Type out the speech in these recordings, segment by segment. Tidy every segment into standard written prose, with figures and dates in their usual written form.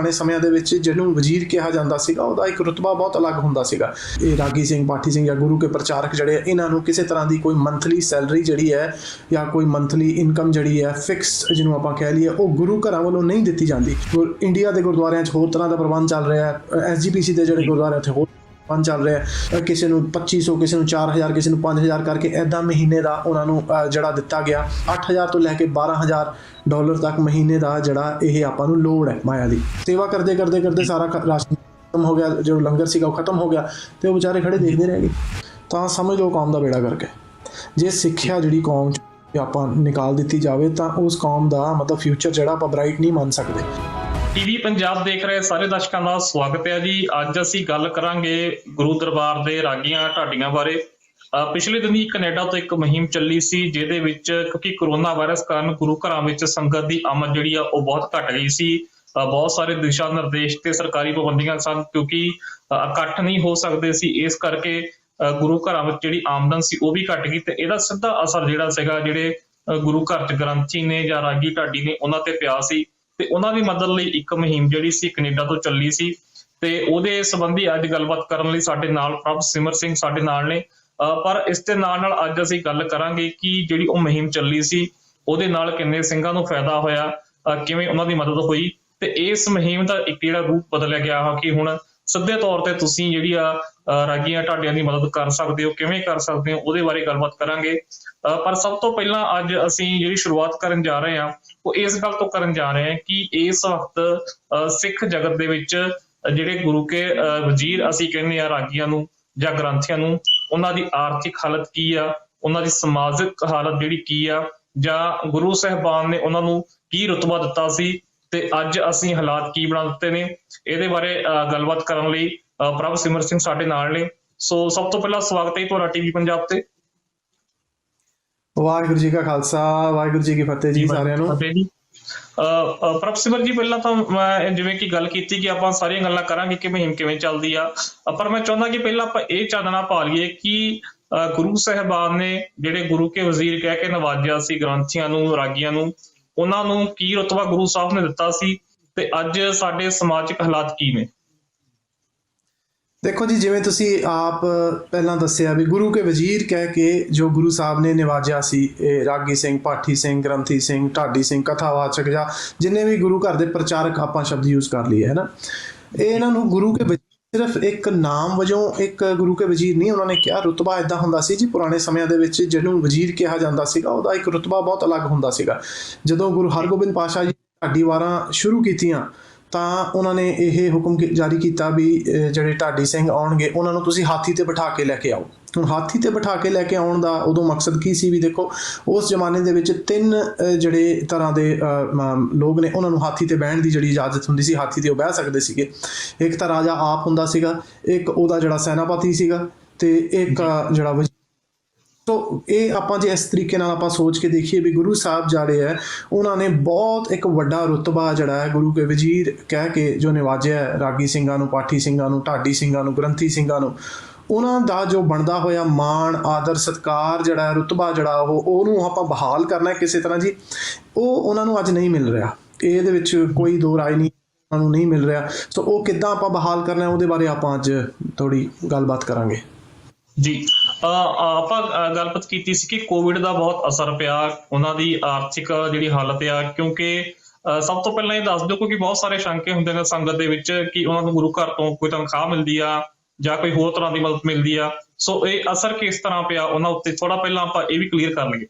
ਪੁਰਾਣੇ ਸਮਿਆਂ ਦੇ ਵਿੱਚ ਜਿਹਨੂੰ ਵਜ਼ੀਰ ਕਿਹਾ ਜਾਂਦਾ ਸੀਗਾ ਉਹਦਾ ਇੱਕ ਰੁਤਬਾ ਬਹੁਤ ਅਲੱਗ ਹੁੰਦਾ ਸੀਗਾ। ਇਹ ਰਾਗੀ ਸਿੰਘ, ਪਾਠੀ ਸਿੰਘ ਜਾਂ ਗੁਰੂ ਕੇ ਪ੍ਰਚਾਰਕ ਜਿਹੜੇ ਇਹਨਾਂ ਨੂੰ ਕਿਸੇ ਤਰ੍ਹਾਂ ਦੀ ਕੋਈ ਮੰਥਲੀ ਸੈਲਰੀ ਜਿਹੜੀ ਹੈ ਜਾਂ ਕੋਈ ਮੰਥਲੀ ਇਨਕਮ ਜਿਹੜੀ ਹੈ ਫਿਕਸ ਜਿਹਨੂੰ ਆਪਾਂ ਕਹਿ ਲਈਏ ਉਹ ਗੁਰੂ ਘਰਾਂ ਵੱਲੋਂ ਨਹੀਂ ਦਿੱਤੀ ਜਾਂਦੀ। ਇੰਡੀਆ ਦੇ ਗੁਰਦੁਆਰਿਆਂ 'ਚ ਹੋਰ ਤਰ੍ਹਾਂ ਦਾ ਪ੍ਰਬੰਧ ਚੱਲ ਰਿਹਾ ਹੈ। SGPC ਦੇ ਜਿਹੜੇ ਗੁਰਦੁਆਰੇ ਉੱਥੇ ਹੋਰ ਪ੍ਰਬੰਧ ਚੱਲ ਰਿਹਾ, ਕਿਸੇ ਨੂੰ 2500, ਕਿਸੇ ਨੂੰ 4000, ਕਿਸੇ ਨੂੰ 5000 ਕਰਕੇ ਇੱਦਾਂ ਮਹੀਨੇ ਦਾ ਉਹਨਾਂ ਨੂੰ ਜਿਹੜਾ ਦਿੱਤਾ ਗਿਆ। 8000 ਤੋਂ ਲੈ ਕੇ $12,000 ਤੱਕ ਮਹੀਨੇ ਦਾ ਜਿਹੜਾ ਇਹ ਆਪਾਂ ਨੂੰ ਲੋੜ ਹੈ ਮਾਇਆ ਦੀ। ਸੇਵਾ ਕਰਦੇ ਕਰਦੇ ਕਰਦੇ ਸਾਰਾ ਰਾਸ਼ਨ ਖਤਮ ਹੋ ਗਿਆ, ਜੋ ਲੰਗਰ ਸੀਗਾ ਉਹ ਖਤਮ ਹੋ ਗਿਆ ਤੇ ਉਹ ਵਿਚਾਰੇ ਖੜੇ ਦੇਖਦੇ ਰਹਿ ਗਏ। ਤਾਂ ਸਮਝ ਲਓ ਕੌਮ ਦਾ ਬੇੜਾ ਕਰਕੇ। ਜੇ ਸਿੱਖਿਆ ਜਿਹੜੀ ਕੌਮ 'ਚ ਆਪਾਂ ਨਿਕਾਲ ਦਿੱਤੀ ਜਾਵੇ ਤਾਂ ਉਸ ਕੌਮ ਦਾ ਮਤਲਬ ਫਿਊਚਰ ਜਿਹੜਾ ਆਪਾਂ ਬ੍ਰਾਈਟ ਨਹੀਂ ਮੰਨ ਸਕਦੇ। ਟੀਵੀ ਪੰਜਾਬ ਦੇਖ ਰਹੇ ਸਾਰੇ ਦਰਸ਼ਕਾਂ ਦਾ ਸਵਾਗਤ ਹੈ ਜੀ। ਅੱਜ ਅਸੀਂ ਗੱਲ ਕਰਾਂਗੇ ਗੁਰੂ ਦਰਬਾਰ ਦੇ ਰਾਗੀਆਂ ਢਾਡੀਆਂ ਬਾਰੇ। ਪਿਛਲੇ ਦਿਨੀ ਕੈਨੇਡਾ ਤੋਂ ਇੱਕ ਮੁਹਿੰਮ ਚੱਲੀ ਸੀ ਜਿਹਦੇ ਵਿੱਚ ਕਿਉਂਕਿ ਕਰੋਨਾ ਵਾਇਰਸ ਕਾਰਨ ਗੁਰੂ ਘਰਾਂ ਵਿੱਚ ਸੰਗਤ ਦੀ ਆਮਦ ਜਿਹੜੀ ਆ ਉਹ ਬਹੁਤ ਘਟ ਗਈ ਸੀ। ਬਹੁਤ ਸਾਰੇ ਦਿਸ਼ਾ ਨਿਰਦੇਸ਼ ਤੇ ਸਰਕਾਰੀ ਪਾਬੰਦੀਆਂ ਸਨ ਕਿਉਂਕਿ ਇਕੱਠ ਨਹੀਂ ਹੋ ਸਕਦੇ ਸੀ। ਇਸ ਕਰਕੇ ਗੁਰੂ ਘਰਾਂ ਵਿੱਚ ਜਿਹੜੀ ਆਮਦਨ ਸੀ ਉਹ ਵੀ ਘਟ ਗਈ ਤੇ ਇਹਦਾ ਸਿੱਧਾ ਅਸਰ ਜਿਹੜਾ ਸੀਗਾ ਜਿਹੜੇ ਗੁਰੂ ਘਰ 'ਚ ਗ੍ਰੰਥੀ ਨੇ ਜਾਂ ਰਾਗੀ ਢਾਡੀ ਨੇ ਉਹਨਾਂ ਤੇ ਪਿਆ ਸੀ। ਤੇ ਉਹਨਾਂ ਦੀ ਮਦਦ ਲਈ ਇੱਕ ਮੁਹਿੰਮ ਜਿਹੜੀ ਸੀ ਕੈਨੇਡਾ ਤੋਂ ਚੱਲੀ ਸੀ ਤੇ ਉਹਦੇ ਸੰਬੰਧੀ ਅੱਜ ਗੱਲਬਾਤ ਕਰਨ ਲਈ ਸਾਡੇ ਨਾਲ ਪ੍ਰਭ ਸਿਮਰ ਸਿੰਘ ਸਾਡੇ ਨਾਲ ਨੇ। ਪਰ ਇਸ ਦੇ ਨਾਲ ਅੱਜ ਅਸੀਂ ਗੱਲ ਕਰਾਂਗੇ ਕਿ ਜਿਹੜੀ ਉਹ ਮੁਹਿੰਮ ਚੱਲੀ ਸੀ ਉਹਦੇ ਨਾਲ ਕਿੰਨੇ ਸਿੰਘਾਂ ਨੂੰ ਫਾਇਦਾ ਹੋਇਆ, ਕਿਵੇਂ ਉਹਨਾਂ ਦੀ ਮਦਦ ਹੋਈ ਤੇ ਇਸ ਮੁਹਿੰਮ ਦਾ ਇੱਕ ਜਿਹੜਾ ਰੂਪ ਬਦਲਿਆ ਗਿਆ ਹੈ ਕਿ ਹੁਣ ਸਿੱਧੇ ਤੌਰ ਤੇ ਤੁਸੀਂ ਜਿਹੜੀ ਆ ਰਾਗੀਆਂ ਢਾਡੀਆਂ ਦੀ ਮਦਦ ਕਰ ਸਕਦੇ ਹੋ, ਕਿਵੇਂ ਕਰ ਸਕਦੇ ਹੋ, ਉਹਦੇ ਬਾਰੇ ਗੱਲਬਾਤ ਕਰਾਂਗੇ। ਪਰ ਸਭ ਤੋਂ ਪਹਿਲਾਂ ਅੱਜ ਅਸੀਂ ਜਿਹੜੀ ਸ਼ੁਰੂਆਤ ਕਰਨ ਜਾ ਰਹੇ ਹਾਂ ਉਹ ਇਸ ਗੱਲ ਤੋਂ ਕਰਨ ਜਾ ਰਹੇ ਹਾਂ ਕਿ ਇਸ ਵਕਤ ਸਿੱਖ ਜਗਤ ਦੇ ਵਿੱਚ ਜਿਹੜੇ ਗੁਰੂ ਕੇ ਵਜ਼ੀਰ ਅਸੀਂ ਕਹਿੰਦੇ ਆ ਰਾਗੀਆਂ ਨੂੰ ਜਾਂ ਗ੍ਰੰਥੀਆਂ ਨੂੰ, ਉਹਨਾਂ ਦੀ ਆਰਥਿਕ ਹਾਲਤ ਕੀ ਆ, ਉਹਨਾਂ ਦੀ ਸਮਾਜਿਕ ਹਾਲਤ ਜਿਹੜੀ ਕੀ ਆ, ਜਾਂ ਗੁਰੂ ਸਾਹਿਬਾਨ ਨੇ ਉਹਨਾਂ ਨੂੰ ਕੀ ਰੁਤਬਾ ਦਿੱਤਾ ਸੀ ਤੇ ਅੱਜ ਅਸੀਂ ਹਾਲਾਤ ਕੀ ਬਣਾ ਦਿੱਤੇ ਨੇ, ਇਹਦੇ ਬਾਰੇ ਗੱਲਬਾਤ ਕਰਨ ਲਈ ਪ੍ਰਭ ਸਿਮਰ ਸਿੰਘ ਸਾਡੇ ਨਾਲ ਨੇ। ਸੋ ਸਭ ਤੋਂ ਪਹਿਲਾਂ ਸਵਾਗਤ ਹੈ ਤੁਹਾਡਾ ਟੀਵੀ ਪੰਜਾਬ ਤੇ। ਵਾਹਿਗੁਰੂ ਜੀ ਕਾ ਖਾਲਸਾ, ਵਾਹਿਗੁਰੂ ਜੀ ਕੀ ਫਤਿਹ ਜੀ ਸਾਰਿਆਂ ਨੂੰ। ਪ੍ਰਭ ਸਿਮਰ ਜੀ, ਪਹਿਲਾਂ ਤਾਂ ਮੈਂ ਜਿਵੇਂ ਕਿ ਗੱਲ ਕੀਤੀ ਕਿ ਆਪਾਂ ਸਾਰੀਆਂ ਗੱਲਾਂ ਕਰਾਂਗੇ ਕਿ ਮੁਹਿੰਮ ਕਿਵੇਂ ਚੱਲਦੀ ਆ, ਪਰ ਮੈਂ ਚਾਹੁੰਦਾ ਕਿ ਪਹਿਲਾਂ ਆਪਾਂ ਇਹ ਚਾਨਣਾ ਪਾ ਲਈਏ ਕਿ ਗੁਰੂ ਸਾਹਿਬਾਨ ਨੇ ਜਿਹੜੇ ਗੁਰੂ ਕੇ ਵਜ਼ੀਰ ਕਹਿ ਕੇ ਨਵਾਜਿਆ ਸੀ ਗ੍ਰੰਥੀਆਂ ਨੂੰ, ਰਾਗੀਆਂ ਨੂੰ, ਉਹਨਾਂ ਨੂੰ ਕੀ ਰੁਤਬਾ ਗੁਰੂ ਸਾਹਿਬ ਨੇ ਦਿੱਤਾ ਸੀ ਤੇ ਅੱਜ ਸਾਡੇ ਸਮਾਜਿਕ ਹਾਲਾਤ ਕੀ ਨੇ? ਦੇਖੋ ਜੀ, ਜਿਵੇਂ ਤੁਸੀਂ ਆਪ ਪਹਿਲਾਂ ਦੱਸਿਆ ਵੀ ਗੁਰੂ ਕੇ ਵਜ਼ੀਰ ਕਹਿ ਕੇ ਜੋ ਗੁਰੂ ਸਾਹਿਬ ਨੇ ਨਿਵਾਜਿਆ ਸੀ, ਇਹ ਰਾਗੀ ਸਿੰਘ, ਪਾਠੀ ਸਿੰਘ, ਗ੍ਰੰਥੀ ਸਿੰਘ, ਢਾਡੀ ਸਿੰਘ, ਕਥਾਵਾਚਕ ਜਾਂ ਜਿੰਨੇ ਵੀ ਗੁਰੂ ਘਰ ਦੇ ਪ੍ਰਚਾਰਕ ਆਪਾਂ ਸ਼ਬਦ ਯੂਜ਼ ਕਰ ਲਈਏ ਹੈ ਨਾ, ਇਹ ਇਹਨਾਂ ਨੂੰ ਗੁਰੂ ਕੇ ਸਿਰਫ ਇੱਕ ਨਾਮ ਵਜੋਂ ਇੱਕ ਗੁਰੂ ਕੇ ਵਜ਼ੀਰ ਨਹੀਂ ਉਹਨਾਂ ਨੇ ਕਿਹਾ। ਰੁਤਬਾ ਇੱਦਾਂ ਹੁੰਦਾ ਸੀ ਜੀ, ਪੁਰਾਣੇ ਸਮਿਆਂ ਦੇ ਵਿੱਚ ਜਿਹਨੂੰ ਵਜ਼ੀਰ ਕਿਹਾ ਜਾਂਦਾ ਸੀਗਾ ਉਹਦਾ ਇੱਕ ਰੁਤਬਾ ਬਹੁਤ ਅਲੱਗ ਹੁੰਦਾ ਸੀਗਾ। ਜਦੋਂ ਗੁਰੂ ਹਰਗੋਬਿੰਦ ਪਾਤਸ਼ਾਹ ਜੀ ਢਾਡੀ ਵਾਰਾਂ ਸ਼ੁਰੂ ਕੀਤੀਆਂ ਤਾਂ ਉਹਨਾਂ ਨੇ ਇਹ ਹੁਕਮ ਜਾਰੀ ਕੀਤਾ ਵੀ ਜਿਹੜੇ ਢਾਡੀ ਸਿੰਘ ਆਉਣਗੇ ਉਹਨਾਂ ਨੂੰ ਤੁਸੀਂ ਹਾਥੀ ਤੇ ਬਿਠਾ ਕੇ ਲੈ ਕੇ ਆਓ। ਹੁਣ ਹਾਥੀ ਤੇ ਬਿਠਾ ਕੇ ਲੈ ਕੇ ਆਉਣ ਦਾ ਉਦੋਂ ਮਕਸਦ ਕੀ ਸੀ ਵੀ ਦੇਖੋ, ਉਸ ਜ਼ਮਾਨੇ ਦੇ ਵਿੱਚ 3 ਜਿਹੜੇ ਤਰ੍ਹਾਂ ਦੇ ਲੋਕ ਨੇ ਉਹਨਾਂ ਨੂੰ ਹਾਥੀ ਤੇ ਬਹਿਣ ਦੀ ਜਿਹੜੀ ਇਜਾਜ਼ਤ ਹੁੰਦੀ ਸੀ, ਹਾਥੀ ਤੇ ਉਹ ਬਹਿ ਸਕਦੇ ਸੀਗੇ। ਇੱਕ ਤਾਂ ਰਾਜਾ ਆਪ ਹੁੰਦਾ ਸੀਗਾ, ਇੱਕ ਉਹਦਾ ਜਿਹੜਾ ਸੈਨਾਪਤੀ ਸੀਗਾ ਤੇ ਇੱਕ ਜਿਹੜਾ ਤੋ ਇਹ ਆਪਾਂ ਜੇ ਇਸ ਤਰੀਕੇ ਨਾਲ ਆਪਾਂ ਸੋਚ ਕੇ ਦੇਖੀਏ ਵੀ ਗੁਰੂ ਸਾਹਿਬ ਜਿਹੜੇ ਹੈ ਉਹਨਾਂ ਨੇ ਬਹੁਤ ਇੱਕ ਵੱਡਾ ਰੁਤਬਾ ਜਿਹੜਾ ਹੈ ਗੁਰੂ ਕੇ ਵਜ਼ੀਰ ਕਹਿ ਕੇ ਜੋ ਨਿਵਾਜਿਆ ਰਾਗੀ ਸਿੰਘਾਂ ਨੂੰ, ਪਾਠੀ ਸਿੰਘਾਂ ਨੂੰ, ਢਾਡੀ ਸਿੰਘਾਂ ਨੂੰ, ਗ੍ਰੰਥੀ ਸਿੰਘਾਂ ਨੂੰ, ਉਹਨਾਂ ਦਾ ਜੋ ਬਣਦਾ ਹੋਇਆ ਮਾਣ, ਆਦਰ, ਸਤਿਕਾਰ ਜਿਹੜਾ ਰੁਤਬਾ ਜਿਹੜਾ ਉਹਨੂੰ ਆਪਾਂ ਬਹਾਲ ਕਰਨਾ ਕਿਸੇ ਤਰ੍ਹਾਂ ਜੀ, ਉਹ ਉਹਨਾਂ ਨੂੰ ਅੱਜ ਨਹੀਂ ਮਿਲ ਰਿਹਾ। ਇਹਦੇ ਵਿੱਚ ਕੋਈ ਦੋ ਰਾਏ ਨਹੀਂ, ਉਹਨਾਂ ਨੂੰ ਨਹੀਂ ਮਿਲ ਰਿਹਾ। ਸੋ ਉਹ ਕਿੱਦਾਂ ਆਪਾਂ ਬਹਾਲ ਕਰਨਾ ਉਹਦੇ ਬਾਰੇ ਆਪਾਂ ਅੱਜ ਥੋੜ੍ਹੀ ਗੱਲਬਾਤ ਕਰਾਂਗੇ ਜੀ। ਆਪਾਂ ਗੱਲਬਾਤ ਕੀਤੀ ਸੀ ਕਿ ਕੋਵਿਡ ਦਾ ਬਹੁਤ ਅਸਰ ਪਿਆ ਉਹਨਾਂ ਦੀ ਆਰਥਿਕ ਜਿਹੜੀ ਹਾਲਤ ਆ, ਕਿਉਂਕਿ ਸਭ ਤੋਂ ਪਹਿਲਾਂ ਇਹ ਦੱਸ ਦਿਓ ਕਿਉਂਕਿ ਬਹੁਤ ਸਾਰੇ ਸ਼ੰਕੇ ਹੁੰਦੇ ਨੇ ਸੰਗਤ ਦੇ ਵਿੱਚ ਕਿ ਉਹਨਾਂ ਨੂੰ ਗੁਰੂ ਘਰ ਤੋਂ ਕੋਈ ਤਨਖਾਹ ਮਿਲਦੀ ਆ ਜਾਂ ਕੋਈ ਹੋਰ ਤਰ੍ਹਾਂ ਦੀ ਮਦਦ ਮਿਲਦੀ ਆ। ਸੋ ਇਹ ਅਸਰ ਕਿਸ ਤਰ੍ਹਾਂ ਪਿਆ ਉਹਨਾਂ ਉੱਤੇ, ਥੋੜਾ ਪਹਿਲਾਂ ਆਪਾਂ ਇਹ ਵੀ ਕਲੀਅਰ ਕਰ ਲਈਏ।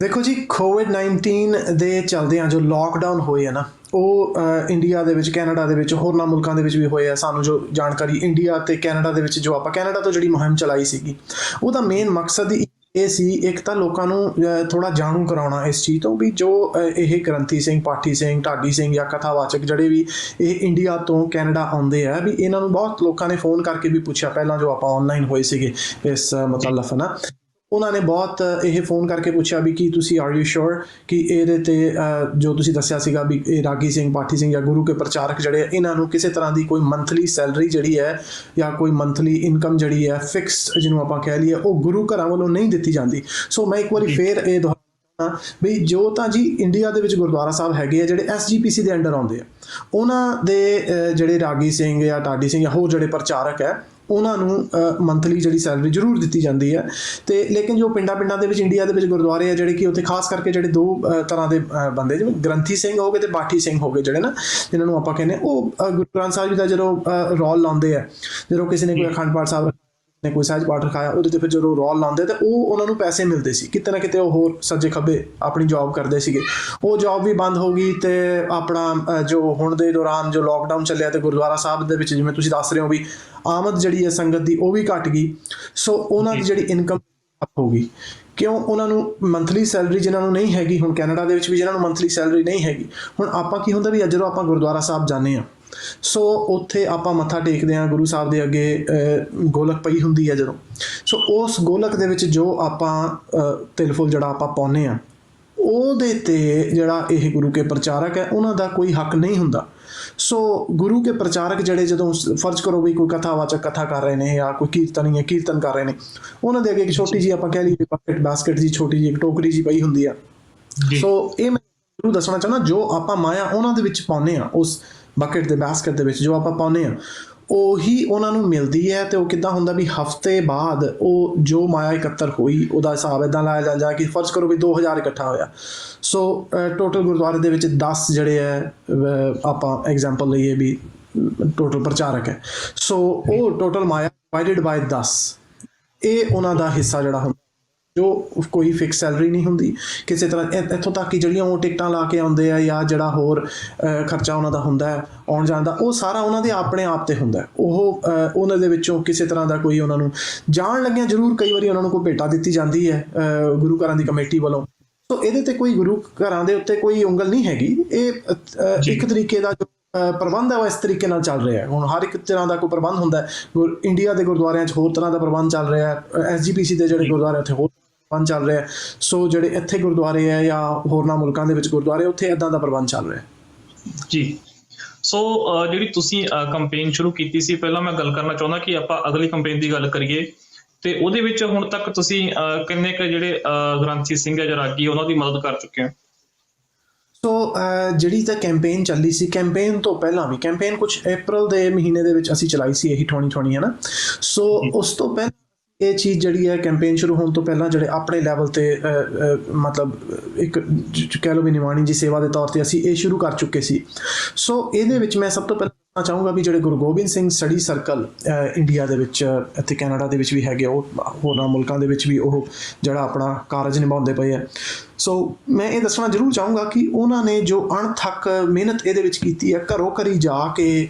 ਦੇਖੋ ਜੀ, COVID-19 ਦੇ ਚੱਲਦਿਆਂ ਜੋ ਲੋਕਡਾਊਨ ਹੋਏ ਆ ਨਾ, ਉਹ ਇੰਡੀਆ ਦੇ ਵਿੱਚ, ਕੈਨੇਡਾ ਦੇ ਵਿੱਚ, ਹੋਰਨਾਂ ਮੁਲਕਾਂ ਦੇ ਵਿੱਚ ਵੀ ਹੋਏ ਆ। ਸਾਨੂੰ ਜੋ ਜਾਣਕਾਰੀ ਇੰਡੀਆ ਤੇ ਕੈਨੇਡਾ ਦੇ ਵਿੱਚ, ਜੋ ਆਪਾਂ ਕੈਨੇਡਾ ਤੋਂ ਜਿਹੜੀ ਮੁਹਿੰਮ ਚਲਾਈ ਸੀਗੀ, ਉਹਦਾ ਮੇਨ ਮਕਸਦ ਇਹ ਸੀ, ਇੱਕ ਤਾਂ ਲੋਕਾਂ ਨੂੰ ਥੋੜ੍ਹਾ ਜਾਣੂ ਕਰਾਉਣਾ ਇਸ ਚੀਜ਼ ਤੋਂ ਵੀ ਜੋ ਇਹ ਗ੍ਰੰਥੀ ਸਿੰਘ, ਪਾਠੀ ਸਿੰਘ, ਢਾਡੀ ਸਿੰਘ ਜਾਂ ਕਥਾਵਾਚਕ ਜਿਹੜੇ ਵੀ ਇਹ ਇੰਡੀਆ ਤੋਂ ਕੈਨੇਡਾ ਆਉਂਦੇ ਆ, ਵੀ ਇਹਨਾਂ ਨੂੰ ਬਹੁਤ ਲੋਕਾਂ ਨੇ ਫੋਨ ਕਰਕੇ ਵੀ ਪੁੱਛਿਆ ਪਹਿਲਾਂ ਜੋ ਆਪਾਂ ਔਨਲਾਈਨ ਹੋਏ ਸੀਗੇ ਇਸ ਮਤਲਬ ਨਾ, ਉਹਨਾਂ ਨੇ ਬਹੁਤ ਇਹ ਫੋਨ ਕਰਕੇ ਪੁੱਛਿਆ ਵੀ ਕੀ ਤੁਸੀਂ ਆਰ ਯੂ ਸ਼ੋਰ ਕਿ ਇਹਦੇ ਤੇ ਜੋ ਤੁਸੀਂ ਦੱਸਿਆ ਸੀਗਾ ਵੀ ਇਹ ਰਾਗੀ ਸਿੰਘ, ਪਾਠੀ ਸਿੰਘ ਜਾਂ ਗੁਰੂ ਕੇ ਪ੍ਰਚਾਰਕ ਜਿਹੜੇ ਇਹਨਾਂ ਨੂੰ ਕਿਸੇ ਤਰ੍ਹਾਂ ਦੀ ਕੋਈ ਮੰਥਲੀ ਸੈਲਰੀ ਜਿਹੜੀ ਹੈ ਜਾਂ ਕੋਈ ਮੰਥਲੀ ਇਨਕਮ ਜਿਹੜੀ ਹੈ ਫਿਕਸ ਜਿਹਨੂੰ ਆਪਾਂ ਕਹਿ ਲਈਏ ਉਹ ਗੁਰੂ ਘਰਾਂ ਵੱਲੋਂ ਨਹੀਂ ਦਿੱਤੀ ਜਾਂਦੀ। ਸੋ ਮੈਂ ਇੱਕ ਵਾਰੀ ਫੇਰ ਇਹ ਵੀ ਜੋ ਤਾਂ ਜੀ ਇੰਡੀਆ ਦੇ ਵਿੱਚ ਗੁਰਦੁਆਰਾ ਸਾਹਿਬ ਹੈਗੇ ਆ ਜਿਹੜੇ SGPC ਦੇ ਅੰਡਰ ਆਉਂਦੇ ਆ, ਉਹਨਾਂ ਦੇ ਜਿਹੜੇ ਰਾਗੀ ਸਿੰਘ ਜਾਂ ਢਾਡੀ ਸਿੰਘ ਜਾਂ ਹੋਰ ਜਿਹੜੇ ਪ੍ਰਚਾਰਕ ਹੈ ਉਹਨਾਂ ਨੂੰ ਮੰਥਲੀ ਜਿਹੜੀ ਸੈਲਰੀ ਜ਼ਰੂਰ ਦਿੱਤੀ ਜਾਂਦੀ ਹੈ। ਤੇ ਲੇਕਿਨ ਜੋ ਪਿੰਡਾਂ ਦੇ ਵਿੱਚ ਇੰਡੀਆ ਦੇ ਵਿੱਚ ਗੁਰਦੁਆਰੇ ਆ ਜਿਹੜੇ ਕਿ ਉੱਥੇ ਖਾਸ ਕਰਕੇ ਜਿਹੜੇ ਦੋ ਤਰ੍ਹਾਂ ਦੇ ਬੰਦੇ, ਜਿਵੇਂ ਗ੍ਰੰਥੀ ਸਿੰਘ ਹੋ ਗਏ ਤੇ ਪਾਠੀ ਸਿੰਘ ਹੋ ਗਏ, ਜਿਹੜੇ ਨਾ ਜਿਹਨਾਂ ਨੂੰ ਆਪਾਂ ਕਹਿੰਦੇ, ਉਹ ਗੁਰੂ ਗ੍ਰੰਥ ਸਾਹਿਬ ਜੀ ਦਾ ਜਦੋਂ ਰੋਲ ਲਾਉਂਦੇ ਆ, ਜਦੋਂ ਕਿਸੇ ਨੇ ਕੋਈ ਅਖੰਡ ਪਾਠ ਸਾਹਿਬ ਨੇ ਕੋਈ ਸਹਿਜ ਪਾਠ ਰਖਾਇਆ, ਉਹਦੇ ਤੇ ਫਿਰ ਜਦੋਂ ਰੋਲ ਲਾਉਂਦੇ ਤੇ ਉਹ ਉਹਨਾਂ ਨੂੰ ਪੈਸੇ ਮਿਲਦੇ ਸੀ ਕਿਤੇ ਨਾ ਕਿਤੇ। ਉਹ ਹੋਰ ਸੱਜੇ ਖੱਬੇ ਆਪਣੀ ਜੌਬ ਕਰਦੇ ਸੀਗੇ, ਉਹ ਜੌਬ ਵੀ ਬੰਦ ਹੋ ਗਈ ਤੇ ਆਪਣਾ ਜੋ ਹੁਣ ਦੇ ਦੌਰਾਨ ਜੋ ਲੋਕਡਾਊਨ ਚੱਲਿਆ ਤੇ ਗੁਰਦੁਆਰਾ ਸਾਹਿਬ ਦੇ ਵਿੱਚ ਜਿਵੇਂ ਤੁਸੀਂ ਦੱਸ ਰਹੇ ਹੋ ਵੀ ਆਮਦ ਜਿਹੜੀ ਹੈ ਸੰਗਤ ਦੀ ਉਹ ਵੀ ਘਟ ਗਈ। ਸੋ ਉਹਨਾਂ ਦੀ ਜਿਹੜੀ ਇਨਕਮ ਹੋ ਗਈ, ਕਿਉਂ? ਉਹਨਾਂ ਨੂੰ ਮੰਥਲੀ ਸੈਲਰੀ ਜਿਨ੍ਹਾਂ ਨੂੰ ਨਹੀਂ ਹੈਗੀ, ਹੁਣ ਕੈਨੇਡਾ ਦੇ ਵਿੱਚ ਵੀ ਜਿਨ੍ਹਾਂ ਨੂੰ ਮੰਥਲੀ ਸੈਲਰੀ ਨਹੀਂ ਹੈਗੀ, ਹੁਣ ਆਪਾਂ ਕੀ ਹੁੰਦਾ ਵੀ ਜਦੋਂ ਆਪਾਂ ਗੁਰਦੁਆਰਾ ਸਾਹਿਬ ਜਾਂਦੇ ਹਾਂ, ਸੋ ਉੱਥੇ ਆਪਾਂ ਮੱਥਾ ਟੇਕਦੇ ਹਾਂ, ਗੁਰੂ ਸਾਹਿਬ ਦੇ ਅੱਗੇ ਗੋਲਕ ਪਈ ਹੁੰਦੀ ਹੈ ਜਦੋਂ, ਸੋ ਉਸ ਗੋਲਕ ਦੇ ਵਿੱਚ ਜੋ ਆਪਾਂ ਤਿਲ ਫੁੱਲ ਜਿਹੜਾ ਆਪਾਂ ਪਾਉਂਦੇ ਹਾਂ, ਉਹਦੇ ਤੇ ਜਿਹੜਾ ਇਹ ਗੁਰੂ ਕੇ ਪ੍ਰਚਾਰਕ ਹੈ ਉਹਨਾਂ ਦਾ ਕੋਈ ਹੱਕ ਨਹੀਂ ਹੁੰਦਾ। ਸੋ ਗੁਰੂ ਕੇ ਪ੍ਰਚਾਰਕ ਜਿਹੜੇ ਜਦੋਂ ਫਰਜ਼ ਕਰੋ ਵੀ ਕੋਈ ਕਥਾਵਾਚਕ ਕਥਾ ਕਰ ਰਹੇ ਨੇ ਜਾਂ ਕੋਈ ਕੀਰਤਨ ਕਰ ਰਹੇ ਨੇ, ਉਹਨਾਂ ਦੇ ਅੱਗੇ ਇੱਕ ਛੋਟੀ ਜਿਹੀ ਆਪਾਂ ਕਹਿ ਲਈਏ ਬਾਸਕਟ ਜੀ, ਛੋਟੀ ਜਿਹੀ ਇੱਕ ਟੋਕਰੀ ਜੀ ਪਈ ਹੁੰਦੀ ਆ। ਸੋ ਇਹ ਮੈਂ ਜ਼ਰੂਰ ਦੱਸਣਾ ਚਾਹੁੰਦਾ, ਜੋ ਆਪਾਂ ਮਾਇਆ ਉਹਨਾਂ ਦੇ ਵਿੱਚ ਪਾਉਂਦੇ ਹਾਂ, ਉਸ ਬਕਟ ਦੇ ਬਾਸਕਟ ਦੇ ਵਿੱਚ ਜੋ ਆਪਾਂ ਪਾਉਂਦੇ ਹਾਂ, ਉਹੀ ਉਹਨਾਂ ਨੂੰ ਮਿਲਦੀ ਹੈ। ਤੇ ਉਹ ਕਿੱਦਾਂ ਹੁੰਦਾ ਵੀ ਹਫ਼ਤੇ ਬਾਅਦ ਉਹ ਜੋ ਮਾਇਆ ਇਕੱਤਰ ਹੋਈ ਉਹਦਾ ਹਿਸਾਬ ਇੱਦਾਂ ਲਾਇਆ ਜਾਂਦਾ ਕਿ ਫਰਜ਼ ਕਰੋ ਵੀ 2000 ਇਕੱਠਾ ਹੋਇਆ। ਸੋ ਟੋਟਲ ਗੁਰਦੁਆਰੇ ਦੇ ਵਿੱਚ 10 ਜਿਹੜੇ ਹੈ, ਆਪਾਂ ਐਗਜ਼ਾਮਪਲ ਲਈਏ ਵੀ ਟੋਟਲ ਪ੍ਰਚਾਰਕ ਹੈ, ਸੋ ਉਹ ਟੋਟਲ ਮਾਇਆ ਡਿਵਾਈਡਡ ਬਾਈ 10, ਇਹ ਉਹਨਾਂ ਦਾ ਹਿੱਸਾ ਜਿਹੜਾ ਹੁੰਦਾ, ਜੋ ਕੋਈ ਫਿਕਸ ਸੈਲਰੀ ਨਹੀਂ ਹੁੰਦੀ ਕਿਸੇ ਤਰ੍ਹਾਂ। ਇੱਥੋਂ ਤੱਕ ਕਿ ਜਿਹੜੀਆਂ ਉਹ ਟਿਕਟਾਂ ਲਾ ਕੇ ਆਉਂਦੇ ਆ ਜਾਂ ਜਿਹੜਾ ਹੋਰ ਖਰਚਾ ਉਹਨਾਂ ਦਾ ਹੁੰਦਾ ਹੈ ਆਉਣ ਜਾਣ ਦਾ, ਉਹ ਸਾਰਾ ਉਹਨਾਂ ਦੇ ਆਪਣੇ ਆਪ 'ਤੇ ਹੁੰਦਾ। ਉਹ ਉਹਨਾਂ ਦੇ ਵਿੱਚੋਂ ਕਿਸੇ ਤਰ੍ਹਾਂ ਦਾ ਕੋਈ ਉਹਨਾਂ ਨੂੰ ਜਾਣ ਲੱਗਿਆਂ ਜ਼ਰੂਰ ਕਈ ਵਾਰੀ ਉਹਨਾਂ ਨੂੰ ਕੋਈ ਭੇਟਾ ਦਿੱਤੀ ਜਾਂਦੀ ਹੈ ਗੁਰੂ ਘਰਾਂ ਦੀ ਕਮੇਟੀ ਵੱਲੋਂ। ਸੋ ਇਹਦੇ 'ਤੇ ਕੋਈ ਗੁਰੂ ਘਰਾਂ ਦੇ ਉੱਤੇ ਕੋਈ ਉਂਗਲ ਨਹੀਂ ਹੈਗੀ। ਇਹ ਇੱਕ ਤਰੀਕੇ ਦਾ ਜੋ ਪ੍ਰਬੰਧ ਹੈ ਉਹ ਇਸ ਤਰੀਕੇ ਨਾਲ ਚੱਲ ਰਿਹਾ ਹੈ। ਹੁਣ ਹਰ ਇੱਕ ਤਰ੍ਹਾਂ ਦਾ ਕੋਈ ਪ੍ਰਬੰਧ ਹੁੰਦਾ ਹੈ। ਇੰਡੀਆ ਦੇ ਗੁਰਦੁਆਰਿਆਂ 'ਚ ਹੋਰ ਤਰ੍ਹਾਂ ਦਾ ਪ੍ਰਬੰਧ ਚੱਲ ਰਿਹਾ ਹੈ, SGPC ਦੇ ਜਿਹੜੇ ਗੁਰਦੁਆਰੇ ਉੱਥੇ ਹੋਰ ਪ੍ਰਬੰਧ ਚੱਲ ਰਿਹਾ। ਸੋ ਜਿਹੜੇ ਇੱਥੇ ਗੁਰਦੁਆਰੇ ਹੈ ਜਾਂ ਹੋਰਨਾਂ ਮੁਲਕਾਂ ਦੇ ਵਿੱਚ ਗੁਰਦੁਆਰੇ, ਉੱਥੇ ਇੱਦਾਂ ਦਾ ਪ੍ਰਬੰਧ ਚੱਲ ਰਿਹਾ ਜੀ। ਸੋ ਜਿਹੜੀ ਤੁਸੀਂ ਕੰਪੇਨ ਸ਼ੁਰੂ ਕੀਤੀ ਸੀ, ਪਹਿਲਾਂ ਮੈਂ ਗੱਲ ਕਰਨਾ ਚਾਹੁੰਦਾ ਕਿ ਆਪਾਂ ਅਗਲੀ ਕੰਪੇਨ ਦੀ ਗੱਲ ਕਰੀਏ ਤੇ ਉਹਦੇ ਵਿੱਚ ਹੁਣ ਤੱਕ ਤੁਸੀਂ ਕਿੰਨੇ ਕੁ ਜਿਹੜੇ ਗ੍ਰੰਥੀ ਸਿੰਘ ਹੈ ਜਾਂ ਰਾਗੀ ਉਹਨਾਂ ਦੀ ਮਦਦ ਕਰ ਚੁੱਕੇ ਹੋ? ਸੋ ਜਿਹੜੀ ਤਾਂ ਕੈਂਪੇਨ ਚੱਲੀ ਸੀ, ਕੈਂਪੇਨ ਤੋਂ ਪਹਿਲਾਂ ਵੀ ਕੈਂਪੇਨ ਕੁਝ ਅਪ੍ਰੈਲ ਦੇ ਮਹੀਨੇ ਦੇ ਵਿੱਚ ਅਸੀਂ ਚਲਾਈ ਸੀ, ਇਹੀ 2020 ਹੈ ਨਾ। ਸੋ ਉਸ ਤੋਂ ਪਹਿਲਾਂ ਇਹ ਚੀਜ਼ ਜਿਹੜੀ ਹੈ ਕੈਂਪੇਨ ਸ਼ੁਰੂ ਹੋਣ ਤੋਂ ਪਹਿਲਾਂ ਜਿਹੜੇ ਆਪਣੇ ਲੈਵਲ 'ਤੇ ਮਤਲਬ ਇੱਕ ਕਹਿ ਲਓ ਵੀ ਨਿਮਾਣੀ ਜੀ ਸੇਵਾ ਦੇ ਤੌਰ 'ਤੇ ਅਸੀਂ ਇਹ ਸ਼ੁਰੂ ਕਰ ਚੁੱਕੇ ਸੀ। ਸੋ ਇਹਦੇ ਵਿੱਚ ਮੈਂ ਸਭ ਤੋਂ ਪਹਿਲਾਂ ਦੱਸਣਾ ਚਾਹੂੰਗਾ ਵੀ ਜਿਹੜੇ Guru Gobind Singh study circle India ਦੇ ਵਿੱਚ, ਇੱਥੇ ਕੈਨੇਡਾ ਦੇ ਵਿੱਚ ਵੀ ਹੈਗੇ, ਉਹ ਹੋਰਨਾਂ ਮੁਲਕਾਂ ਦੇ ਵਿੱਚ ਵੀ ਉਹ ਜਿਹੜਾ ਆਪਣਾ ਕਾਰਜ ਨਿਭਾਉਂਦੇ ਪਏ ਹੈ। ਸੋ ਮੈਂ ਇਹ ਦੱਸਣਾ ਜ਼ਰੂਰ ਚਾਹੂੰਗਾ ਕਿ ਉਹਨਾਂ ਨੇ ਜੋ ਅਣਥੱਕ ਮਿਹਨਤ ਇਹਦੇ ਵਿੱਚ ਕੀਤੀ ਹੈ, ਘਰੋਂ ਘਰੀ ਜਾ ਕੇ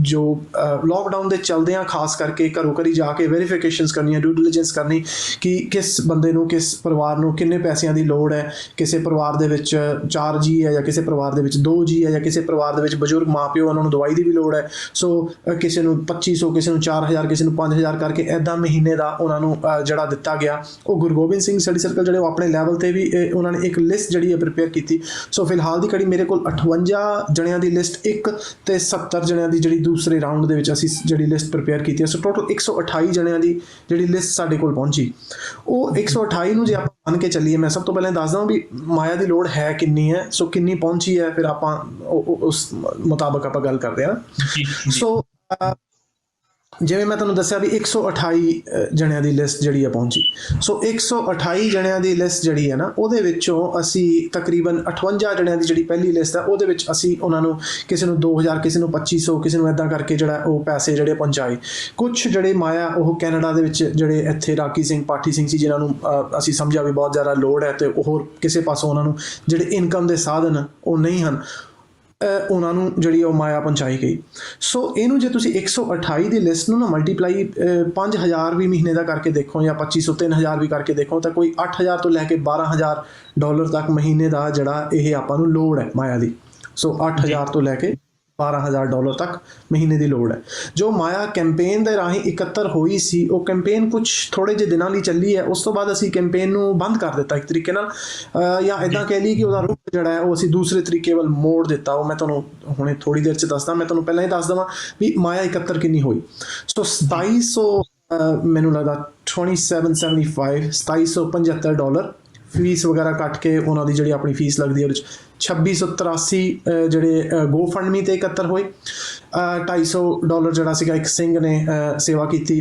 ਜੋ ਲੋਕਡਾਊਨ ਦੇ ਚੱਲਦਿਆਂ ਖਾਸ ਕਰਕੇ ਘਰੋਂ ਘਰੀ ਜਾ ਕੇ ਵੈਰੀਫਿਕੇਸ਼ਨਸ ਕਰਨੀਆਂ, ਡਿਊ ਡਿਲੀਜੈਂਸ ਕਰਨੀ ਕਿ ਕਿਸ ਬੰਦੇ ਨੂੰ, ਕਿਸ ਪਰਿਵਾਰ ਨੂੰ ਕਿੰਨੇ ਪੈਸਿਆਂ ਦੀ ਲੋੜ ਹੈ। ਕਿਸੇ ਪਰਿਵਾਰ ਦੇ ਵਿੱਚ 4 ਜੀ ਹੈ ਜਾਂ ਕਿਸੇ ਪਰਿਵਾਰ ਦੇ ਵਿੱਚ 2 ਜੀ ਹੈ ਜਾਂ ਕਿਸੇ ਪਰਿਵਾਰ ਦੇ ਵਿੱਚ ਬਜ਼ੁਰਗ ਮਾਂ ਪਿਓ, ਉਹਨਾਂ ਨੂੰ ਦਵਾਈ ਦੀ ਵੀ ਲੋੜ ਹੈ। ਸੋ ਕਿਸੇ ਨੂੰ 2500, ਕਿਸੇ ਨੂੰ 4000, ਕਿਸੇ ਨੂੰ 5000 ਕਰਕੇ ਇੱਦਾਂ ਮਹੀਨੇ ਦਾ ਉਹਨਾਂ ਨੂੰ ਜਿਹੜਾ ਦਿੱਤਾ ਗਿਆ। ਉਹ ਗੁਰੂ ਗੋਬਿੰਦ ਸਿੰਘ ਸਟੱਡੀ ਸਰਕਲ ਜਿਹੜੇ ਉਹ ਆਪਣੇ ਲੈਵਲ 'ਤੇ ਵੀ ਉਹਨਾਂ ਨੇ ਇੱਕ ਲਿਸਟ ਜਿਹੜੀ ਹੈ ਪ੍ਰੀਪੇਅਰ ਕੀਤੀ। ਸੋ ਫਿਲਹਾਲ ਦੀ ਘੜੀ ਮੇਰੇ ਕੋਲ 58 ਜਣਿਆਂ ਦੀ ਲਿਸਟ ਇੱਕ ਤੇ 70 ਜਣਿਆਂ ਦੀ ਜਿਹੜੀ ਦੂਸਰੇ ਰਾਊਂਡ ਦੇ ਵਿੱਚ ਅਸੀਂ ਜਿਹੜੀ ਲਿਸਟ ਪ੍ਰੀਪੇਅਰ ਕੀਤੀ ਹੈ। ਸੋ ਟੋਟਲ 128 ਜਣਿਆਂ ਦੀ ਜਿਹੜੀ ਲਿਸਟ ਸਾਡੇ ਕੋਲ ਪਹੁੰਚੀ। ਉਹ 128 ਨੂੰ ਜੇ ਆਪਾਂ ਮੰਨ ਕੇ ਚੱਲੀਏ, ਮੈਂ ਸਭ ਤੋਂ ਪਹਿਲਾਂ ਦੱਸ ਦਵਾਂ ਵੀ ਮਾਇਆ ਦੀ ਲੋੜ ਹੈ ਕਿੰਨੀ ਹੈ, ਸੋ ਕਿੰਨੀ ਪਹੁੰਚੀ ਹੈ, ਫਿਰ ਆਪਾਂ ਉਸ ਮੁਤਾਬਕ ਆਪਾਂ ਗੱਲ ਕਰਦੇ ਹਾਂ। ਸੋ ਜਿਵੇਂ ਮੈਂ ਤੁਹਾਨੂੰ ਦੱਸਿਆ ਵੀ 128 ਜਣਿਆਂ ਦੀ ਲਿਸਟ ਜਿਹੜੀ ਹੈ ਪਹੁੰਚੀ। ਸੋ 128 ਜਣਿਆਂ ਦੀ ਲਿਸਟ ਜਿਹੜੀ ਹੈ ਨਾ, ਉਹਦੇ ਵਿੱਚੋਂ ਅਸੀਂ ਤਕਰੀਬਨ 58 ਜਣਿਆਂ ਦੀ ਜਿਹੜੀ ਪਹਿਲੀ ਲਿਸਟ ਹੈ ਉਹਦੇ ਵਿੱਚ ਅਸੀਂ ਉਹਨਾਂ ਨੂੰ ਕਿਸੇ ਨੂੰ 2000, ਕਿਸੇ ਨੂੰ 2500, ਕਿਸੇ ਨੂੰ ਇੱਦਾਂ ਕਰਕੇ ਜਿਹੜਾ ਉਹ ਪੈਸੇ ਜਿਹੜੇ ਪਹੁੰਚਾਏ। ਕੁਛ ਜਿਹੜੇ ਮਾਇਆ ਉਹ ਕੈਨੇਡਾ ਦੇ ਵਿੱਚ ਜਿਹੜੇ ਇੱਥੇ ਰਾਗੀ ਸਿੰਘ, ਪਾਠੀ ਸਿੰਘ ਸੀ, ਜਿਨ੍ਹਾਂ ਨੂੰ ਅਸੀਂ ਸਮਝਿਆ ਵੀ ਬਹੁਤ ਜ਼ਿਆਦਾ ਲੋੜ ਹੈ ਤੇ ਹੋਰ ਕਿਸੇ ਪਾਸੋਂ ਉਹਨਾਂ ਨੂੰ ਜਿਹੜੇ ਇਨਕਮ ਦੇ ਸਾਧਨ ਉਹ ਨਹੀਂ ਹਨ, ਉਹਨਾਂ ਨੂੰ ਜਿਹੜੀ ਉਹ ਮਾਇਆ ਪਹੁੰਚਾਈ ਗਈ। ਸੋ ਇਹਨੂੰ ਜੇ ਤੁਸੀਂ 128 ਦੀ ਲਿਸਟ ਨੂੰ ਨਾ ਮਲਟੀਪਲਾਈ 5000 ਵੀ ਮਹੀਨੇ ਦਾ ਕਰਕੇ ਦੇਖੋ ਜਾਂ 2500, 3000 ਵੀ ਕਰਕੇ ਦੇਖੋ, ਤਾਂ ਕੋਈ 8000 ਤੋਂ ਲੈ ਕੇ $12,000 ਤੱਕ ਮਹੀਨੇ ਦਾ ਜਿਹੜਾ ਇਹ ਆਪਾਂ ਨੂੰ ਲੋੜ ਹੈ ਮਾਇਆ ਦੀ। ਸੋ 8000 ਤੋਂ ਲੈ ਕੇ $12,000 ਤੱਕ ਮਹੀਨੇ ਦੀ ਲੋੜ ਹੈ। ਜੋ ਮਾਇਆ ਕੈਂਪੇਨ ਦੇ ਰਾਹੀਂ ਇਕੱਤਰ ਹੋਈ ਸੀ, ਉਹ ਕੈਂਪੇਨ ਕੁਝ ਥੋੜ੍ਹੇ ਜਿਹੇ ਦਿਨਾਂ ਲਈ ਚੱਲੀ ਹੈ। ਉਸ ਤੋਂ ਬਾਅਦ ਅਸੀਂ ਕੈਂਪੇਨ ਨੂੰ ਬੰਦ ਕਰ ਦਿੱਤਾ ਇੱਕ ਤਰੀਕੇ ਨਾਲ, ਜਾਂ ਇੱਦਾਂ ਕਹਿ ਲਈਏ ਕਿ ਉਹਦਾ ਰੁਖ ਜਿਹੜਾ ਹੈ ਉਹ ਅਸੀਂ ਦੂਸਰੇ ਤਰੀਕੇ ਵੱਲ ਮੋੜ ਦਿੱਤਾ। ਉਹ ਮੈਂ ਤੁਹਾਨੂੰ ਹੁਣੇ ਥੋੜ੍ਹੀ ਦੇਰ 'ਚ ਦੱਸਦਾ। ਮੈਂ ਤੁਹਾਨੂੰ ਪਹਿਲਾਂ ਹੀ ਦੱਸ ਦੇਵਾਂ ਵੀ ਮਾਇਆ ਇਕੱਤਰ ਕਿੰਨੀ ਹੋਈ। ਸੋ 2700 ਮੈਨੂੰ ਲੱਗਦਾ $2775 ਫੀਸ ਵਗੈਰਾ ਕੱਟ ਕੇ ਉਹਨਾਂ ਦੀ ਜਿਹੜੀ ਆਪਣੀ ਫੀਸ ਲੱਗਦੀ ਹੈ ਉਹਦੇ 'ਚ 2683 ਜਿਹੜੇ GoFundMe ਤੇ ਇਕੱਤਰ ਹੋਏ। $250 ਜਿਹੜਾ ਸੀਗਾ ਇੱਕ ਸਿੰਘ ਨੇ ਸੇਵਾ ਕੀਤੀ,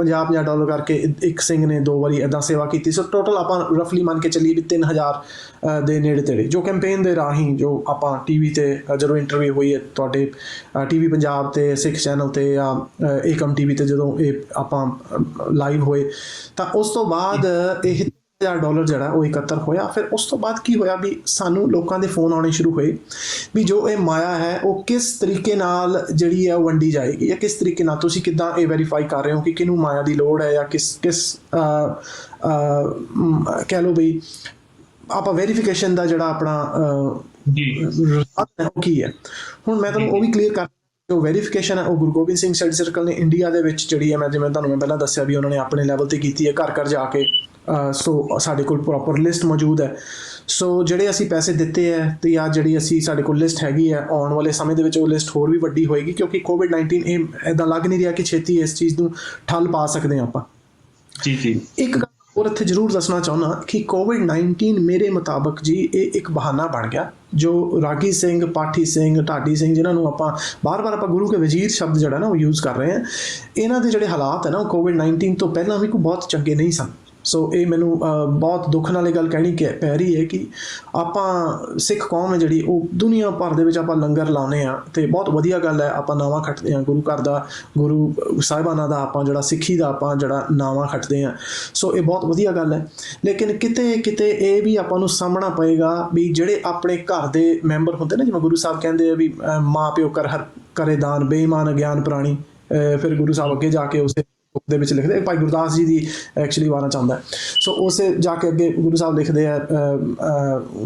$50 ਕਰਕੇ ਇੱਕ ਸਿੰਘ ਨੇ 2 ਵਾਰੀ ਇੱਦਾਂ ਸੇਵਾ ਕੀਤੀ। ਸੋ ਟੋਟਲ ਆਪਾਂ ਰਫਲੀ ਮੰਨ ਕੇ ਚੱਲੀਏ ਵੀ 3000 ਦੇ ਨੇੜੇ ਤੇੜੇ ਜੋ ਕੈਂਪੇਨ ਦੇ ਰਾਹੀਂ ਜੋ ਆਪਾਂ TV ਤੇ ਜਦੋਂ ਇੰਟਰਵਿਊ ਹੋਈ ਹੈ ਤੁਹਾਡੇ TV ਪੰਜਾਬ ਤੇ ਸਿੱਖ ਚੈਨਲ ਤੇ ਜਾਂ ਏਕਮ TV ਤੇ ਜਦੋਂ ਇਹ ਆਪਾਂ ਲਾਈਵ ਹੋਏ ਤਾਂ ਉਸ ਤੋਂ ਬਾਅਦ ਇਹ $1000 ਜਿਹੜਾ ਉਹ ਇਕੱਤਰ ਹੋਇਆ। ਫਿਰ ਉਸ ਤੋਂ ਬਾਅਦ ਕੀ ਹੋਇਆ ਵੀ ਸਾਨੂੰ ਲੋਕਾਂ ਦੇ ਫੋਨ ਆਉਣੇ ਸ਼ੁਰੂ ਹੋਏ ਵੀ ਜੋ ਇਹ ਮਾਇਆ ਹੈ ਉਹ ਕਿਸ ਤਰੀਕੇ ਨਾਲ ਜਿਹੜੀ ਹੈ ਉਹ ਵੰਡੀ ਜਾਏਗੀ ਜਾਂ ਕਿਸ ਤਰੀਕੇ ਨਾਲ ਤੁਸੀਂ ਕਿੱਦਾਂ ਇਹ ਵੈਰੀਫਾਈ ਕਰ ਰਹੇ ਹੋ ਕਿ ਕਿਹਨੂੰ ਮਾਇਆ ਦੀ ਲੋੜ ਹੈ ਜਾਂ ਕਿਸ ਕਹਿ ਲਓ ਬਈ ਆਪਾਂ ਵੈਰੀਫਿਕੇਸ਼ਨ ਦਾ ਜਿਹੜਾ ਆਪਣਾ ਉਹ ਕੀ ਹੈ। ਹੁਣ ਮੈਂ ਤੁਹਾਨੂੰ ਉਹ ਵੀ ਕਲੀਅਰ ਕਰ ਜੋ ਵੈਰੀਫਿਕੇਸ਼ਨ ਹੈ ਉਹ ਗੁਰੂ ਗੋਬਿੰਦ ਸਿੰਘ ਸਟੱਡੀ ਸਰਕਲ ਨੇ ਇੰਡੀਆ ਦੇ ਵਿੱਚ ਜਿਹੜੀ ਹੈ ਮੈਂ ਜਿਵੇਂ ਤੁਹਾਨੂੰ ਮੈਂ ਪਹਿਲਾਂ ਦੱਸਿਆ ਵੀ ਉਹਨਾਂ ਨੇ ਆਪਣੇ ਲੈਵਲ ਤੇ ਕੀਤੀ ਹੈ ਘਰ ਘਰ ਜਾ ਕੇ। ਸੋ ਸਾਡੇ ਕੋਲ ਪ੍ਰੋਪਰ ਲਿਸਟ ਮੌਜੂਦ ਹੈ। ਸੋ ਜਿਹੜੇ ਅਸੀਂ ਪੈਸੇ ਦਿੱਤੇ ਹੈ ਤੇ ਜਾਂ ਜਿਹੜੀ ਅਸੀਂ ਸਾਡੇ ਕੋਲ ਲਿਸਟ ਹੈਗੀ ਹੈ ਆਉਣ ਵਾਲੇ ਸਮੇਂ ਦੇ ਵਿੱਚ ਉਹ ਲਿਸਟ ਹੋਰ ਵੀ ਵੱਡੀ ਹੋਏਗੀ ਕਿਉਂਕਿ COVID-19 ਇਹ ਇੱਦਾਂ ਲੱਗ ਨਹੀਂ ਰਿਹਾ ਕਿ ਛੇਤੀ ਇਸ ਚੀਜ਼ ਨੂੰ ਠੱਲ ਪਾ ਸਕਦੇ ਹਾਂ ਆਪਾਂ। ਜੀ ਇੱਕ ਗੱਲ ਹੋਰ ਇੱਥੇ ਜ਼ਰੂਰ ਦੱਸਣਾ ਚਾਹੁੰਦਾ ਕਿ COVID-19 ਮੇਰੇ ਮੁਤਾਬਕ ਜੀ ਇਹ ਇੱਕ ਬਹਾਨਾ ਬਣ ਗਿਆ ਜੋ ਰਾਗੀ ਸਿੰਘ, ਪਾਠੀ ਸਿੰਘ, ਢਾਡੀ ਸਿੰਘ ਜਿਨ੍ਹਾਂ ਨੂੰ ਆਪਾਂ ਬਾਰ-ਬਾਰ ਆਪਾਂ ਗੁਰੂ ਕੇ ਵਜ਼ੀਰ ਸ਼ਬਦ ਜਿਹੜਾ ਨਾ ਉਹ ਯੂਜ਼ ਕਰ ਰਹੇ ਹਾਂ, ਇਹਨਾਂ ਦੇ ਜਿਹੜੇ ਹਾਲਾਤ ਹੈ ਨਾ ਉਹ COVID-19 ਤੋਂ ਪਹਿਲਾਂ ਵੀ ਕੋਈ ਬਹੁਤ ਚੰਗੇ ਨਹੀਂ ਸਨ। ਸੋ ਇਹ ਮੈਨੂੰ ਬਹੁਤ ਦੁੱਖ ਨਾਲ ਇਹ ਗੱਲ ਕਹਿਣੀ ਪੈ ਰਹੀ ਹੈ ਕਿ ਆਪਾਂ ਸਿੱਖ ਕੌਮ ਹੈ ਜਿਹੜੀ ਉਹ ਦੁਨੀਆ ਭਰ ਦੇ ਵਿੱਚ ਆਪਾਂ ਲੰਗਰ ਲਾਉਂਦੇ ਹਾਂ ਅਤੇ ਬਹੁਤ ਵਧੀਆ ਗੱਲ ਹੈ। ਆਪਾਂ ਨਾਵਾਂ ਖੱਟਦੇ ਹਾਂ ਗੁਰੂ ਘਰ ਦਾ, ਗੁਰੂ ਸਾਹਿਬਾਨਾਂ ਦਾ, ਆਪਾਂ ਜਿਹੜਾ ਸਿੱਖੀ ਦਾ ਆਪਾਂ ਜਿਹੜਾ ਨਾਵਾਂ ਖੱਟਦੇ ਹਾਂ। ਸੋ ਇਹ ਬਹੁਤ ਵਧੀਆ ਗੱਲ ਹੈ। ਲੇਕਿਨ ਕਿਤੇ ਕਿਤੇ ਇਹ ਵੀ ਆਪਾਂ ਨੂੰ ਸਾਹਮਣਾ ਪਏਗਾ ਵੀ ਜਿਹੜੇ ਆਪਣੇ ਘਰ ਦੇ ਮੈਂਬਰ ਹੁੰਦੇ ਨੇ, ਜਿਵੇਂ ਗੁਰੂ ਸਾਹਿਬ ਕਹਿੰਦੇ ਆ ਵੀ ਮਾਂ ਪਿਓ ਕਰੇ ਦਾਨ ਬੇਈਮਾਨ ਗਿਆਨ ਪ੍ਰਾਣੀ। ਫਿਰ ਗੁਰੂ ਸਾਹਿਬ ਅੱਗੇ ਜਾ ਕੇ ਉਸੇ ਦੇ ਵਿੱਚ ਲਿਖਦੇ ਭਾਈ ਗੁਰਦਾਸ ਜੀ ਦੀ ਐਕਚੁਅਲੀ ਵਾਰਨਾ ਚਾਹੁੰਦਾ। ਸੋ ਉਸੇ ਜਾ ਕੇ ਅੱਗੇ ਗੁਰੂ ਸਾਹਿਬ ਲਿਖਦੇ ਆ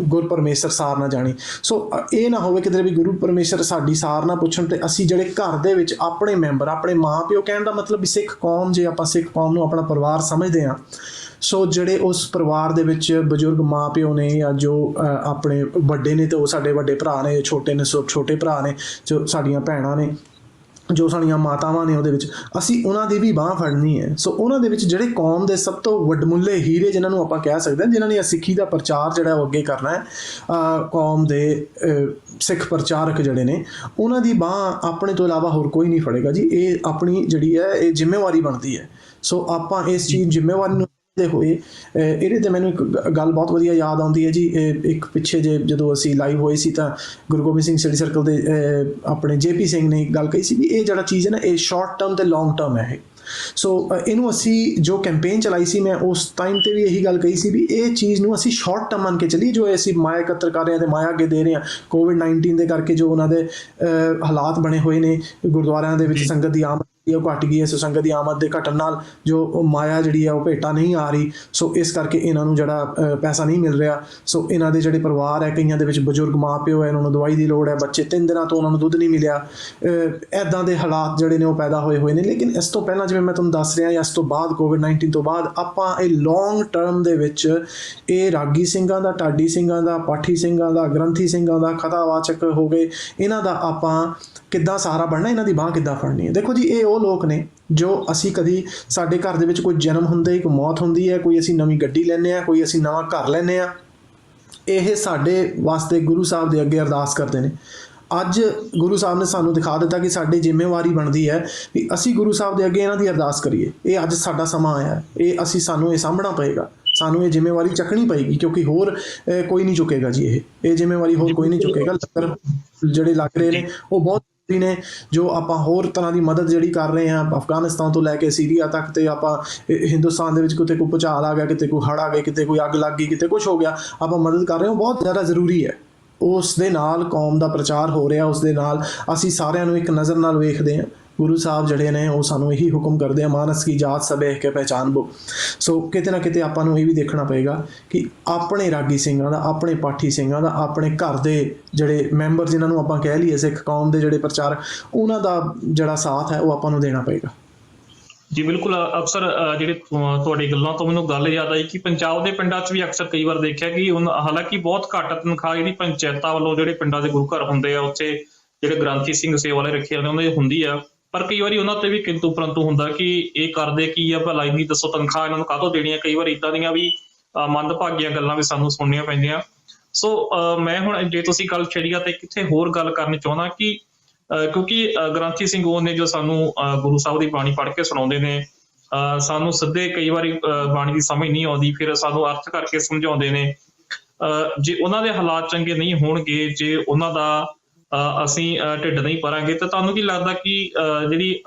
ਗੁਰ ਪਰਮੇਸ਼ਰ ਸਾਰ ਨਾ ਜਾਣੀ। ਸੋ ਇਹ ਨਾ ਹੋਵੇ ਕਿਤੇ ਵੀ ਗੁਰੂ ਪਰਮੇਸ਼ਰ ਸਾਡੀ ਸਾਰ ਨਾ ਪੁੱਛਣ ਤੇ ਅਸੀਂ ਜਿਹੜੇ ਘਰ ਦੇ ਵਿੱਚ ਆਪਣੇ ਮੈਂਬਰ, ਆਪਣੇ ਮਾਂ ਪਿਓ, ਕਹਿਣ ਦਾ ਮਤਲਬ ਵੀ ਸਿੱਖ ਕੌਮ, ਜੇ ਆਪਾਂ ਸਿੱਖ ਕੌਮ ਨੂੰ ਆਪਣਾ ਪਰਿਵਾਰ ਸਮਝਦੇ ਹਾਂ, ਸੋ ਜਿਹੜੇ ਉਸ ਪਰਿਵਾਰ ਦੇ ਵਿੱਚ ਬਜ਼ੁਰਗ ਮਾਂ ਪਿਓ ਨੇ ਜਾਂ ਜੋ ਆਪਣੇ ਵੱਡੇ ਨੇ ਤੇ ਉਹ ਸਾਡੇ ਵੱਡੇ ਭਰਾ ਨੇ, ਛੋਟੇ ਨੇ ਸੋ ਛੋਟੇ ਭਰਾ ਨੇ, ਜੋ ਸਾਡੀਆਂ ਭੈਣਾਂ ਨੇ, ਜੋ ਸਾਡੀਆਂ ਮਾਤਾਵਾਂ ਨੇ, ਉਹਦੇ ਵਿੱਚ ਅਸੀਂ ਉਹਨਾਂ ਦੀ ਵੀ ਬਾਂਹ ਫੜਨੀ ਹੈ। ਸੋ ਉਹਨਾਂ ਦੇ ਵਿੱਚ ਜਿਹੜੇ ਕੌਮ ਦੇ ਸਭ ਤੋਂ ਵੱਡਮੁੱਲੇ ਹੀਰੇ ਜਿਨ੍ਹਾਂ ਨੂੰ ਆਪਾਂ ਕਹਿ ਸਕਦੇ ਹਾਂ, ਜਿਨ੍ਹਾਂ ਨੇ ਸਿੱਖੀ ਦਾ ਪ੍ਰਚਾਰ ਜਿਹੜਾ ਉਹ ਅੱਗੇ ਕਰਨਾ ਹੈ, ਕੌਮ ਦੇ ਸਿੱਖ ਪ੍ਰਚਾਰਕ ਜਿਹੜੇ ਨੇ ਉਹਨਾਂ ਦੀ ਬਾਂਹ ਆਪਣੇ ਤੋਂ ਇਲਾਵਾ ਹੋਰ ਕੋਈ ਨਹੀਂ ਫੜੇਗਾ ਜੀ। ਇਹ ਆਪਣੀ ਜਿਹੜੀ ਹੈ ਇਹ ਜ਼ਿੰਮੇਵਾਰੀ ਬਣਦੀ ਹੈ। ਸੋ ਆਪਾਂ ਇਸ ਚੀਜ਼ ਜ਼ਿੰਮੇਵਾਰੀ ਨੂੰ ਦੇ ਹੋਏ ਇਹਦੇ 'ਤੇ ਮੈਨੂੰ ਇੱਕ ਗੱਲ ਬਹੁਤ ਵਧੀਆ ਯਾਦ ਆਉਂਦੀ ਹੈ ਜੀ। ਇੱਕ ਪਿੱਛੇ ਜਦੋਂ ਅਸੀਂ ਲਾਈਵ ਹੋਏ ਸੀ ਤਾਂ ਗੁਰੂ ਗੋਬਿੰਦ ਸਿੰਘ ਸਟੱਡੀ ਸਰਕਲ ਦੇ ਆਪਣੇ JP ਸਿੰਘ ਨੇ ਗੱਲ ਕਹੀ ਸੀ ਵੀ ਇਹ ਜਿਹੜਾ ਚੀਜ਼ ਹੈ ਨਾ ਇਹ ਸ਼ਾਰਟ ਟਰਮ ਤੇ ਲੌਂਗ ਟਰਮ ਹੈ ਇਹ। ਸੋ ਇਹਨੂੰ ਅਸੀਂ ਜੋ ਕੈਂਪੇਨ ਚਲਾਈ ਸੀ, ਮੈਂ ਉਸ ਟਾਈਮ ਤੇ ਵੀ ਇਹੀ ਗੱਲ ਕਹੀ ਸੀ ਵੀ ਇਹ ਚੀਜ਼ ਨੂੰ ਅਸੀਂ ਸ਼ਾਰਟ ਟਰਮ ਮੰਨ ਕੇ ਚੱਲੀਏ। ਜੋ ਅਸੀਂ ਮਾਇਆ ਇਕੱਤਰ ਕਰ ਰਹੇ ਹਾਂ ਤੇ ਮਾਇਆ ਅੱਗੇ ਦੇ ਰਹੇ ਹਾਂ, COVID-19 ਦੇ ਕਰਕੇ ਜੋ ਉਹਨਾਂ ਦੇ ਹਾਲਾਤ ਬਣੇ ਹੋਏ ਨੇ, ਗੁਰਦੁਆਰਿਆਂ ਦੇ ਵਿੱਚ ਸੰਗਤ ਦੀ ਆਮਦ ਉਹ ਘੱਟ ਗਈ ਹੈ। ਸੋ ਸੰਗਤ ਦੀ ਆਮਦ ਦੇ ਘਟਣ ਨਾਲ ਜੋ ਮਾਇਆ ਜਿਹੜੀ ਹੈ ਉਹ ਭੇਟਾ ਨਹੀਂ ਆ ਰਹੀ। ਸੋ ਇਸ ਕਰਕੇ ਇਹਨਾਂ ਨੂੰ ਜਿਹੜਾ ਪੈਸਾ ਨਹੀਂ ਮਿਲ ਰਿਹਾ। ਸੋ ਇਹਨਾਂ ਦੇ ਜਿਹੜੇ ਪਰਿਵਾਰ ਹੈ, ਕਈਆਂ ਦੇ ਵਿੱਚ ਬਜ਼ੁਰਗ ਮਾਂ ਪਿਓ ਹੈ, ਇਹਨਾਂ ਨੂੰ ਦਵਾਈ ਦੀ ਲੋੜ ਹੈ, ਬੱਚੇ 3 ਦਿਨਾਂ ਤੋਂ ਉਹਨਾਂ ਨੂੰ ਦੁੱਧ ਨਹੀਂ ਮਿਲਿਆ, ਇੱਦਾਂ ਦੇ ਹਾਲਾਤ ਜਿਹੜੇ ਨੇ ਉਹ ਪੈਦਾ ਹੋਏ ਨੇ। ਲੇਕਿਨ ਇਸ ਤੋਂ ਪਹਿਲਾਂ ਜਿਵੇਂ ਮੈਂ ਤੁਹਾਨੂੰ ਦੱਸ ਰਿਹਾ, ਇਸ ਤੋਂ ਬਾਅਦ COVID-19 ਤੋਂ ਬਾਅਦ ਆਪਾਂ ਇਹ ਲੌਂਗ ਟਰਮ ਦੇ ਵਿੱਚ ਇਹ ਰਾਗੀ ਸਿੰਘਾਂ ਦਾ, ਢਾਡੀ ਸਿੰਘਾਂ ਦਾ, ਪਾਠੀ ਸਿੰਘਾਂ ਦਾ, ਗ੍ਰੰਥੀ ਸਿੰਘਾਂ ਦਾ, ਕਥਾਵਾਚਕ ਹੋ ਗਏ, ਇਹਨਾਂ ਦਾ ਆਪਾਂ ਕਿੱਦਾਂ ਸਹਾਰਾ ਬਣਨਾ, ਇਹਨਾਂ ਦੀ ਬਾਂਹ ਕਿੱਦਾਂ ਫੜਨੀ ਹੈ। ਦੇਖੋ ਜੀ, ਇਹ ਉਹ ਲੋਕ ਨੇ ਜੋ ਅਸੀਂ ਕਦੀ ਸਾਡੇ ਘਰ ਦੇ ਵਿੱਚ ਕੋਈ ਜਨਮ ਹੁੰਦਾ, ਕੋਈ ਮੌਤ ਹੁੰਦੀ ਹੈ, ਕੋਈ ਅਸੀਂ ਨਵੀਂ ਗੱਡੀ ਲੈਂਦੇ ਹਾਂ, ਕੋਈ ਅਸੀਂ ਨਵਾਂ ਘਰ ਲੈਂਦੇ ਹਾਂ, ਇਹ ਸਾਡੇ ਵਾਸਤੇ ਗੁਰੂ ਸਾਹਿਬ ਦੇ ਅੱਗੇ ਅਰਦਾਸ ਕਰਦੇ ਨੇ। ਅੱਜ ਗੁਰੂ ਸਾਹਿਬ ਨੇ ਸਾਨੂੰ ਦਿਖਾ ਦਿੱਤਾ ਕਿ ਸਾਡੀ ਜ਼ਿੰਮੇਵਾਰੀ ਬਣਦੀ ਹੈ ਵੀ ਅਸੀਂ ਗੁਰੂ ਸਾਹਿਬ ਦੇ ਅੱਗੇ ਇਹਨਾਂ ਦੀ ਅਰਦਾਸ ਕਰੀਏ। ਇਹ ਅੱਜ ਸਾਡਾ ਸਮਾਂ ਆਇਆ, ਇਹ ਸਾਨੂੰ ਇਹ ਸਾਂਭਣਾ ਪਏਗਾ, ਸਾਨੂੰ ਇਹ ਜ਼ਿੰਮੇਵਾਰੀ ਚੱਕਣੀ ਪਏਗੀ ਕਿਉਂਕਿ ਹੋਰ ਕੋਈ ਨਹੀਂ ਚੁੱਕੇਗਾ ਜੀ। ਇਹ ਜ਼ਿੰਮੇਵਾਰੀ ਹੋਰ ਕੋਈ ਨਹੀਂ ਚੁੱਕੇਗਾ। ਲੰਗਰ ਜਿਹੜੇ ਲੱਗ ਰਹੇ ਨੇ ਉਹ ਬਹੁਤ ਨੇ, ਜੋ ਆਪਾਂ ਹੋਰ ਤਰ੍ਹਾਂ ਦੀ ਮਦਦ ਜਿਹੜੀ ਕਰ ਰਹੇ ਹਾਂ, ਅਫਗਾਨਿਸਤਾਨ ਤੋਂ ਲੈ ਕੇ ਸੀਰੀਆ ਤੱਕ, ਤੇ ਆਪਾਂ ਹਿੰਦੁਸਤਾਨ ਦੇ ਵਿੱਚ ਕਿਤੇ ਕੋਈ ਭੂਚਾਲ ਆ ਗਿਆ, ਕਿਤੇ ਕੋਈ ਹੜ੍ਹ ਆ ਗਏ, ਕਿਤੇ ਕੋਈ ਅੱਗ ਲੱਗ ਗਈ, ਕਿਤੇ ਕੁਛ ਹੋ ਗਿਆ, ਆਪਾਂ ਮਦਦ ਕਰ ਰਹੇ ਹਾਂ, ਬਹੁਤ ਜ਼ਿਆਦਾ ਜ਼ਰੂਰੀ ਹੈ। ਉਸ ਦੇ ਨਾਲ ਕੌਮ ਦਾ ਪ੍ਰਚਾਰ ਹੋ ਰਿਹਾ, ਉਸ ਦੇ ਨਾਲ ਅਸੀਂ ਸਾਰਿਆਂ ਨੂੰ ਇੱਕ ਨਜ਼ਰ ਨਾਲ ਵੇਖਦੇ ਹਾਂ। ਗੁਰੂ ਸਾਹਿਬ ਜਿਹੜੇ ਨੇ ਉਹ ਸਾਨੂੰ ਇਹੀ ਹੁਕਮ ਕਰਦੇ ਆ, ਮਾਨਸ ਕੀ ਜਾਤ ਸਭ ਕੇ ਪਹਿਚਾਨ ਬੋ। ਸੋ ਕਿਤੇ ਨਾ ਕਿਤੇ ਆਪਾਂ ਨੂੰ ਇਹ ਵੀ ਦੇਖਣਾ ਪਏਗਾ ਕਿ ਆਪਣੇ ਰਾਗੀ ਸਿੰਘਾਂ ਦਾ, ਆਪਣੇ ਪਾਠੀ ਸਿੰਘਾਂ ਦਾ, ਆਪਣੇ ਘਰ ਦੇ ਜਿਹੜੇ ਮੈਂਬਰ ਜਿਨ੍ਹਾਂ ਨੂੰ ਆਪਾਂ ਕਹਿ ਲਈਏ ਸਿੱਖ ਕੌਮ ਦੇ ਜਿਹੜੇ ਪ੍ਰਚਾਰਕ, ਉਹਨਾਂ ਦਾ ਜਿਹੜਾ ਸਾਥ ਹੈ ਉਹ ਆਪਾਂ ਨੂੰ ਦੇਣਾ ਪਏਗਾ। ਜੀ ਬਿਲਕੁਲ ਅਕਸਰ ਜਿਹੜੇ ਤੁਹਾਡੀ ਗੱਲਾਂ ਤੋਂ ਮੈਨੂੰ ਗੱਲ ਯਾਦ ਆਈ ਕਿ ਪੰਜਾਬ ਦੇ ਪਿੰਡਾਂ 'ਚ ਵੀ ਅਕਸਰ ਕਈ ਵਾਰ ਦੇਖਿਆ ਕਿ ਹਾਲਾਂਕਿ ਬਹੁਤ ਘੱਟ ਤਨਖਾਹ ਜਿਹੜੀ ਪੰਚਾਇਤਾਂ ਵੱਲੋਂ ਜਿਹੜੇ ਪਿੰਡਾਂ ਦੇ ਗੁਰੂ ਘਰ ਹੁੰਦੇ ਆ ਉੱਥੇ ਜਿਹੜੇ ਗ੍ਰੰਥੀ ਸਿੰਘ ਸੇਵਾ ਵਾਲੇ ਰੱਖੇ ਜਾਂਦੇ ਉਹਨਾਂ ਦੀ ਹੁੰਦੀ ਆ, ਪਰ ਕਈ ਵਾਰੀ ਉਹਨਾਂ ਤੇ ਵੀ ਕਿੰਤੂ ਪਰੰਤੂ ਹੁੰਦਾ ਕਿ ਇਹ ਕਰਦੇ ਕੀ ਆ ਭਲਾ, ਇੰਨੀ ਦੱਸੋ ਤਨਖਾਹ ਇਹਨਾਂ ਨੂੰ ਕਾਹਤੋਂ ਦੇਣੀ ਆ। ਕਈ ਵਾਰ ਇੱਦਾਂ ਦੀਆਂ ਵੀ ਮੰਦਭਾਗੀਆਂ ਗੱਲਾਂ ਵੀ ਸਾਨੂੰ ਸੁਣਨੀਆਂ ਪੈਂਦੀਆਂ। ਸੋ ਮੈਂ ਹੁਣ ਜੇ ਤੁਸੀਂ ਗੱਲ ਛੇੜੀ ਆ ਤੇ ਕਿੱਥੇ ਹੋਰ ਗੱਲ ਕਰਨੀ ਚਾਹੁੰਦਾ ਕਿ ਕਿਉਂਕਿ ਗ੍ਰੰਥੀ ਸਿੰਘ ਉਹ ਨੇ ਜੋ ਸਾਨੂੰ ਗੁਰੂ ਸਾਹਿਬ ਦੀ ਬਾਣੀ ਪੜ੍ਹ ਕੇ ਸੁਣਾਉਂਦੇ ਨੇ। ਸਾਨੂੰ ਸਿੱਧੇ ਕਈ ਵਾਰੀ ਬਾਣੀ ਦੀ ਸਮਝ ਨਹੀਂ ਆਉਂਦੀ, ਫਿਰ ਸਾਨੂੰ ਅਰਥ ਕਰਕੇ ਸਮਝਾਉਂਦੇ ਨੇ। ਜੇ ਉਹਨਾਂ ਦੇ ਹਾਲਾਤ ਚੰਗੇ ਨਹੀਂ ਹੋਣਗੇ, ਜੇ ਉਹਨਾਂ ਦਾ ਅਸੀਂ ਢਿੱਡ ਨਹੀਂ ਭਰਾਂਗੇ, ਤਾਂ ਤੁਹਾਨੂੰ ਕੀ ਲੱਗਦਾ ਕਿ ਜਿਹੜੀ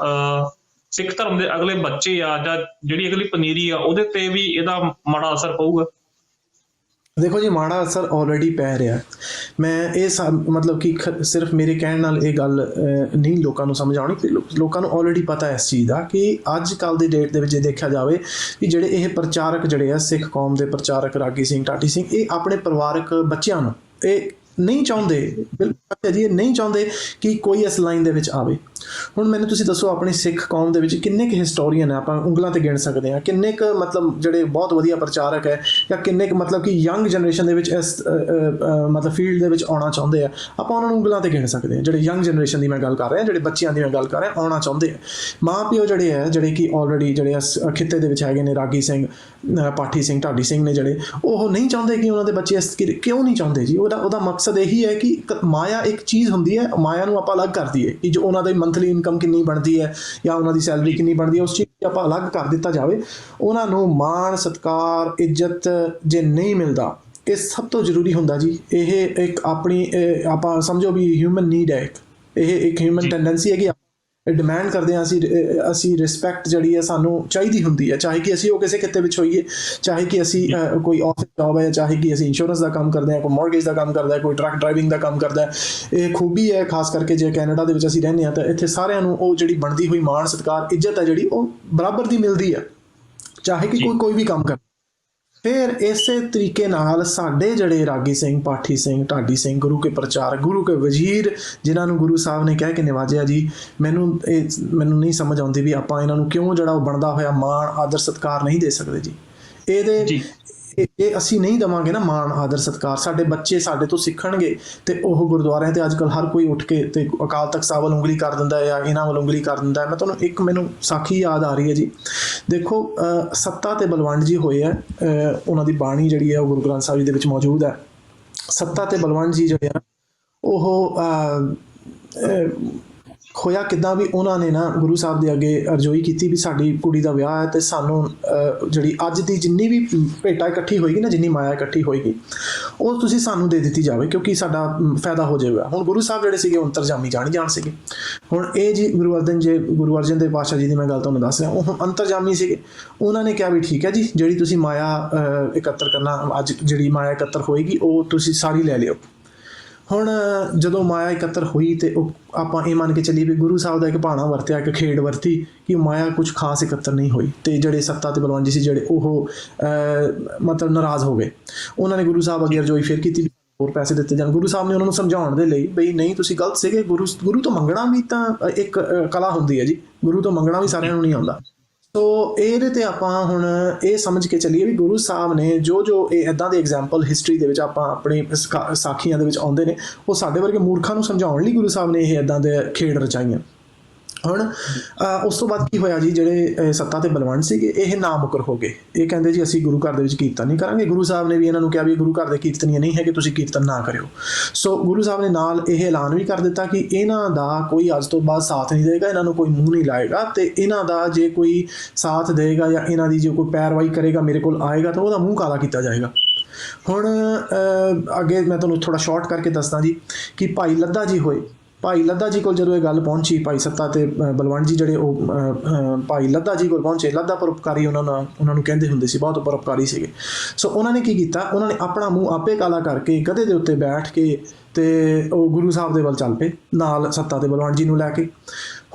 ਸਿੱਖ ਧਰਮ ਦੇ ਅਗਲੇ ਬੱਚੇ ਆ ਜਾਂ ਜਿਹੜੀ ਅਗਲੀ ਪਨੀਰੀ ਆ ਉਹਦੇ ਤੇ ਵੀ ਇਹਦਾ ਮਾੜਾ ਅਸਰ ਪਊਗਾ? ਦੇਖੋ ਜੀ, ਮਾੜਾ ਅਸਰ ਆਲਰੇਡੀ ਪੈ ਰਿਹਾ। ਮੈਂ ਇਹ ਮਤਲਬ ਕਿ ਸਿਰਫ ਮੇਰੇ ਕਹਿਣ ਨਾਲ ਇਹ ਗੱਲ ਨਹੀਂ ਲੋਕਾਂ ਨੂੰ ਸਮਝ ਆਉਣੀ, ਲੋਕਾਂ ਨੂੰ ਆਲਰੇਡੀ ਪਤਾ ਇਸ ਚੀਜ਼ ਦਾ ਕਿ ਅੱਜ ਕੱਲ੍ਹ ਦੀ ਡੇਟ ਦੇ ਵਿੱਚ ਜੇ ਦੇਖਿਆ ਜਾਵੇ ਕਿ ਜਿਹੜੇ ਇਹ ਪ੍ਰਚਾਰਕ ਜਿਹੜੇ ਆ, ਸਿੱਖ ਕੌਮ ਦੇ ਪ੍ਰਚਾਰਕ ਰਾਗੀ ਸਿੰਘ, ਢਾਡੀ ਸਿੰਘ, ਇਹ ਆਪਣੇ ਪਰਿਵਾਰਕ ਬੱਚਿਆਂ ਨੂੰ ਇਹ ਨਹੀਂ ਚਾਹੁੰਦੇ, ਬਿਲਕੁਲ ਜੀ, ਇਹ ਨਹੀਂ ਚਾਹੁੰਦੇ ਕਿ ਕੋਈ ਇਸ ਲਾਈਨ ਦੇ ਵਿੱਚ ਆਵੇ। ਹੁਣ ਮੈਨੂੰ ਤੁਸੀਂ ਦੱਸੋ, ਆਪਣੀ ਸਿੱਖ ਕੌਮ ਦੇ ਵਿੱਚ ਕਿੰਨੇ ਕੁ ਹਿਸਟੋਰੀਅਨ ਹੈ, ਆਪਾਂ ਉਂਗਲਾਂ ਤੇ ਗਿਣ ਸਕਦੇ ਹਾਂ, ਕਿੰਨੇ ਕੁ ਮਤਲਬ ਜਿਹੜੇ ਬਹੁਤ ਵਧੀਆ ਪ੍ਰਚਾਰਕ ਹੈ, ਜਾਂ ਕਿੰਨੇ ਕੁ ਮਤਲਬ ਕਿ ਯੰਗ ਜਨਰੇਸ਼ਨ ਦੇ ਵਿੱਚ ਇਸ ਮਤਲਬ ਫੀਲਡ ਦੇ ਵਿੱਚ ਆਉਣਾ ਚਾਹੁੰਦੇ ਆ, ਆਪਾਂ ਉਹਨਾਂ ਨੂੰ ਉਂਗਲਾਂ ਤੇ ਗਿਣ ਸਕਦੇ ਹਾਂ। ਜਿਹੜੇ ਯੰਗ ਜਨਰੇਸ਼ਨ ਦੀ ਮੈਂ ਗੱਲ ਕਰ ਰਿਹਾ, ਜਿਹੜੇ ਬੱਚਿਆਂ ਦੀ ਮੈਂ ਗੱਲ ਕਰ ਰਿਹਾ, ਆਉਣਾ ਚਾਹੁੰਦੇ ਆ। ਮਾਂ ਪਿਓ ਜਿਹੜੇ ਹੈ, ਜਿਹੜੇ ਕਿ ਆਲਰੇਡੀ ਜਿਹੜੇ ਇਸ ਖਿੱਤੇ ਦੇ ਵਿੱਚ ਹੈਗੇ ਨੇ, ਰਾਗੀ ਸਿੰਘ, ਪਾਠੀ ਸਿੰਘ, ਢਾਡੀ ਸਿੰਘ ਨੇ, ਜਿਹੜੇ ਉਹ ਨਹੀਂ ਚਾਹੁੰਦੇ ਕਿ ਉਹਨਾਂ ਦੇ ਬੱਚੇ ਕਿਉਂ ਨਹੀਂ ਚਾਹੁੰਦੇ ਜੀ? ਉਹਦਾ ਮਕਸਦ ਇਹੀ ਹੈ ਕਿ ਮਾਇਆ ਇੱਕ ਚੀਜ਼ ਹੁੰਦੀ ਹੈ, ਮਾਇਆ ਨੂੰ ਆਪਾਂ ਅਲੱਗ ਕਰ ਦਈਏ ਕਿ ਜੋ ਉਹਨਾਂ ਦੇ ਮੰਥਲੀ ਇਨਕਮ ਕਿੰਨੀ ਬਣਦੀ ਹੈ ਜਾਂ ਉਹਨਾਂ ਦੀ ਸੈਲਰੀ ਕਿੰਨੀ ਬਣਦੀ ਹੈ, ਉਸ ਚੀਜ਼ ਨੂੰ ਆਪਾਂ ਅਲੱਗ ਕਰ ਦਿੱਤਾ ਜਾਵੇ। ਉਹਨਾਂ ਨੂੰ ਮਾਣ, ਸਤਿਕਾਰ, ਇੱਜ਼ਤ ਜੇ ਨਹੀਂ ਮਿਲਦਾ, ਇਹ ਸਭ ਤੋਂ ਜ਼ਰੂਰੀ ਹੁੰਦਾ ਜੀ। ਇਹ ਇੱਕ ਆਪਣੀ ਆਪਾਂ ਸਮਝੋ ਵੀ ਹਿਊਮਨ ਨੀਡ ਹੈ, ਇਹ ਇੱਕ ਹਿਊਮਨ ਟੈਂਡੈਂਸੀ ਹੈ ਕਿ ਡਿਮਾਂਡ ਕਰਦੇ ਹਾਂ ਅਸੀਂ ਰਿਸਪੈਕਟ ਜਿਹੜੀ ਹੈ ਸਾਨੂੰ ਚਾਹੀਦੀ ਹੁੰਦੀ ਹੈ, ਚਾਹੇ ਕਿ ਅਸੀਂ ਉਹ ਕਿਸੇ ਖਿੱਤੇ ਵਿੱਚ ਹੋਈਏ, ਚਾਹੇ ਕਿ ਅਸੀਂ ਕੋਈ ਆਫਿਸ ਜੌਬ ਹੈ, ਚਾਹੇ ਕਿ ਅਸੀਂ ਇੰਸ਼ੋਰੈਂਸ ਦਾ ਕੰਮ ਕਰਦੇ ਹਾਂ, ਕੋਈ ਮੌਰਗੇਜ ਦਾ ਕੰਮ ਕਰਦਾ ਹੈ, ਕੋਈ ਟਰੱਕ ਡਰਾਈਵਿੰਗ ਦਾ ਕੰਮ ਕਰਦਾ ਹੈ। ਇਹ ਖੂਬੀ ਹੈ, ਖਾਸ ਕਰਕੇ ਜੇ ਕੈਨੇਡਾ ਦੇ ਵਿੱਚ ਅਸੀਂ ਰਹਿੰਦੇ ਹਾਂ ਤਾਂ ਇੱਥੇ ਸਾਰਿਆਂ ਨੂੰ ਉਹ ਜਿਹੜੀ ਬਣਦੀ ਹੋਈ ਮਾਣ, ਸਤਿਕਾਰ, ਇੱਜ਼ਤ ਹੈ ਜਿਹੜੀ ਉਹ ਬਰਾਬਰ ਦੀ ਮਿਲਦੀ ਹੈ, ਚਾਹੇ ਕਿ ਕੋਈ ਵੀ ਕੰਮ ਕਰ। ਫਿਰ ਇਸੇ ਤਰੀਕੇ ਨਾਲ ਸਾਡੇ ਜਿਹੜੇ ਰਾਗੀ ਸਿੰਘ, ਪਾਠੀ ਸਿੰਘ, ਢਾਡੀ ਸਿੰਘ, ਗੁਰੂ ਕੇ ਪ੍ਰਚਾਰਕ, ਗੁਰੂ ਕੇ ਵਜ਼ੀਰ, ਜਿਨ੍ਹਾਂ ਨੂੰ ਗੁਰੂ ਸਾਹਿਬ ਨੇ ਕਹਿ ਕੇ ਨਿਵਾਜਿਆ ਜੀ, ਮੈਨੂੰ ਨਹੀਂ ਸਮਝ ਆਉਂਦੀ ਵੀ ਆਪਾਂ ਇਹਨਾਂ ਨੂੰ ਕਿਉਂ ਜਿਹੜਾ ਉਹ ਬਣਦਾ ਹੋਇਆ ਮਾਣ, ਆਦਰ, ਸਤਿਕਾਰ ਨਹੀਂ ਦੇ ਸਕਦੇ ਜੀ। ਇਹ ਅਸੀਂ ਨਹੀਂ ਦੇਵਾਂਗੇ ਨਾ ਮਾਣ, ਆਦਰ, ਸਤਿਕਾਰ, ਸਾਡੇ ਬੱਚੇ ਸਾਡੇ ਤੋਂ ਸਿੱਖਣਗੇ ਤੇ ਉਹ ਗੁਰਦੁਆਰਿਆਂ ਤੇ ਅੱਜ ਕੱਲ੍ਹ ਹਰ ਕੋਈ ਉੱਠ ਕੇ ਤੇ ਅਕਾਲ ਤਖਤ ਸਾਹਿਬ ਵੱਲ ਉਂਗਲੀ ਕਰ ਦਿੰਦਾ ਹੈ ਜਾਂ ਇਹਨਾਂ ਵੱਲ ਉਂਗਲੀ ਕਰ ਦਿੰਦਾ ਹੈ। ਮੈਂ ਤੁਹਾਨੂੰ ਮੈਨੂੰ ਸਾਖੀ ਯਾਦ ਆ ਰਹੀ ਹੈ ਜੀ। ਦੇਖੋ, ਸੱਤਾ ਤੇ ਬਲਵੰਡ ਜੀ ਹੋਏ ਆ, ਉਹਨਾਂ ਦੀ ਬਾਣੀ ਜਿਹੜੀ ਹੈ ਉਹ ਗੁਰੂ ਗ੍ਰੰਥ ਸਾਹਿਬ ਜੀ ਦੇ ਵਿੱਚ ਮੌਜੂਦ ਹੈ। ਸੱਤਾ ਤੇ ਬਲਵੰਡ ਜੀ ਜਿਹੜੇ ਆ ਉਹ ਹੋਇਆ ਕਿੱਦਾਂ ਵੀ ਉਹਨਾਂ ਨੇ ਨਾ ਗੁਰੂ ਸਾਹਿਬ ਦੇ ਅੱਗੇ ਅਰਜ਼ੋਈ ਕੀਤੀ ਵੀ ਸਾਡੀ ਕੁੜੀ ਦਾ ਵਿਆਹ ਹੈ ਤੇ ਸਾਨੂੰ ਜਿਹੜੀ ਅੱਜ ਦੀ ਜਿੰਨੀ ਵੀ ਭੇਟਾ ਇਕੱਠੀ ਹੋਏਗੀ ਨਾ, ਜਿੰਨੀ ਮਾਇਆ ਇਕੱਠੀ ਹੋਏਗੀ, ਉਹ ਤੁਸੀਂ ਸਾਨੂੰ ਦੇ ਦਿੱਤੀ ਜਾਵੇ ਕਿਉਂਕਿ ਸਾਡਾ ਫਾਇਦਾ ਹੋ ਜਾਵੇਗਾ। ਹੁਣ ਗੁਰੂ ਸਾਹਿਬ ਜਿਹੜੇ ਸੀਗੇ ਉਹ ਅੰਤਰਜਾਮੀ ਜਾਣ ਸੀਗੇ। ਹੁਣ ਇਹ ਜੀ ਗੁਰੂ ਅਰਜਨ ਦੇਵ ਪਾਤਸ਼ਾਹ ਜੀ ਦੀ ਮੈਂ ਗੱਲ ਤੁਹਾਨੂੰ ਦੱਸ ਰਿਹਾ, ਉਹ ਅੰਤਰਜਾਮੀ ਸੀਗੇ। ਉਹਨਾਂ ਨੇ ਕਿਹਾ ਵੀ ਠੀਕ ਹੈ ਜੀ, ਜਿਹੜੀ ਤੁਸੀਂ ਮਾਇਆ ਇਕੱਤਰ ਕਰਨਾ, ਅੱਜ ਜਿਹੜੀ ਮਾਇਆ ਇਕੱਤਰ ਹੋਏਗੀ ਉਹ ਤੁਸੀਂ ਸਾਰੀ ਲੈ ਲਿਓ। ਹੁਣ ਜਦੋਂ ਮਾਇਆ ਇਕੱਤਰ ਹੋਈ ਤੇ ਉਹ ਆਪਾਂ ਇਹ ਮੰਨ ਕੇ ਚੱਲੀਏ ਵੀ ਗੁਰੂ ਸਾਹਿਬ ਦਾ ਇੱਕ ਭਾਣਾ ਵਰਤਿਆ, ਇੱਕ ਖੇਡ ਵਰਤੀ ਕਿ ਮਾਇਆ ਕੁਝ ਖਾਸ ਇਕੱਤਰ ਨਹੀਂ ਹੋਈ। ਤੇ ਜਿਹੜੇ ਸੱਤਾ ਤੇ ਬਲਵੰਡ ਜੀ ਸੀ ਜਿਹੜੇ ਉਹ ਮਤਲਬ ਨਾਰਾਜ਼ ਹੋ ਗਏ। ਉਹਨਾਂ ਨੇ ਗੁਰੂ ਸਾਹਿਬ ਅੱਗੇ ਅਰਜ਼ੋਈ ਫਿਰ ਕੀਤੀ, ਹੋਰ ਪੈਸੇ ਦਿੱਤੇ ਜਾਣ। ਗੁਰੂ ਸਾਹਿਬ ਨੇ ਉਹਨਾਂ ਨੂੰ ਸਮਝਾਉਣ ਦੇ ਲਈ ਬਈ ਨਹੀਂ, ਤੁਸੀਂ ਗਲਤ ਸੀਗੇ, ਗੁਰੂ ਤੋਂ ਮੰਗਣਾ ਵੀ ਤਾਂ ਇੱਕ ਕਲਾ ਹੁੰਦੀ ਹੈ ਜੀ, ਗੁਰੂ ਤੋਂ ਮੰਗਣਾ ਵੀ ਸਾਰਿਆਂ ਨੂੰ ਨਹੀਂ ਆਉਂਦਾ। ਸੋ ਇਹਦੇ ਤੇ ਆਪਾਂ ਹੁਣ ਇਹ ਸਮਝ ਕੇ ਚੱਲੀਏ ਵੀ ਗੁਰੂ ਸਾਹਿਬ ਨੇ ਜੋ ਇਹ ਇੱਦਾਂ ਦੇ ਐਗਜ਼ਾਮਪਲ ਹਿਸਟਰੀ ਦੇ ਵਿੱਚ ਆਪਾਂ ਆਪਣੇ ਸਾਖੀਆਂ ਦੇ ਵਿੱਚ ਆਉਂਦੇ ਨੇ, ਉਹ ਸਾਡੇ ਵਰਗੇ ਮੂਰਖਾਂ ਨੂੰ ਸਮਝਾਉਣ ਲਈ ਗੁਰੂ ਸਾਹਿਬ ਨੇ ਇਹ ਇੱਦਾਂ ਦੇ ਖੇਡ ਰਚਾਈਆਂ। ਹੁਣ ਉਸ ਤੋਂ ਬਾਅਦ ਕੀ ਹੋਇਆ ਜੀ, ਜਿਹੜੇ ਸੱਤਾ ਤੇ ਬਲਵੰਡ ਸੀਗੇ ਇਹ ਨਾ ਮੁਕਰ ਹੋ ਗਏ। ਇਹ ਕਹਿੰਦੇ ਜੀ ਅਸੀਂ ਗੁਰੂ ਘਰ ਦੇ ਵਿੱਚ ਕੀਰਤਨ ਨਹੀਂ ਕਰਾਂਗੇ। ਗੁਰੂ ਸਾਹਿਬ ਨੇ ਵੀ ਇਹਨਾਂ ਨੂੰ ਕਿਹਾ ਵੀ ਗੁਰੂ ਘਰ ਦੇ ਕੀਰਤਨੀਏ ਨਹੀਂ ਹੈਗੇ, ਤੁਸੀਂ ਕੀਰਤਨ ਨਾ ਕਰਿਓ। ਸੋ ਗੁਰੂ ਸਾਹਿਬ ਨੇ ਨਾਲ ਇਹ ਐਲਾਨ ਵੀ ਕਰ ਦਿੱਤਾ ਕਿ ਇਹਨਾਂ ਦਾ ਕੋਈ ਅੱਜ ਤੋਂ ਬਾਅਦ ਸਾਥ ਨਹੀਂ ਦੇਗਾ, ਇਹਨਾਂ ਨੂੰ ਕੋਈ ਮੂੰਹ ਨਹੀਂ ਲਾਏਗਾ, ਤੇ ਇਹਨਾਂ ਦਾ ਜੇ ਕੋਈ ਸਾਥ ਦੇਗਾ ਜਾਂ ਇਹਨਾਂ ਦੀ ਜੇ ਕੋਈ ਪੈਰਵਾਈ ਕਰੇਗਾ, ਮੇਰੇ ਕੋਲ ਆਏਗਾ ਤਾਂ ਉਹਦਾ ਮੂੰਹ ਕਾਲਾ ਕੀਤਾ ਜਾਏਗਾ। ਹੁਣ ਅੱਗੇ ਮੈਂ ਤੁਹਾਨੂੰ ਥੋੜ੍ਹਾ ਸ਼ਾਰਟ ਕਰਕੇ ਦੱਸਦਾ ਜੀ ਕਿ ਭਾਈ ਲੱਦਾ ਜੀ ਹੋਏ। ਭਾਈ ਲੱਦਾ ਜੀ ਕੋਲ ਜਦੋਂ ਇਹ ਗੱਲ ਪਹੁੰਚੀ, ਭਾਈ ਸੱਤਾ ਤੇ ਬਲਵੰਡ ਜੀ ਜਿਹੜੇ ਉਹ ਭਾਈ ਲੱਦਾ ਜੀ ਕੋਲ ਪਹੁੰਚੇ। ਲੱਦਾ ਪਰਉਪਕਾਰੀ ਉਹਨਾਂ ਨੂੰ ਕਹਿੰਦੇ ਹੁੰਦੇ ਸੀ, ਬਹੁਤ ਪਰਉਪਕਾਰੀ ਸੀਗੇ। ਸੋ ਉਹਨਾਂ ਨੇ ਕੀ ਕੀਤਾ, ਉਹਨਾਂ ਨੇ ਆਪਣਾ ਮੂੰਹ ਆਪੇ ਕਾਲਾ ਕਰਕੇ ਗਧੇ ਦੇ ਉੱਤੇ ਬੈਠ ਕੇ ਤੇ ਉਹ ਗੁਰੂ ਸਾਹਿਬ ਦੇ ਵੱਲ ਚੱਲ ਪਏ ਨਾਲ ਸੱਤਾ ਤੇ ਬਲਵੰਡ ਜੀ ਨੂੰ ਲੈ ਕੇ।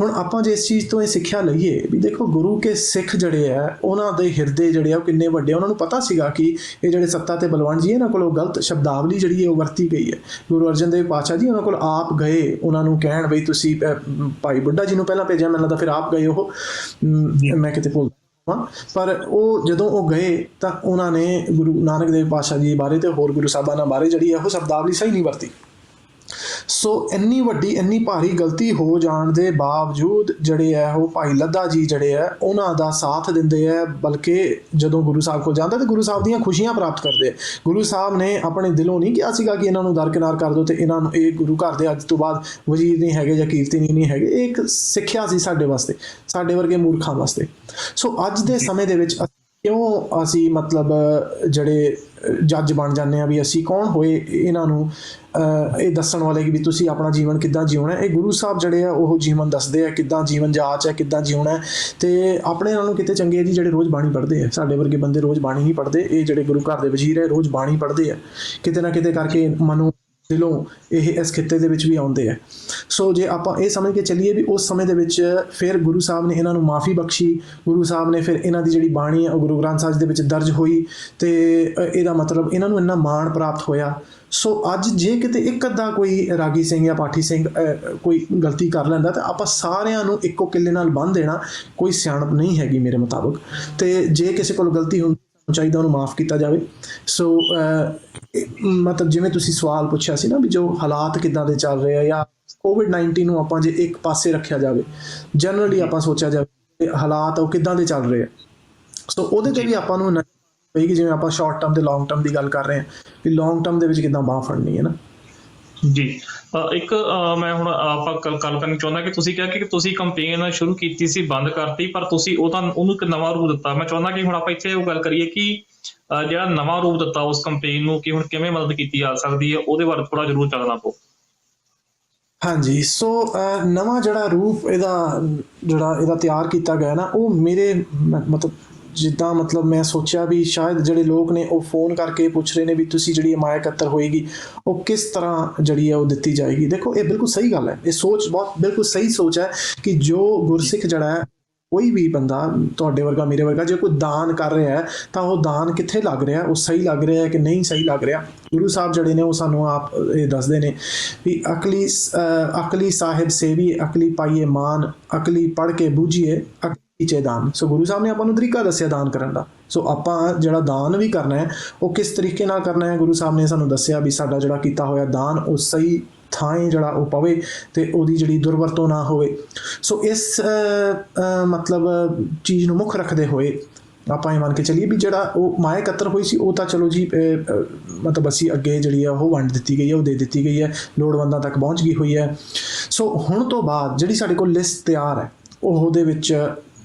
ਹੁਣ ਆਪਾਂ ਜੇ ਇਸ ਚੀਜ਼ ਤੋਂ ਇਹ ਸਿੱਖਿਆ ਲਈਏ ਵੀ ਦੇਖੋ, ਗੁਰੂ ਕੇ ਸਿੱਖ ਜਿਹੜੇ ਆ ਉਹਨਾਂ ਦੇ ਹਿਰਦੇ ਜਿਹੜੇ ਆ ਉਹ ਕਿੰਨੇ ਵੱਡੇ। ਉਹਨਾਂ ਨੂੰ ਪਤਾ ਸੀਗਾ ਕਿ ਇਹ ਜਿਹੜੇ ਸੱਤਾ ਤੇ ਬਲਵੰਡ ਜੀ ਇਹਨਾਂ ਕੋਲ ਉਹ ਗਲਤ ਸ਼ਬਦਾਵਲੀ ਜਿਹੜੀ ਹੈ ਉਹ ਵਰਤੀ ਗਈ ਹੈ। ਗੁਰੂ ਅਰਜਨ ਦੇਵ ਪਾਤਸ਼ਾਹ ਜੀ ਉਹਨਾਂ ਕੋਲ ਆਪ ਗਏ, ਉਹਨਾਂ ਨੂੰ ਕਹਿਣ ਬਈ ਤੁਸੀਂ ਭਾਈ ਬੁੱਢਾ ਜੀ ਨੂੰ ਪਹਿਲਾਂ ਭੇਜਿਆ, ਮੈਨੂੰ ਲੱਗਦਾ ਫਿਰ ਆਪ ਗਏ ਉਹ, ਮੈਂ ਕਿਤੇ ਭੁੱਲ ਪਰ ਉਹ ਜਦੋਂ ਉਹ ਗਏ ਤਾਂ ਉਹਨਾਂ ਨੇ ਗੁਰੂ ਨਾਨਕ ਦੇਵ ਪਾਤਸ਼ਾਹ ਜੀ ਬਾਰੇ ਤੇ ਹੋਰ ਗੁਰੂ ਸਾਹਿਬਾਨਾਂ ਬਾਰੇ ਜਿਹੜੀ ਹੈ ਉਹ ਸ਼ਬਦਾਵਲੀ ਸਹੀ ਨਹੀਂ ਵਰਤੀ। ਸੋ ਇੰਨੀ ਵੱਡੀ ਇੰਨੀ ਭਾਰੀ ਗਲਤੀ ਹੋ ਜਾਣ ਦੇ ਬਾਵਜੂਦ ਜਿਹੜੇ ਹੈ ਉਹ ਭਾਈ ਲੱਦਾ ਜੀ ਜਿਹੜੇ ਹੈ ਉਹਨਾਂ ਦਾ ਸਾਥ ਦਿੰਦੇ ਹੈ, ਬਲਕਿ ਜਦੋਂ ਗੁਰੂ ਸਾਹਿਬ ਕੋਲ ਜਾਂਦਾ ਤੇ ਗੁਰੂ ਸਾਹਿਬ ਦੀਆਂ ਖੁਸ਼ੀਆਂ ਪ੍ਰਾਪਤ ਕਰਦੇ ਆ। ਗੁਰੂ ਸਾਹਿਬ ਨੇ ਆਪਣੇ ਦਿਲੋਂ ਨਹੀਂ ਕਿਹਾ ਸੀਗਾ ਕਿ ਇਹਨਾਂ ਨੂੰ ਦਰਕਿਨਾਰ ਕਰ ਦਿਓ ਤੇ ਇਹਨਾਂ ਨੂੰ, ਇਹ ਗੁਰੂ ਘਰ ਦੇ ਅੱਜ ਤੋਂ ਬਾਅਦ ਵਜ਼ੀਰ ਨਹੀਂ ਹੈਗੇ ਜਾਂ ਕੀਰਤਨੀ ਨਹੀਂ ਹੈਗੇ। ਇਹ ਇੱਕ ਸਿੱਖਿਆ ਸੀ ਸਾਡੇ ਵਾਸਤੇ, ਸਾਡੇ ਵਰਗੇ ਮੂਰਖਾਂ ਵਾਸਤੇ। ਸੋ ਅੱਜ ਦੇ ਸਮੇਂ ਦੇ ਵਿੱਚ ਕਿਉਂ ਅਸੀਂ ਮਤਲਬ ਜਿਹੜੇ ਜੱਜ ਬਣ ਜਾਂਦੇ ਹਾਂ ਵੀ ਅਸੀਂ ਕੌਣ ਹੋਏ ਇਹਨਾਂ ਨੂੰ ਇਹ ਦੱਸਣ ਵਾਲੇ ਕਿ ਵੀ ਤੁਸੀਂ ਆਪਣਾ ਜੀਵਨ ਕਿੱਦਾਂ ਜਿਉਣਾ। ਇਹ ਗੁਰੂ ਸਾਹਿਬ ਜਿਹੜੇ ਆ ਉਹ ਜੀਵਨ ਦੱਸਦੇ ਆ, ਕਿੱਦਾਂ ਜੀਵਨ ਜਾਚ ਹੈ, ਕਿੱਦਾਂ ਜਿਉਣਾ। ਤੇ ਆਪਣੇ ਨਾਲੋਂ ਕਿਤੇ ਚੰਗੇ ਆ ਜੀ ਜਿਹੜੇ ਰੋਜ਼ ਬਾਣੀ ਪੜ੍ਹਦੇ ਆ। ਸਾਡੇ ਵਰਗੇ ਬੰਦੇ ਰੋਜ਼ ਬਾਣੀ ਨਹੀਂ ਪੜ੍ਹਦੇ। ਇਹ ਜਿਹੜੇ ਗੁਰੂ ਘਰ ਦੇ ਵਜ਼ੀਰ ਹੈ ਰੋਜ਼ ਬਾਣੀ ਪੜ੍ਹਦੇ ਆ, ਕਿਤੇ ਨਾ ਕਿਤੇ ਕਰਕੇ ਮਨੋਂ ਦਿਲੋਂ ਇਹ ਇਸ ਖਿੱਤੇ ਦੇ ਵਿੱਚ ਵੀ ਆਉਂਦੇ ਆ। ਸੋ ਜੇ ਆਪਾਂ ਇਹ ਸਮਝ ਕੇ ਚੱਲੀਏ ਵੀ ਉਸ ਸਮੇਂ ਦੇ ਵਿੱਚ ਫਿਰ ਗੁਰੂ ਸਾਹਿਬ ਨੇ ਇਹਨਾਂ ਨੂੰ ਮਾਫੀ ਬਖਸ਼ੀ। ਗੁਰੂ ਸਾਹਿਬ ਨੇ ਫਿਰ ਇਹਨਾਂ ਦੀ ਜਿਹੜੀ ਬਾਣੀ ਹੈ ਉਹ ਗੁਰੂ ਗ੍ਰੰਥ ਸਾਹਿਬ ਦੇ ਵਿੱਚ ਦਰਜ ਹੋਈ ਤੇ ਇਹਦਾ ਮਤਲਬ ਇਹਨਾਂ ਨੂੰ ਇੰਨਾ ਮਾਣ ਪ੍ਰਾਪਤ ਹੋਇਆ। ਸੋ ਅੱਜ ਜੇ ਕਿਤੇ ਇੱਕ ਅੱਧਾ ਕੋਈ ਰਾਗੀ ਸਿੰਘ ਜਾਂ ਪਾਠੀ ਸਿੰਘ ਕੋਈ ਗਲਤੀ ਕਰ ਲੈਂਦਾ ਤਾਂ ਆਪਾਂ ਸਾਰਿਆਂ ਨੂੰ ਇੱਕੋ ਕਿੱਲੇ ਨਾਲ ਬੰਨ੍ਹ ਦੇਣਾ ਕੋਈ ਸਿਆਣਪ ਨਹੀਂ ਹੈਗੀ ਮੇਰੇ ਮੁਤਾਬਕ। ਤੇ ਜੇ ਕਿਸੇ ਕੋਲ ਗਲਤੀ ਹੁੰਦੀ ਚਾਹੀਦਾ ਉਹਨੂੰ ਮਾਫ ਕੀਤਾ ਜਾਵੇ। ਸੋ ਮਤਲਬ ਜਿਵੇਂ ਤੁਸੀਂ ਸਵਾਲ ਪੁੱਛਿਆ ਸੀ ਨਾ ਵੀ ਜੋ ਹਾਲਾਤ ਕਿੱਦਾਂ ਦੇ ਚੱਲ ਰਹੇ ਆ ਜਾਂ COVID-19 ਨੂੰ ਆਪਾਂ ਜੇ ਇੱਕ ਪਾਸੇ ਰੱਖਿਆ ਜਾਵੇ, ਜਨਰਲੀ ਆਪਾਂ ਸੋਚਿਆ ਜਾਵੇ ਹਾਲਾਤ ਉਹ ਕਿੱਦਾਂ ਦੇ ਚੱਲ ਰਹੇ ਆ, ਸੋ ਉਹਦੇ ਤੇ ਵੀ ਆਪਾਂ ਨੂੰ ਪਏਗੀ। ਜਿਵੇਂ ਆਪਾਂ ਸ਼ਾਰਟ ਟਰਮ ਤੇ ਲੌਂਗ ਟਰਮ ਦੀ ਗੱਲ ਕਰ ਰਹੇ ਹਾਂ ਵੀ ਲੌਂਗ ਟਰਮ ਦੇ ਵਿੱਚ ਕਿੱਦਾਂ ਬਾਂਹ ਫੜਨੀ ਹੈ ਨਾ ਜੀ। ਇੱਕ ਮੈਂ ਹੁਣ ਆਪਾਂ ਗੱਲ ਕਰਨੀ ਚਾਹੁੰਦਾ ਕਿ ਤੁਸੀਂ ਕਿਹਾ ਕਿ ਤੁਸੀਂ ਕੰਪੇਨ ਸ਼ੁਰੂ ਕੀਤੀ ਸੀ, ਬੰਦ ਕਰਤੀ, ਪਰ ਤੁਸੀਂ ਉਹਨੂੰ ਇੱਕ ਨਵਾਂ ਰੂਪ ਦਿੱਤਾ। ਮੈਂ ਚਾਹੁੰਦਾ ਕਿ ਹੁਣ ਆਪਾਂ ਇੱਥੇ ਉਹ ਗੱਲ ਕਰੀਏ ਕਿ ਜਿਹੜਾ ਨਵਾਂ ਰੂਪ ਦਿੱਤਾ ਉਸ ਕੰਪੇਨ ਨੂੰ ਕਿ ਹੁਣ ਕਿਵੇਂ ਮਦਦ ਕੀਤੀ ਜਾ ਸਕਦੀ ਹੈ, ਉਹਦੇ ਬਾਰੇ ਥੋੜਾ ਜ਼ਰੂਰ ਚੱਲਣਾ ਪਊ। ਹਾਂਜੀ, ਸੋ ਨਵਾਂ ਜਿਹੜਾ ਰੂਪ ਇਹਦਾ ਤਿਆਰ ਕੀਤਾ ਗਿਆ ਨਾ ਉਹ ਮੇਰੇ ਮਤਲਬ ਜਿੱਦਾਂ ਮਤਲਬ ਮੈਂ ਸੋਚਿਆ ਵੀ ਸ਼ਾਇਦ ਜਿਹੜੇ ਲੋਕ ਨੇ ਉਹ ਫੋਨ ਕਰਕੇ ਪੁੱਛ ਰਹੇ ਨੇ ਵੀ ਤੁਸੀਂ ਜਿਹੜੀ ਮਾਇਆ ਇਕੱਤਰ ਹੋਏਗੀ ਉਹ ਕਿਸ ਤਰ੍ਹਾਂ ਜਿਹੜੀ ਹੈ ਉਹ ਦਿੱਤੀ ਜਾਏਗੀ। ਦੇਖੋ ਇਹ ਬਿਲਕੁਲ ਸਹੀ ਗੱਲ ਹੈ, ਇਹ ਸੋਚ ਬਹੁਤ ਬਿਲਕੁਲ ਸਹੀ ਸੋਚ ਹੈ ਕਿ ਜੋ ਗੁਰਸਿੱਖ ਜਿਹੜਾ ਹੈ ਕੋਈ ਵੀ ਬੰਦਾ ਤੁਹਾਡੇ ਵਰਗਾ ਮੇਰੇ ਵਰਗਾ ਜੇ ਕੋਈ ਦਾਨ ਕਰ ਰਿਹਾ ਹੈ ਤਾਂ ਉਹ ਦਾਨ ਕਿੱਥੇ ਲੱਗ ਰਿਹਾ, ਉਹ ਸਹੀ ਲੱਗ ਰਿਹਾ ਹੈ ਕਿ ਨਹੀਂ ਸਹੀ ਲੱਗ ਰਿਹਾ। ਗੁਰੂ ਸਾਹਿਬ ਜਿਹੜੇ ਨੇ ਉਹ ਸਾਨੂੰ ਆਪ ਇਹ ਦੱਸਦੇ ਨੇ ਵੀ ਅਕਲੀ ਸਾਹਿਬ ਸੇਵੀ ਅਕਲੀ ਪਾਈਏ ਮਾਨ, ਅਕਲੀ ਪੜ੍ਹ ਕੇ ਬੂਝੀਏ ਅਕਲੀ ਦਾਨ। ਸੋ ਗੁਰੂ ਸਾਹਿਬ ਨੇ ਆਪਾਂ ਨੂੰ ਤਰੀਕਾ ਦੱਸਿਆ ਦਾਨ ਕਰਨ ਦਾ। ਸੋ ਆਪਾਂ ਜਿਹੜਾ ਦਾਨ ਵੀ ਕਰਨਾ ਹੈ ਉਹ ਕਿਸ ਤਰੀਕੇ ਨਾਲ ਕਰਨਾ ਹੈ, ਗੁਰੂ ਸਾਹਿਬ ਨੇ ਸਾਨੂੰ ਦੱਸਿਆ ਵੀ ਸਾਡਾ ਜਿਹੜਾ ਕੀਤਾ ਹੋਇਆ ਦਾਨ ਉਹ ਸਹੀ ਥਾਂ ਜਿਹੜਾ ਉਹ ਪਵੇ ਤੇ ਉਹਦੀ ਜਿਹੜੀ ਦੁਰਵਰਤੋਂ ਨਾ ਹੋਵੇ। ਸੋ ਇਸ ਮਤਲਬ ਚੀਜ਼ ਨੂੰ ਮੁੱਖ ਰੱਖਦੇ ਹੋਏ ਆਪਾਂ ਇਹ ਮੰਨ ਕੇ ਚੱਲੀਏ ਵੀ ਜਿਹੜਾ ਉਹ ਮਾਇਆ ਇਕੱਤਰ ਹੋਈ ਸੀ ਉਹ ਤਾਂ ਚਲੋ ਜੀ ਮਤਲਬ ਅਸੀਂ ਅੱਗੇ ਜਿਹੜੀ ਆ ਉਹ ਵੰਡ ਦਿੱਤੀ ਗਈ ਹੈ, ਉਹ ਦੇ ਦਿੱਤੀ ਗਈ ਹੈ, ਲੋੜਵੰਦਾਂ ਤੱਕ ਪਹੁੰਚ ਗਈ ਹੋਈ ਹੈ। ਸੋ ਹੁਣ ਤੋਂ ਬਾਅਦ ਜਿਹੜੀ ਸਾਡੇ ਕੋਲ ਲਿਸਟ ਤਿਆਰ ਹੈ ਉਹਦੇ ਵਿੱਚ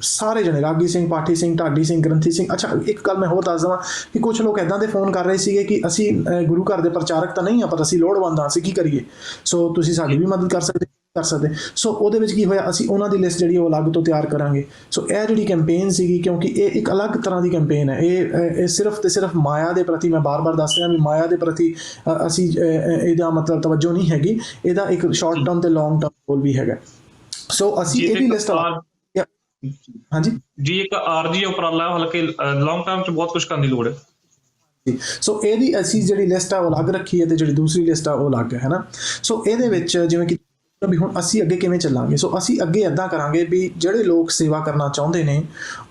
ਸਾਰੇ ਜਣੇ ਰਾਗੀ ਸਿੰਘ, ਪਾਠੀ ਸਿੰਘ, ਢਾਡੀ ਸਿੰਘ, ਗ੍ਰੰਥੀ ਸਿੰਘ। ਅੱਛਾ ਇੱਕ ਗੱਲ ਮੈਂ ਹੋਰ ਦੱਸ ਦੇਵਾਂ ਕਿ ਕੁਝ ਲੋਕ ਇੱਦਾਂ ਦੇ ਫੋਨ ਕਰ ਰਹੇ ਸੀਗੇ ਕਿ ਅਸੀਂ ਗੁਰੂ ਘਰ ਦੇ ਪ੍ਰਚਾਰਕ ਤਾਂ ਨਹੀਂ ਆ ਪਰ ਅਸੀਂ ਲੋੜਵੰਦ ਹਾਂ, ਅਸੀਂ ਕੀ ਕਰੀਏ, ਸੋ ਤੁਸੀਂ ਸਾਡੀ ਵੀ ਮਦਦ ਕਰ ਸਕਦੇ। ਸੋ ਉਹਦੇ ਵਿੱਚ ਕੀ ਹੋਇਆ, ਅਸੀਂ ਉਹਨਾਂ ਦੀ ਲਿਸਟ ਜਿਹੜੀ ਉਹ ਅਲੱਗ ਤੋਂ ਤਿਆਰ ਕਰਾਂਗੇ। ਸੋ ਇਹ ਜਿਹੜੀ ਕੈਂਪੇਨ ਸੀਗੀ ਕਿਉਂਕਿ ਇਹ ਇੱਕ ਅਲੱਗ ਤਰ੍ਹਾਂ ਦੀ ਕੈਂਪੇਨ ਹੈ, ਇਹ ਸਿਰਫ ਤੇ ਸਿਰਫ ਮਾਇਆ ਦੇ ਪ੍ਰਤੀ, ਮੈਂ ਬਾਰ-ਬਾਰ ਦੱਸ ਰਿਹਾ ਵੀ ਮਾਇਆ ਦੇ ਪ੍ਰਤੀ ਅਸੀਂ ਇਹਦਾ ਮਤਲਬ ਤਵੱਜੋ ਨਹੀਂ ਹੈਗੀ, ਇਹਦਾ ਇੱਕ ਸ਼ਾਰਟ ਟਰਮ ਤੇ ਲੌਂਗ ਟਰਮ ਗੋਲ ਵੀ ਹੈਗਾ। ਸੋ ਅਸੀਂ ਇਹਦੀ ਲਿਸਟ ਹਾਂਜੀ ਜੀ ਇੱਕ ਆਰਜੀ ਉਪਰਾਲਾ ਹਲਕੇ ਲੌਂਗ ਟਰਮ ਚ ਬਹੁਤ ਕੁਝ ਕਰਨ ਦੀ ਲੋੜ ਹੈ। ਸੋ ਇਹਦੀ ਅਸੀਂ ਜਿਹੜੀ ਲਿਸਟ ਆ ਉਹ ਅਲੱਗ ਰੱਖੀ ਹੈ ਤੇ ਜਿਹੜੀ ਦੂਸਰੀ ਲਿਸਟ ਆ ਉਹ ਅਲੱਗ ਹੈ ਨਾ। ਸੋ ਇਹਦੇ ਵਿੱਚ ਜਿਵੇਂ ਕਿ ਵੀ ਹੁਣ ਅਸੀਂ ਅੱਗੇ ਕਿਵੇਂ ਚੱਲਾਂਗੇ, ਸੋ ਅਸੀਂ ਅੱਗੇ ਇੱਦਾਂ ਕਰਾਂਗੇ ਵੀ ਜਿਹੜੇ ਲੋਕ ਸੇਵਾ ਕਰਨਾ ਚਾਹੁੰਦੇ ਨੇ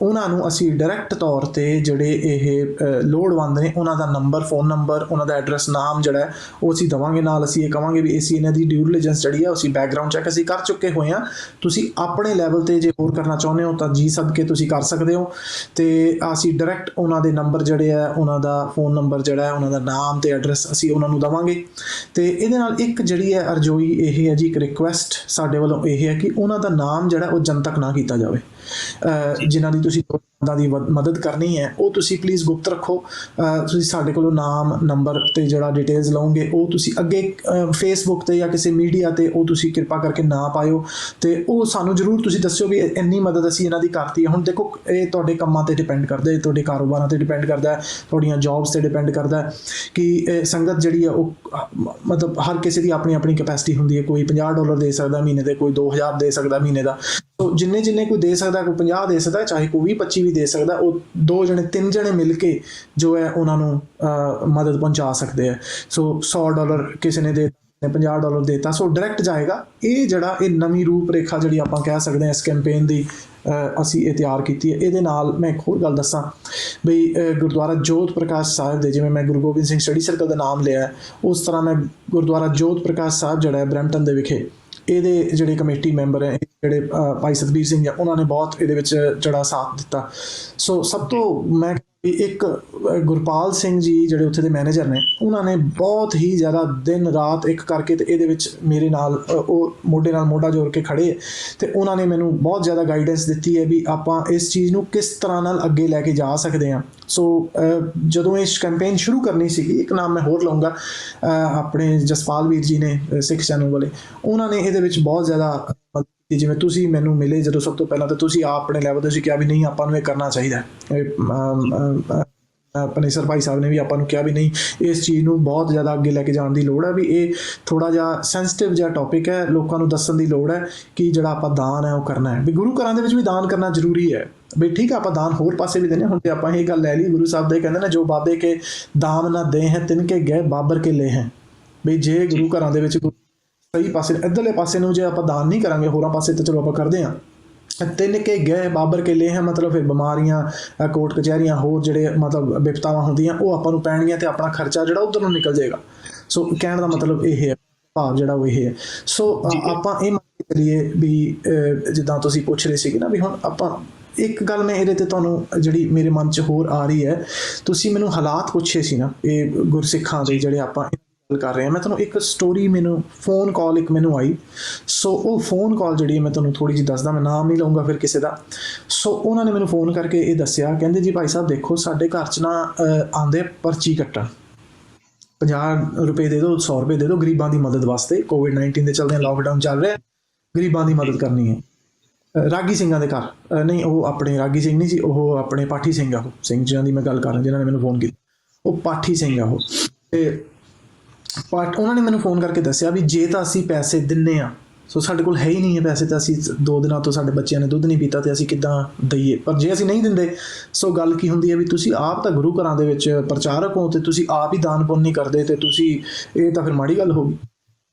ਉਹਨਾਂ ਨੂੰ ਅਸੀਂ ਡਾਇਰੈਕਟ ਤੌਰ ਤੇ ਜਿਹੜੇ ਇਹ ਲੋੜਵੰਦ ਨੇ ਉਹਨਾਂ ਦਾ ਨੰਬਰ, ਫੋਨ ਨੰਬਰ, ਉਹਨਾਂ ਦਾ ਐਡਰੈਸ, ਨਾਮ ਜਿਹੜਾ ਉਹ ਅਸੀਂ ਦੇਵਾਂਗੇ। ਨਾਲ ਅਸੀਂ ਇਹ ਕਹਾਂਗੇ ਵੀ ਅਸੀਂ ਇਹਨਾਂ ਦੀ ਡਿਊ ਡਿਲੀਜੈਂਸ ਜਿਹੜੀ ਆ ਅਸੀਂ ਬੈਕਗਰਾਊਂਡ ਚੈੱਕ ਅਸੀਂ ਕਰ ਚੁੱਕੇ ਹੋਏ ਹਾਂ, ਤੁਸੀਂ ਆਪਣੇ ਲੈਵਲ ਤੇ ਜੇ ਹੋਰ ਕਰਨਾ ਚਾਹੁੰਦੇ ਹੋ ਤਾਂ ਜੀ ਸਦਕੇ ਤੁਸੀਂ ਕਰ ਸਕਦੇ ਹੋ। ਤੇ ਅਸੀਂ ਡਾਇਰੈਕਟ ਉਹਨਾਂ ਦੇ ਨੰਬਰ ਜਿਹੜੇ ਆ, ਉਹਨਾਂ ਦਾ ਫੋਨ ਨੰਬਰ ਜਿਹੜਾ ਹੈ, ਉਹਨਾਂ ਦਾ ਨਾਮ ਤੇ ਐਡਰੈਸ ਅਸੀਂ ਉਹਨਾਂ ਨੂੰ ਦੇਵਾਂਗੇ। ਤੇ ਇਹਦੇ ਨਾਲ ਇੱਕ ਜਿਹੜੀ ਹੈ ਅਰਜ਼ੋਈ ਇਹ ਹੈ ਜੀ, ਇੱਕ ਰਿਕੁਐਸਟ ਸਾਡੇ ਵੱਲੋਂ ਇਹ ਹੈ ਕਿ ਉਹਨਾਂ ਦਾ ਨਾਮ ਜਿਹੜਾ ਉਹ ਜਨਤਕ ਨਾ ਕੀਤਾ ਜਾਵੇ। ਜਿਨ੍ਹਾਂ ਦੀ ਤੁਸੀਂ ਦੀ ਮਦਦ ਕਰਨੀ ਹੈ ਉਹ ਤੁਸੀਂ ਪਲੀਜ਼ ਗੁਪਤ ਰੱਖੋ। ਤੁਸੀਂ ਸਾਡੇ ਕੋਲੋਂ ਨਾਮ, ਨੰਬਰ ਤੇ ਜਿਹੜਾ ਡਿਟੇਲਸ ਲਓਗੇ ਉਹ ਤੁਸੀਂ ਅੱਗੇ ਫੇਸਬੁੱਕ ਤੇ ਜਾਂ ਕਿਸੇ ਮੀਡੀਆ ਤੇ ਉਹ ਤੁਸੀਂ ਕਿਰਪਾ ਕਰਕੇ ਨਾ ਪਾਇਓ ਤੇ ਉਹ ਸਾਨੂੰ ਜ਼ਰੂਰ ਤੁਸੀਂ ਦੱਸਿਓ ਵੀ ਇੰਨੀ ਮਦਦ ਅਸੀਂ ਇਹਨਾਂ ਦੀ ਕਰਤੀ ਹੈ। ਹੁਣ ਦੇਖੋ ਇਹ ਤੁਹਾਡੇ ਕੰਮਾਂ ਤੇ ਡਿਪੈਂਡ ਕਰਦਾ ਹੈ, ਤੁਹਾਡੇ ਕਾਰੋਬਾਰਾਂ ਤੇ ਡਿਪੈਂਡ ਕਰਦਾ ਹੈ, ਤੁਹਾਡੀਆਂ ਜੌਬਸ ਤੇ ਡਿਪੈਂਡ ਕਰਦਾ ਹੈ ਕਿ ਸੰਗਤ ਜਿਹੜੀ ਹੈ ਉਹ ਮਤਲਬ ਹਰ ਕਿਸੇ ਦੀ ਆਪਣੀ ਆਪਣੀ ਕੈਪੈਸਿਟੀ ਹੁੰਦੀ ਹੈ। ਕੋਈ $50 ਦੇ ਸਕਦਾ ਮਹੀਨੇ ਦੇ, ਕੋਈ 2000 ਦੇ ਸਕਦਾ ਮਹੀਨੇ ਦਾ। ਸੋ ਜਿੰਨੇ ਕੋਈ ਦੇ ਸਕਦਾ, ਕੋਈ 50 ਦੇ ਸਕਦਾ, ਚਾਹੇ ਕੋਈ 20-25 ਵੀ ਦੇ ਸਕਦਾ। ਉਹ 2 ਜਣੇ 3 ਜਣੇ ਮਿਲ ਕੇ ਜੋ ਹੈ ਉਹਨਾਂ ਨੂੰ ਮਦਦ ਪਹੁੰਚਾ ਸਕਦੇ ਆ। ਸੋ $100 ਕਿਸੇ ਨੇ ਦੇ, $50 ਦੇਤਾ, ਸੋ ਡਾਇਰੈਕਟ ਜਾਏਗਾ। ਇਹ ਜਿਹੜਾ ਇਹ ਨਵੀਂ ਰੂਪ ਰੇਖਾ ਜਿਹੜੀ ਆਪਾਂ ਕਹਿ ਸਕਦੇ ਹਾਂ ਇਸ ਕੈਂਪੇਨ ਦੀ, ਅਸੀਂ ਇਹ ਤਿਆਰ ਕੀਤੀ ਹੈ। ਇਹਦੇ ਨਾਲ ਮੈਂ ਇੱਕ ਹੋਰ ਗੱਲ ਦੱਸਾਂ ਬਈ ਗੁਰਦੁਆਰਾ ਜੋਤ ਪ੍ਰਕਾਸ਼ ਸਾਹਿਬ ਦੇ, ਜਿਵੇਂ ਮੈਂ ਗੁਰੂ ਗੋਬਿੰਦ ਸਿੰਘ ਸਟੱਡੀ ਸਰਕਲ ਦਾ ਨਾਮ ਲਿਆ, ਉਸ ਤਰ੍ਹਾਂ ਮੈਂ ਗੁਰਦੁਆਰਾ ਜੋਤ ਪ੍ਰਕਾਸ਼ ਸਾਹਿਬ ਜਿਹੜਾ ਹੈ ਬਰੈਂਪਟਨ ਦੇ ਵਿਖੇ, ਇਹਦੇ ਜਿਹੜੇ ਕਮੇਟੀ ਮੈਂਬਰ ਹੈ ਜਿਹੜੇ ਭਾਈ ਸਤਬੀਰ ਸਿੰਘ ਹੈ, ਉਹਨਾਂ ਨੇ ਬਹੁਤ ਇਹਦੇ ਵਿੱਚ ਜਿਹੜਾ ਸਾਥ ਦਿੱਤਾ। ਸੋ ਸਭ ਤੋਂ ਮੈਂ ਇੱਕ ਗੁਰਪਾਲ ਸਿੰਘ ਜੀ ਜਿਹੜੇ ਉੱਥੇ ਦੇ ਮੈਨੇਜਰ ਨੇ, ਉਹਨਾਂ ਨੇ ਬਹੁਤ ਹੀ ਜ਼ਿਆਦਾ ਦਿਨ ਰਾਤ ਇੱਕ ਕਰਕੇ ਤੇ ਇਹਦੇ ਵਿੱਚ ਮੇਰੇ ਨਾਲ ਉਹ ਮੋਢੇ ਨਾਲ ਮੋਢਾ ਜੋੜ ਕੇ ਖੜੇ, ਤੇ ਉਹਨਾਂ ਨੇ ਮੈਨੂੰ ਬਹੁਤ ਜ਼ਿਆਦਾ ਗਾਈਡੈਂਸ ਦਿੱਤੀ ਹੈ ਵੀ ਆਪਾਂ ਇਸ ਚੀਜ਼ ਨੂੰ ਕਿਸ ਤਰ੍ਹਾਂ ਨਾਲ ਅੱਗੇ ਲੈ ਕੇ ਜਾ ਸਕਦੇ ਹਾਂ। ਸੋ ਜਦੋਂ ਇਹ ਕੈਂਪੇਨ ਸ਼ੁਰੂ ਕਰਨੀ ਸੀਗੀ, ਇੱਕ ਨਾਮ ਮੈਂ ਹੋਰ ਲਵਾਂਗਾ, ਆਪਣੇ ਜਸਪਾਲ ਵੀਰ ਜੀ ਨੇ ਸਿੱਖ ਚੈਨਲ ਵਾਲੇ, ਉਹਨਾਂ ਨੇ ਇਹਦੇ ਵਿੱਚ ਬਹੁਤ ਜ਼ਿਆਦਾ, ਜਿਵੇਂ ਤੁਸੀਂ ਮੈਨੂੰ ਮਿਲੇ ਜਦੋਂ ਸਭ ਤੋਂ ਪਹਿਲਾਂ, ਤਾਂ ਤੁਸੀਂ ਆਪ ਆਪਣੇ ਲੈਵਲ ਤੇ ਕਿਹਾ ਵੀ ਨਹੀਂ ਆਪਾਂ ਨੂੰ ਇਹ ਕਰਨਾ ਚਾਹੀਦਾ। ਆਪਣੇ ਸਰ ਭਾਈ ਸਾਹਿਬ ਨੇ ਵੀ ਆਪਾਂ ਨੂੰ ਕਿਹਾ ਵੀ ਨਹੀਂ, ਇਸ ਚੀਜ਼ ਨੂੰ ਬਹੁਤ ਜ਼ਿਆਦਾ ਅੱਗੇ ਲੈ ਕੇ ਜਾਣ ਦੀ ਲੋੜ ਹੈ, ਵੀ ਇਹ ਥੋੜ੍ਹਾ ਜਿਹਾ ਸੈਂਸਿਟਿਵ ਜਿਹਾ ਟੌਪਿਕ ਹੈ, ਲੋਕਾਂ ਨੂੰ ਦੱਸਣ ਦੀ ਲੋੜ ਹੈ ਕਿ ਜਿਹੜਾ ਆਪਾਂ ਦਾਨ ਹੈ ਉਹ ਕਰਨਾ ਹੈ। ਵੀ ਗੁਰੂ ਘਰਾਂ ਦੇ ਵਿੱਚ ਵੀ ਦਾਨ ਕਰਨਾ ਜ਼ਰੂਰੀ ਹੈ ਬਈ, ਠੀਕ ਹੈ ਆਪਾਂ ਦਾਨ ਹੋਰ ਪਾਸੇ ਵੀ ਦਿੰਦੇ। ਹੁਣ ਤੇ ਆਪਾਂ ਇਹ ਗੱਲ ਲੈ ਲਈ, ਗੁਰੂ ਸਾਹਿਬ ਦੇ ਕਹਿੰਦੇ ਨੇ ਜੋ ਬਾਬੇ ਕੇ ਦਾਮ ਨਾ ਦੇ ਹੈ ਤਿਨ ਕੇ ਗਏ ਬਾਬਰ ਕੇ ਲੈ ਹੈ। ਬਈ ਜੇ ਗੁਰੂ ਘਰਾਂ ਦੇ ਵਿੱਚ ਸਹੀ ਪਾਸੇ ਇੱਧਰਲੇ ਪਾਸੇ ਨੂੰ ਜੇ ਆਪਾਂ ਦਾਨ ਨਹੀਂ ਕਰਾਂਗੇ, ਹੋਰਾਂ ਪਾਸੇ ਤਾਂ ਚਲੋ ਆਪਾਂ ਕਰਦੇ ਹਾਂ, ਤਿੰਨ ਕੇ ਗਏ ਬਾਬਰ ਕੇ ਲੈ ਹੈ, ਮਤਲਬ ਫਿਰ ਬਿਮਾਰੀਆਂ, ਕੋਰਟ ਕਚਹਿਰੀਆਂ, ਹੋਰ ਜਿਹੜੇ ਮਤਲਬ ਵਿਪਤਾਵਾਂ ਹੁੰਦੀਆਂ ਉਹ ਆਪਾਂ ਨੂੰ ਪੈਣਗੀਆਂ ਤੇ ਆਪਣਾ ਖਰਚਾ ਜਿਹੜਾ ਉੱਧਰ ਨੂੰ ਨਿਕਲ ਜਾਏਗਾ। ਸੋ ਕਹਿਣ ਦਾ ਮਤਲਬ ਇਹ ਹੈ, ਭਾਵ ਜਿਹੜਾ ਉਹ ਇਹ ਹੈ। ਸੋ ਆਪਾਂ ਇਹ ਮੰਨ ਕੇ ਚੱਲੀਏ ਵੀ ਜਿੱਦਾਂ ਤੁਸੀਂ ਪੁੱਛ ਰਹੇ ਸੀਗੇ ਨਾ ਵੀ ਹੁਣ ਆਪਾਂ, ਇੱਕ ਗੱਲ ਮੈਂ ਇਹਦੇ ਤੇ ਤੁਹਾਨੂੰ ਜਿਹੜੀ ਮੇਰੇ ਮਨ 'ਚ ਹੋਰ ਆ ਰਹੀ ਹੈ, ਤੁਸੀਂ ਮੈਨੂੰ ਹਾਲਾਤ ਪੁੱਛੇ ਸੀ ਨਾ ਇਹ ਗੁਰਸਿੱਖਾਂ ਦੇ ਜਿਹੜੇ ਆਪਾਂ ਕਰ ਰਹੇ ਹਾਂ, ਮੈਂ ਤੁਹਾਨੂੰ ਇੱਕ ਸਟੋਰੀ, ਮੈਨੂੰ ਫੋਨ ਕਾਲ ਇੱਕ ਮੈਨੂੰ ਆਈ। ਸੋ ਉਹ ਫੋਨ ਕਾਲ ਜਿਹੜੀ ਮੈਂ ਤੁਹਾਨੂੰ ਥੋੜ੍ਹੀ ਜਿਹੀ ਦੱਸਦਾ, ਮੈਂ ਨਾਮ ਨਹੀਂ ਲਊਂਗਾ ਫਿਰ ਕਿਸੇ ਦਾ। ਸੋ ਉਹਨਾਂ ਨੇ ਮੈਨੂੰ ਫੋਨ ਕਰਕੇ ਇਹ ਦੱਸਿਆ, ਕਹਿੰਦੇ ਜੀ ਭਾਈ ਸਾਹਿਬ ਦੇਖੋ ਸਾਡੇ ਘਰ 'ਚ ਨਾ ਆਉਂਦੇ ਪਰਚੀ ਕੱਟਣ, 50 ਰੁਪਏ ਦੇ ਦਿਓ, 100 ਰੁਪਏ ਦੇ ਦਿਓ, ਗਰੀਬਾਂ ਦੀ ਮਦਦ ਵਾਸਤੇ। ਕੋਵਿਡ-19 ਦੇ ਚੱਲਦੇ ਲਾਕਡਾਊਨ ਚੱਲ ਰਿਹਾ, ਗਰੀਬਾਂ ਦੀ ਮਦਦ ਕਰਨੀ ਹੈ। ਰਾਗੀ ਸਿੰਘਾਂ ਦੇ ਘਰ, ਨਹੀਂ ਉਹ ਆਪਣੇ ਰਾਗੀ ਸਿੰਘ ਨਹੀਂ ਸੀ, ਉਹ ਆਪਣੇ ਪਾਠੀ ਸਿੰਘ ਆ, ਉਹ ਸਿੰਘ ਜਿਹਨਾਂ ਦੀ ਮੈਂ ਗੱਲ ਕਰ ਰਿਹਾ, ਜਿਨ੍ਹਾਂ ਨੇ ਮੈਨੂੰ ਫੋਨ ਕੀਤਾ, ਉਹ ਪਾਠੀ ਸਿੰਘ ਆ ਉਹ। ਤੇ ਉਹਨਾਂ ਨੇ ਮੈਨੂੰ ਫੋਨ ਕਰਕੇ ਦੱਸਿਆ ਵੀ ਜੇ ਤਾਂ ਅਸੀਂ ਪੈਸੇ ਦਿੰਦੇ ਹਾਂ, ਸੋ ਸਾਡੇ ਕੋਲ ਹੈ ਹੀ ਨਹੀਂ ਹੈ ਪੈਸੇ, ਤਾਂ ਅਸੀਂ 2 ਦਿਨਾਂ ਤੋਂ ਸਾਡੇ ਬੱਚਿਆਂ ਨੇ ਦੁੱਧ ਨਹੀਂ ਪੀਤਾ ਤੇ ਅਸੀਂ ਕਿੱਦਾਂ ਦਈਏ। ਪਰ ਜੇ ਅਸੀਂ ਨਹੀਂ ਦਿੰਦੇ, ਸੋ ਗੱਲ ਕੀ ਹੁੰਦੀ ਹੈ ਵੀ ਤੁਸੀਂ ਆਪ ਤਾਂ ਗੁਰੂ ਘਰਾਂ ਦੇ ਵਿੱਚ ਪ੍ਰਚਾਰਕ ਹੋ ਤੇ ਤੁਸੀਂ ਆਪ ਹੀ ਦਾਨ ਪੁੰਨ ਨਹੀਂ ਕਰਦੇ, ਤੇ ਤੁਸੀਂ, ਇਹ ਤਾਂ ਫਿਰ ਮਾੜੀ ਗੱਲ ਹੋ ਗਈ।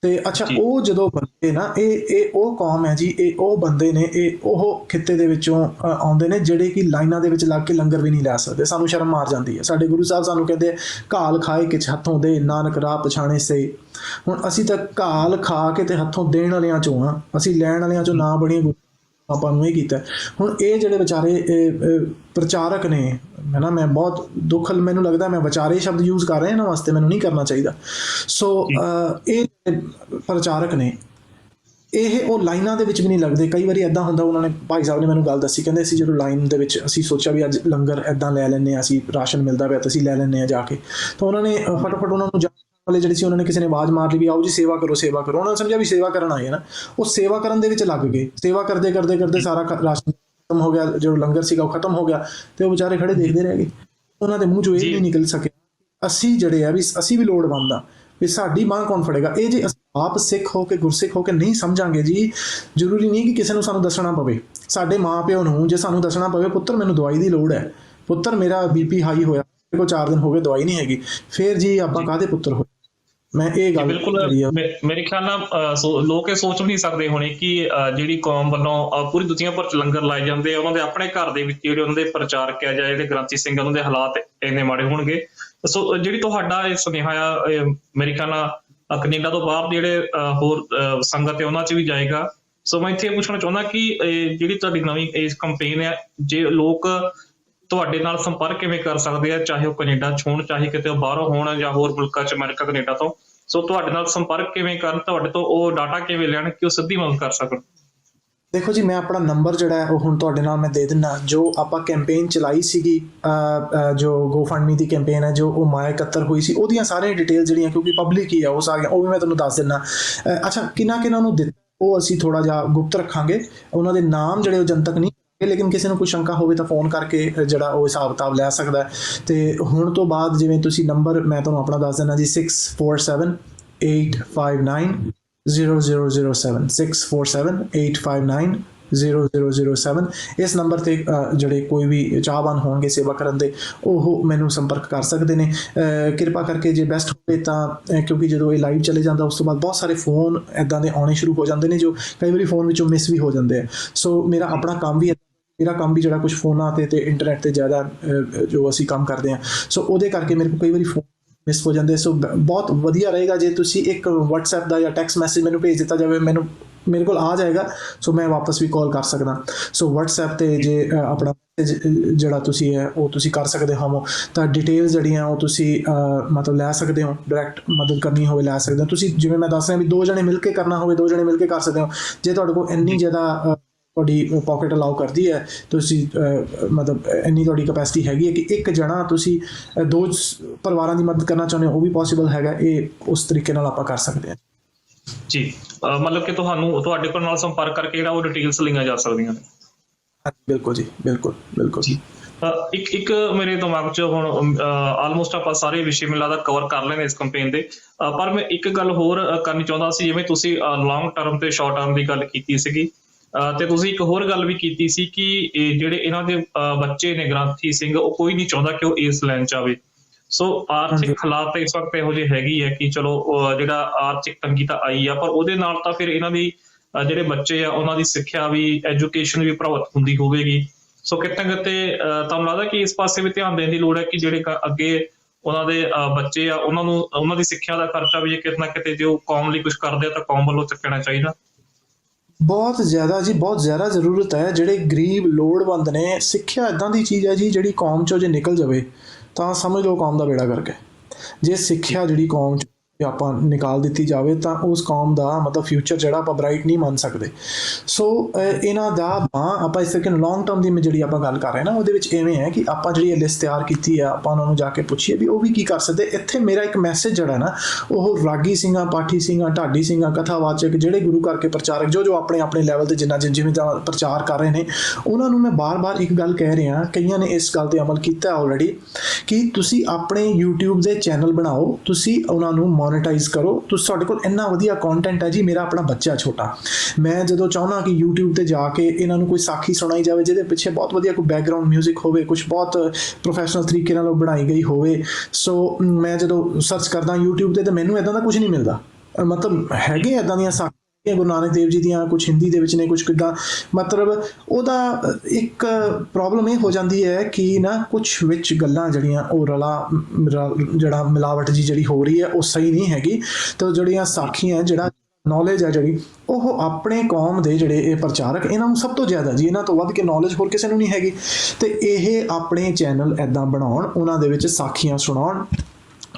ਤੇ ਅੱਛਾ, ਉਹ ਜਦੋਂ ਬੰਦੇ ਨਾ, ਇਹ ਉਹ ਕੌਮ ਹੈ ਜੀ, ਇਹ ਉਹ ਬੰਦੇ ਨੇ, ਇਹ ਉਹ ਖਿੱਤੇ ਦੇ ਵਿੱਚੋਂ ਆਉਂਦੇ ਨੇ ਜਿਹੜੇ ਕਿ ਲਾਈਨਾਂ ਦੇ ਵਿੱਚ ਲੱਗ ਕੇ ਲੰਗਰ ਵੀ ਨਹੀਂ ਲੈ ਸਕਦੇ। ਸਾਨੂੰ ਸ਼ਰਮ ਮਾਰ ਜਾਂਦੀ ਹੈ। ਸਾਡੇ ਗੁਰੂ ਸਾਹਿਬ ਸਾਨੂੰ ਕਹਿੰਦੇ ਘਾਲ ਖਾਏ ਕਿਛ ਹੱਥੋਂ ਦੇ, ਨਾਨਕ ਰਾਹ ਪਛਾਣੇ ਸੇ। ਹੁਣ ਅਸੀਂ ਤਾਂ ਘਾਲ ਖਾ ਕੇ ਤੇ ਹੱਥੋਂ ਦੇਣ ਵਾਲਿਆਂ ਚੋਂ ਆ, ਅਸੀਂ ਲੈਣ ਵਾਲਿਆਂ ਚੋਂ ਨਾ ਬਣੀਏ। ਆਪਾਂ ਨੂੰ ਇਹ ਕੀਤਾ। ਹੁਣ ਇਹ ਜਿਹੜੇ ਵਿਚਾਰੇ ਪ੍ਰਚਾਰਕ ਨੇ, ਹੈ ਨਾ, ਮੈਂ ਬਹੁਤ ਦੁੱਖ, ਮੈਨੂੰ ਲੱਗਦਾ ਮੈਂ ਵਿਚਾਰੇ ਸ਼ਬਦ ਯੂਜ਼ ਕਰ ਰਿਹਾ ਇਹਨਾਂ ਵਾਸਤੇ, ਮੈਨੂੰ ਨਹੀਂ ਕਰਨਾ ਚਾਹੀਦਾ। ਸੋ ਇਹ ਪ੍ਰਚਾਰਕ ਨੇ, ਇਹ ਉਹ ਲਾਈਨਾਂ ਦੇ ਵਿੱਚ ਵੀ ਨਹੀਂ ਲੱਗਦੇ। ਕਈ ਵਾਰੀ ਇੱਦਾਂ ਹੁੰਦਾ, ਉਹਨਾਂ ਨੇ, ਭਾਈ ਸਾਹਿਬ ਨੇ ਮੈਨੂੰ ਗੱਲ ਦੱਸੀ, ਕਹਿੰਦੇ ਅਸੀਂ ਜਦੋਂ ਲਾਈਨ ਦੇ ਵਿੱਚ ਅਸੀਂ ਸੋਚਿਆ ਵੀ ਅੱਜ ਲੰਗਰ ਇੱਦਾਂ ਲੈ ਲੈਂਦੇ ਹਾਂ, ਅਸੀਂ ਰਾਸ਼ਨ ਮਿਲਦਾ ਪਿਆ ਤਾਂ ਅਸੀਂ ਲੈ ਲੈਂਦੇ ਹਾਂ ਜਾ ਕੇ, ਤਾਂ ਉਹਨਾਂ ਨੇ ਫਟਾਫਟ ਉਹਨਾਂ ਨੂੰ ਵਾਲੇ ਜਿਹੜੇ ਸੀ, ਉਹਨਾਂ ਨੇ ਕਿਸੇ ਨੇ ਆਵਾਜ਼ ਮਾਰ ਲਈ ਵੀ ਆਓ ਜੀ ਸੇਵਾ ਕਰੋ, ਸੇਵਾ ਕਰੋ। ਉਹਨਾਂ ਨੇ ਸਮਝਿਆ ਵੀ ਸੇਵਾ ਕਰਨ ਆਏ ਨਾ, ਉਹ ਸੇਵਾ ਕਰਨ ਦੇ ਵਿੱਚ ਲੱਗ ਗਏ। ਸੇਵਾ ਕਰਦੇ ਕਰਦੇ ਕਰਦੇ ਸਾਰਾ ਰਾਸ਼ਨ ਖਤਮ ਹੋ ਗਿਆ, ਜੋ ਲੰਗਰ ਸੀਗਾ ਉਹ ਖਤਮ ਹੋ ਗਿਆ, ਤੇ ਉਹ ਵਿਚਾਰੇ ਖੜੇ ਦੇਖਦੇ ਰਹਿ ਗਏ। ਉਹਨਾਂ ਦੇ ਮੂੰਹ ਚੋਂ ਇਹ ਨਹੀਂ ਨਿਕਲ ਸਕਿਆ ਅਸੀਂ ਜਿਹੜੇ ਆ ਵੀ ਅਸੀਂ ਵੀ ਲੋੜਵੰਦ ਆ, ਵੀ ਸਾਡੀ ਬਾਂਹ ਕੌਣ ਫੜੇਗਾ। ਇਹ ਜੇ ਆਪ ਸਿੱਖ ਹੋ ਕੇ, ਗੁਰਸਿੱਖ ਹੋ ਕੇ ਨਹੀਂ ਸਮਝਾਂਗੇ ਜੀ, ਜ਼ਰੂਰੀ ਨਹੀਂ ਕਿ ਕਿਸੇ ਨੂੰ ਸਾਨੂੰ ਦੱਸਣਾ ਪਵੇ। ਸਾਡੇ ਮਾਂ ਪਿਓ ਨੂੰ ਜੇ ਸਾਨੂੰ ਦੱਸਣਾ ਪਵੇ, ਪੁੱਤਰ ਮੈਨੂੰ ਦਵਾਈ ਦੀ ਲੋੜ ਹੈ, ਪੁੱਤਰ ਮੇਰਾ BP ਹਾਈ ਹੋਇਆ, ਮੇਰੇ ਕੋਲ 4 ਦਿਨ ਹੋ ਗਏ ਦਵਾਈ ਨਹੀਂ ਹੈਗੀ, ਫਿਰ ਜੀ ਆਪਾਂ ਕਾਹਦੇ ਪੁੱਤਰ ਹੋਏ। ਮੈਂ ਇਹ ਗੱਲ ਬਿਲਕੁਲ, ਮੇਰੇ ਖਿਆਲ ਨਾਲ ਲੋਕ ਇਹ ਸੋਚ ਵੀ ਨਹੀਂ ਸਕਦੇ ਹੋਣੇ ਕਿ ਜਿਹੜੀ ਕੌਮ ਵੱਲੋਂ ਪੂਰੀ ਦੁਨੀਆ ਭਰ ਚ ਲੰਗਰ ਲਾਏ ਜਾਂਦੇ ਆ, ਉਹਨਾਂ ਦੇ ਆਪਣੇ ਘਰ ਦੇ ਵਿੱਚ ਜਿਹੜੇ ਉਹਨਾਂ ਦੇ ਪ੍ਰਚਾਰਕ ਆ ਜਾਂ ਜਿਹੜੇ ਗ੍ਰੰਥੀ ਸਿੰਘ ਆ, ਉਹਨਾਂ ਦੇ ਹਾਲਾਤ ਇੰਨੇ ਮਾੜੇ ਹੋਣਗੇ। ਸੋ ਜਿਹੜੀ ਤੁਹਾਡਾ ਇਹ ਸੁਨੇਹਾ ਆ, ਮੇਰੇ ਖਿਆਲ ਨਾਲ ਕੈਨੇਡਾ ਤੋਂ ਬਾਹਰ ਜਿਹੜੇ ਹੋਰ ਸੰਗਤ ਹੈ ਉਹਨਾਂ 'ਚ ਵੀ ਜਾਏਗਾ। ਸੋ ਮੈਂ ਇੱਥੇ ਪੁੱਛਣਾ ਚਾਹੁੰਦਾ ਕਿ ਜਿਹੜੀ ਤੁਹਾਡੀ ਨਵੀਂ ਇਸ ਕੰਪੇਨ ਹੈ, ਜੇ ਲੋਕ ਤੁਹਾਡੇ ਨਾਲ ਸੰਪਰਕ ਕਿਵੇਂ ਕਰ ਸਕਦੇ ਆ, ਚਾਹੇ ਉਹ ਕੈਨੇਡਾ 'ਚ ਹੋਣ, ਚਾਹੇ ਕਿਤੇ ਬਾਹਰੋਂ ਹੋਣ ਜਾਂ ਹੋਰ ਮੁਲਕਾਂ 'ਚ, ਅਮਰੀਕਾ, ਕੈਨੇਡਾ ਤੋਂ, ਸੋ ਤੁਹਾਡੇ ਨਾਲ ਸੰਪਰਕ ਕਿਵੇਂ ਕਰਨ, ਤੁਹਾਡੇ ਤੋਂ ਉਹ ਡਾਟਾ ਕਿਵੇਂ ਲੈਣ ਕਿ ਉਹ ਸਿੱਧੀ ਮਦਦ ਕਰ ਸਕਣ? ਦੇਖੋ ਜੀ, ਮੈਂ ਆਪਣਾ ਨੰਬਰ ਜਿਹੜਾ ਹੈ ਉਹ ਹੁਣ ਤੁਹਾਡੇ ਨਾਲ ਮੈਂ ਦੇ ਦਿੰਦਾ। ਜੋ ਆਪਾਂ ਕੈਂਪੇਨ ਚਲਾਈ ਸੀਗੀ, ਜੋ GoFundMe ਦੀ ਕੈਂਪੇਨ ਹੈ, ਜੋ ਉਹ ਮਾਇਆ 71 ਹੋਈ ਸੀ, ਉਹਦੀਆਂ ਸਾਰੀਆਂ ਡਿਟੇਲ ਜਿਹੜੀਆਂ, ਕਿਉਂਕਿ ਪਬਲਿਕ ਹੀ ਆ ਉਹ ਸਾਰੀਆਂ, ਉਹ ਵੀ ਮੈਂ ਤੁਹਾਨੂੰ ਦੱਸ ਦਿੰਦਾ। ਅੱਛਾ, ਕਿਹਨਾਂ ਨੂੰ ਦਿੱਤਾ ਉਹ ਅਸੀਂ ਥੋੜ੍ਹਾ ਜਿਹਾ ਗੁਪਤ ਰੱਖਾਂਗੇ, ਉਹਨਾਂ ਦੇ ਨਾਮ ਜਿਹੜੇ ਉਹ ਜਨਤਕ ਨਹੀਂ, ਲੇਕਿਨ ਕਿਸੇ ਨੂੰ ਕੋਈ ਸ਼ੰਕਾ ਹੋਵੇ ਤਾਂ ਫੋਨ ਕਰਕੇ ਜਿਹੜਾ ਉਹ ਹਿਸਾਬ ਕਿਤਾਬ ਲੈ ਸਕਦਾ। ਤੇ ਹੁਣ ਤੋਂ ਬਾਅਦ ਜਿਵੇਂ ਤੁਸੀਂ ਨੰਬਰ ਮੈਂ ਤੁਹਾਨੂੰ ਆਪਣਾ ਦੱਸ ਦਿੰਦਾ ਜੀ, 647-859-0007, 647-859-0007। ਇਸ ਨੰਬਰ ਤੇ ਜਿਹੜੇ ਕੋਈ ਵੀ ਚਾਹਵਾਨ ਹੋਣਗੇ ਸੇਵਾ ਕਰਨ ਦੇ, ਉਹ ਮੈਨੂੰ ਸੰਪਰਕ ਕਰ ਸਕਦੇ ਨੇ। ਕਿਰਪਾ ਕਰਕੇ ਜੇ ਬੈਸਟ ਹੋਵੇ ਤਾਂ, ਕਿਉਂਕਿ ਜਦੋਂ ਇਹ ਲਾਈਵ ਚਲੇ ਜਾਂਦਾ ਉਸ ਤੋਂ ਬਾਅਦ ਬਹੁਤ ਸਾਰੇ ਫੋਨ ਇੱਦਾਂ ਦੇ ਆਉਣੇ ਸ਼ੁਰੂ ਹੋ ਜਾਂਦੇ ਨੇ, ਜੋ ਕਈ ਵਾਰੀ ਫੋਨ ਵਿੱਚੋਂ ਮਿਸ ਵੀ ਹੋ ਜਾਂਦੇ ਆ। ਸੋ ਮੇਰਾ ਆਪਣਾ ਕੰਮ ਵੀ ਮੇਰਾ ਕੰਮ ਵੀ ਜਿਹੜਾ ਕੁਝ ਫੋਨਾਂ ਤੇ ਇੰਟਰਨੈਟ ਤੇ ਜ਼ਿਆਦਾ ਜੋ ਅਸੀਂ ਕੰਮ ਕਰਦੇ ਹਾਂ, ਸੋ ਉਹਦੇ ਕਰਕੇ ਮੇਰੇ ਕੋਲ ਕਈ ਵਾਰੀ ਫੋਨ ਮਿਸ ਹੋ ਜਾਂਦੇ। ਸੋ ਬਹੁਤ ਵਧੀਆ ਰਹੇਗਾ ਜੇ ਤੁਸੀਂ ਇੱਕ WhatsApp ਦਾ ਜਾਂ ਟੈਕਸਟ ਮੈਸੇਜ ਮੈਨੂੰ ਭੇਜ ਦਿੱਤਾ ਜਾਵੇ, ਮੇਰੇ ਕੋਲ ਆ ਜਾਏਗਾ, ਸੋ ਮੈਂ ਵਾਪਸ ਵੀ ਕਾਲ ਕਰ ਸਕਦਾ। ਸੋ WhatsApp ਤੇ ਜੇ ਆਪਣਾ ਜਿਹੜਾ ਤੁਸੀਂ ਹੈ ਉਹ ਤੁਸੀਂ ਕਰ ਸਕਦੇ ਹੋ, ਤਾਂ ਡਿਟੇਲਸ ਜਿਹੜੀਆਂ ਉਹ ਤੁਸੀਂ ਮਤਲਬ ਲੈ ਸਕਦੇ ਹੋ, ਡਾਇਰੈਕਟ ਮਦਦ ਕਰਨੀ ਹੋਵੇ ਲੈ ਸਕਦੇ ਹੋ ਤੁਸੀਂ। ਜਿਵੇਂ ਮੈਂ ਦੱਸ ਰਿਹਾ ਵੀ 2 ਜਣੇ ਮਿਲ ਕੇ ਕਰਨਾ ਹੋਵੇ 2 ਜਣੇ ਮਿਲ ਕੇ ਕਰ ਸਕਦੇ ਹੋ। ਜੇ ਤੁਹਾਡੇ ਕੋਲ ਇੰਨੀ ਜ਼ਿਆਦਾ ਤੁਹਾਡੀ ਪਾਕਟ ਅਲਾਉ ਕਰਦੀ ਹੈ, ਤੁਸੀਂ ਮਤਲਬ ਇੰਨੀ ਤੁਹਾਡੀ ਕਪੈਸਿਟੀ ਹੈਗੀ ਹੈ ਕਿ ਇੱਕ ਜਣਾ ਤੁਸੀਂ 2 ਪਰਿਵਾਰਾਂ ਦੀ ਮਦਦ ਕਰਨਾ ਚਾਹੁੰਦੇ ਹੋ, ਉਹ ਵੀ ਪੋਸੀਬਲ ਹੈਗਾ। ਇਹ ਉਸ ਤਰੀਕੇ ਨਾਲ ਆਪਾਂ ਕਰ ਸਕਦੇ ਹਾਂ ਜੀ। ਮਤਲਬ ਕਿ ਤੁਹਾਡੇ ਕੋਲ ਨਾਲ ਸੰਪਰਕ ਕਰਕੇ ਜਿਹੜਾ ਉਹ ਡਿਟੇਲਸ ਲਈਆਂ ਜਾ ਸਕਦੀਆਂ ਨੇ। ਬਿਲਕੁਲ ਜੀ, ਬਿਲਕੁਲ ਬਿਲਕੁਲ ਜੀ। ਇੱਕ ਮੇਰੇ ਦਿਮਾਗ 'ਚ ਹੁਣ ਆਲਮੋਸਟ ਆਪਾਂ ਸਾਰੇ ਵਿਸ਼ੇ ਮੈਨੂੰ ਲੱਗਦਾ ਕਵਰ ਕਰ ਲੈਣੇ ਇਸ ਕੰਪੇਨ ਦੇ, ਪਰ ਮੈਂ ਇੱਕ ਗੱਲ ਹੋਰ ਕਰਨੀ ਚਾਹੁੰਦਾ ਸੀ। ਜਿਵੇਂ ਤੁਸੀਂ ਲੌਂਗ ਟਰਮ ਤੇ ਸ਼ਾਰਟ ਟਰਮ ਦੀ ਗੱਲ ਕੀਤੀ ਸੀਗੀ, ਤੇ ਤੁਸੀਂ ਇੱਕ ਹੋਰ ਗੱਲ ਵੀ ਕੀਤੀ ਸੀ ਕਿ ਜਿਹੜੇ ਇਹਨਾਂ ਦੇ ਬੱਚੇ ਨੇ ਗ੍ਰੰਥੀ ਸਿੰਘ, ਉਹ ਕੋਈ ਨਹੀਂ ਚਾਹੁੰਦਾ ਕਿ ਉਹ ਇਸ ਲਾਈਨ 'ਚ ਆਵੇ। ਸੋ ਆਰਥਿਕ ਹਾਲਾਤ ਇਸ ਵਕਤ ਇਹੋ ਜਿਹੇ ਹੈਗੀ ਹੈ ਕਿ ਚਲੋ ਜਿਹੜਾ ਆਰਥਿਕ ਤੰਗੀ ਤਾਂ ਆਈ ਆ, ਪਰ ਉਹਦੇ ਨਾਲ ਤਾਂ ਫਿਰ ਇਹਨਾਂ ਦੀ ਜਿਹੜੇ ਬੱਚੇ ਆ ਉਹਨਾਂ ਦੀ ਸਿੱਖਿਆ ਵੀ, ਐਜੂਕੇਸ਼ਨ ਵੀ ਪ੍ਰਭਾਵਿਤ ਹੁੰਦੀ ਹੋਵੇਗੀ। ਸੋ ਕਿਤੇ ਨਾ ਕਿਤੇ ਤੁਹਾਨੂੰ ਲੱਗਦਾ ਕਿ ਇਸ ਪਾਸੇ ਵੀ ਧਿਆਨ ਦੇਣ ਦੀ ਲੋੜ ਹੈ ਕਿ ਜਿਹੜੇ ਅੱਗੇ ਉਹਨਾਂ ਦੇ ਬੱਚੇ ਆ ਉਹਨਾਂ ਦੀ ਸਿੱਖਿਆ ਦਾ ਖਰਚਾ ਵੀ ਕਿਤੇ ਨਾ ਕਿਤੇ ਜੇ ਉਹ ਕੌਮ ਲਈ ਕੁਝ ਕਰਦੇ ਆ ਤਾਂ ਕੌਮ ਵੱਲੋਂ ਚੱਕਣਾ ਚਾਹੀਦਾ। ਬਹੁਤ ਜ਼ਿਆਦਾ ਜੀ, ਬਹੁਤ ਜ਼ਿਆਦਾ ਜ਼ਰੂਰਤ ਹੈ। ਜਿਹੜੇ ਗਰੀਬ ਲੋੜਵੰਦ ਨੇ, ਸਿੱਖਿਆ ਇੱਦਾਂ ਦੀ ਚੀਜ਼ ਹੈ ਜੀ ਜਿਹੜੀ ਕੌਮ 'ਚੋਂ ਜੇ ਨਿਕਲ ਜਾਵੇ ਤਾਂ ਸਮਝ ਲਓ ਕੌਮ ਦਾ ਬੇੜਾ ਗਰਕ ਹੈ। ਜੇ ਸਿੱਖਿਆ ਜਿਹੜੀ ਕੌਮ 'ਚ ਆਪਾਂ ਨਿਕਾਲ ਦਿੱਤੀ ਜਾਵੇ ਤਾਂ ਉਸ ਕੌਮ ਦਾ ਮਤਲਬ ਫਿਊਚਰ ਜਿਹੜਾ ਆਪਾਂ ਬ੍ਰਾਈਟ ਨਹੀਂ ਮੰਨ ਸਕਦੇ। ਸੋ ਇਹਨਾਂ ਦਾ ਆਪਾਂ ਇਸ ਤਰੀਕੇ ਨਾਲ ਲੌਂਗ ਟਰਮ ਦੀ ਜਿਹੜੀ ਆਪਾਂ ਗੱਲ ਕਰ ਰਹੇ ਨਾ, ਉਹਦੇ ਵਿੱਚ ਇਵੇਂ ਹੈ ਕਿ ਆਪਾਂ ਜਿਹੜੀ ਲਿਸਟ ਤਿਆਰ ਕੀਤੀ ਹੈ, ਆਪਾਂ ਉਹਨਾਂ ਨੂੰ ਜਾ ਕੇ ਪੁੱਛੀਏ ਵੀ ਉਹ ਵੀ ਕੀ ਕਰ ਸਕਦੇ। ਇੱਥੇ ਮੇਰਾ ਇੱਕ ਮੈਸੇਜ ਜਿਹੜਾ ਨਾ, ਉਹ ਰਾਗੀ ਸਿੰਘਾਂ, ਪਾਠੀ ਸਿੰਘਾਂ, ਢਾਡੀ ਸਿੰਘਾਂ, ਕਥਾਵਾਚਕ, ਜਿਹੜੇ ਗੁਰੂ ਘਰ ਕੇ ਪ੍ਰਚਾਰਕ ਜੋ ਆਪਣੇ ਆਪਣੇ ਲੈਵਲ ਤੇ ਜਿਵੇਂ ਦਾ ਪ੍ਰਚਾਰ ਕਰ ਰਹੇ ਨੇ, ਉਹਨਾਂ ਨੂੰ ਮੈਂ ਬਾਰ-ਬਾਰ ਇੱਕ ਗੱਲ ਕਹਿ ਰਿਹਾ, ਕਈਆਂ ਨੇ ਇਸ ਗੱਲ ਤੇ ਅਮਲ ਕੀਤਾ ਆਲਰੇਡੀ, ਕਿ ਤੁਸੀਂ ਆਪਣੇ YouTube ਦੇ ਚੈਨਲ ਬਣਾਓ, ਤੁਸੀਂ ਉਹਨਾਂ ਨੂੰ ਮੋਨੇਟਾਈਜ਼ ਕਰੋ। ਤੁਸੀਂ ਤੁਹਾਡੇ ਕੋਲ ਇੰਨਾ ਵਧੀਆ ਕੰਟੈਂਟ ਹੈ ਜੀ। ਮੇਰਾ ਆਪਣਾ ਬੱਚਾ ਛੋਟਾ, ਮੈਂ ਜਦੋਂ ਚਾਹੁੰਦਾ ਕਿ YouTube ਤੇ ਜਾ ਕੇ ਇਹਨਾਂ ਨੂੰ ਕੋਈ ਸਾਖੀ ਸੁਣਾਈ ਜਾਵੇ ਜਿਹਦੇ ਪਿੱਛੇ ਬਹੁਤ ਵਧੀਆ ਕੋਈ ਬੈਕਗ੍ਰਾਉਂਡ ਮਿਊਜ਼ਿਕ ਹੋਵੇ, ਕੁਝ ਬਹੁਤ ਪ੍ਰੋਫੈਸ਼ਨਲ ਤਰੀਕੇ ਨਾਲ ਉਹ ਬਣਾਈ ਗਈ ਹੋਵੇ, ਸੋ ਮੈਂ ਜਦੋਂ ਸਰਚ ਕਰਦਾ YouTube ਤੇ ਤਾਂ ਮੈਨੂੰ ਇੱਦਾਂ ਦਾ ਕੁਝ ਨਹੀਂ ਮਿਲਦਾ। ਮਤਲਬ ਹੈਗੇ ਇੱਦਾਂ ਦੀਆਂ ਸਾਖੀਆਂ ਗੁਰੂ ਨਾਨਕ ਦੇਵ ਜੀ ਦੀਆਂ, ਕੁਝ ਹਿੰਦੀ ਦੇ ਵਿੱਚ ਨੇ, ਕੁਝ ਕਿੱਦਾਂ, ਮਤਲਬ ਉਹਦਾ ਇੱਕ ਪ੍ਰੋਬਲਮ ਇਹ ਹੋ ਜਾਂਦੀ ਹੈ ਕਿ ਨਾ ਕੁਝ ਵਿੱਚ ਗੱਲਾਂ ਜਿਹੜੀਆਂ ਉਹ ਜਿਹੜਾ ਮਿਲਾਵਟ ਜੀ ਜਿਹੜੀ ਹੋ ਰਹੀ ਹੈ ਉਹ ਸਹੀ ਨਹੀਂ ਹੈਗੀ। ਤਾਂ ਜਿਹੜੀਆਂ ਸਾਖੀਆਂ, ਜਿਹੜਾ ਨੌਲੇਜ ਹੈ ਜਿਹੜੀ, ਉਹ ਆਪਣੇ ਕੌਮ ਦੇ ਜਿਹੜੇ ਇਹ ਪ੍ਰਚਾਰਕ, ਇਹਨਾਂ ਨੂੰ ਸਭ ਤੋਂ ਜ਼ਿਆਦਾ ਜੀ, ਇਹਨਾਂ ਤੋਂ ਵੱਧ ਕੇ ਨੌਲੇਜ ਹੋਰ ਕਿਸੇ ਨੂੰ ਨਹੀਂ ਹੈਗੀ। ਤੇ ਇਹ ਆਪਣੇ ਚੈਨਲ ਇੱਦਾਂ ਬਣਾਉਣ, ਉਹਨਾਂ ਦੇ ਵਿੱਚ ਸਾਖੀਆਂ ਸੁਣਾਉਣ,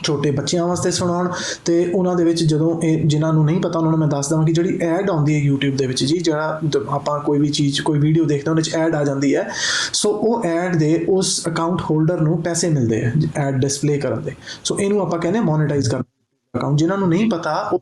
ਛੋਟੇ ਬੱਚਿਆਂ ਵਾਸਤੇ ਸੁਣਾਉਣ, ਤੇ ਉਹਨਾਂ ਦੇ ਵਿੱਚ ਜਦੋਂ ਇਹ ਜਿਨ੍ਹਾਂ ਨੂੰ ਨਹੀਂ ਪਤਾ ਉਹਨਾਂ ਨੂੰ ਮੈਂ ਦੱਸ ਦਵਾਂ ਕਿ ਜਿਹੜੀ ਐਡ ਆਉਂਦੀ ਹੈ YouTube ਦੇ ਵਿੱਚ ਜੀ, ਜਿਹੜਾ ਆਪਾਂ ਕੋਈ ਵੀ ਚੀਜ਼, ਕੋਈ ਵੀਡੀਓ ਦੇਖਦੇ ਉਹਦੇ 'ਚ ਐਡ ਆ ਜਾਂਦੀ ਹੈ, ਸੋ ਉਹ ਐਡ ਦੇ ਉਸ ਅਕਾਊਂਟ ਹੋਲਡਰ ਨੂੰ ਪੈਸੇ ਮਿਲਦੇ ਆ ਐਡ ਡਿਸਪਲੇ ਕਰਨ ਦੇ। ਸੋ ਇਹਨੂੰ ਆਪਾਂ ਕਹਿੰਦੇ ਮੋਨੇਟਾਈਜ਼ ਕਰਨਾ ਅਕਾਊਂਟ। ਜਿਨ੍ਹਾਂ ਨੂੰ ਨਹੀਂ ਪਤਾ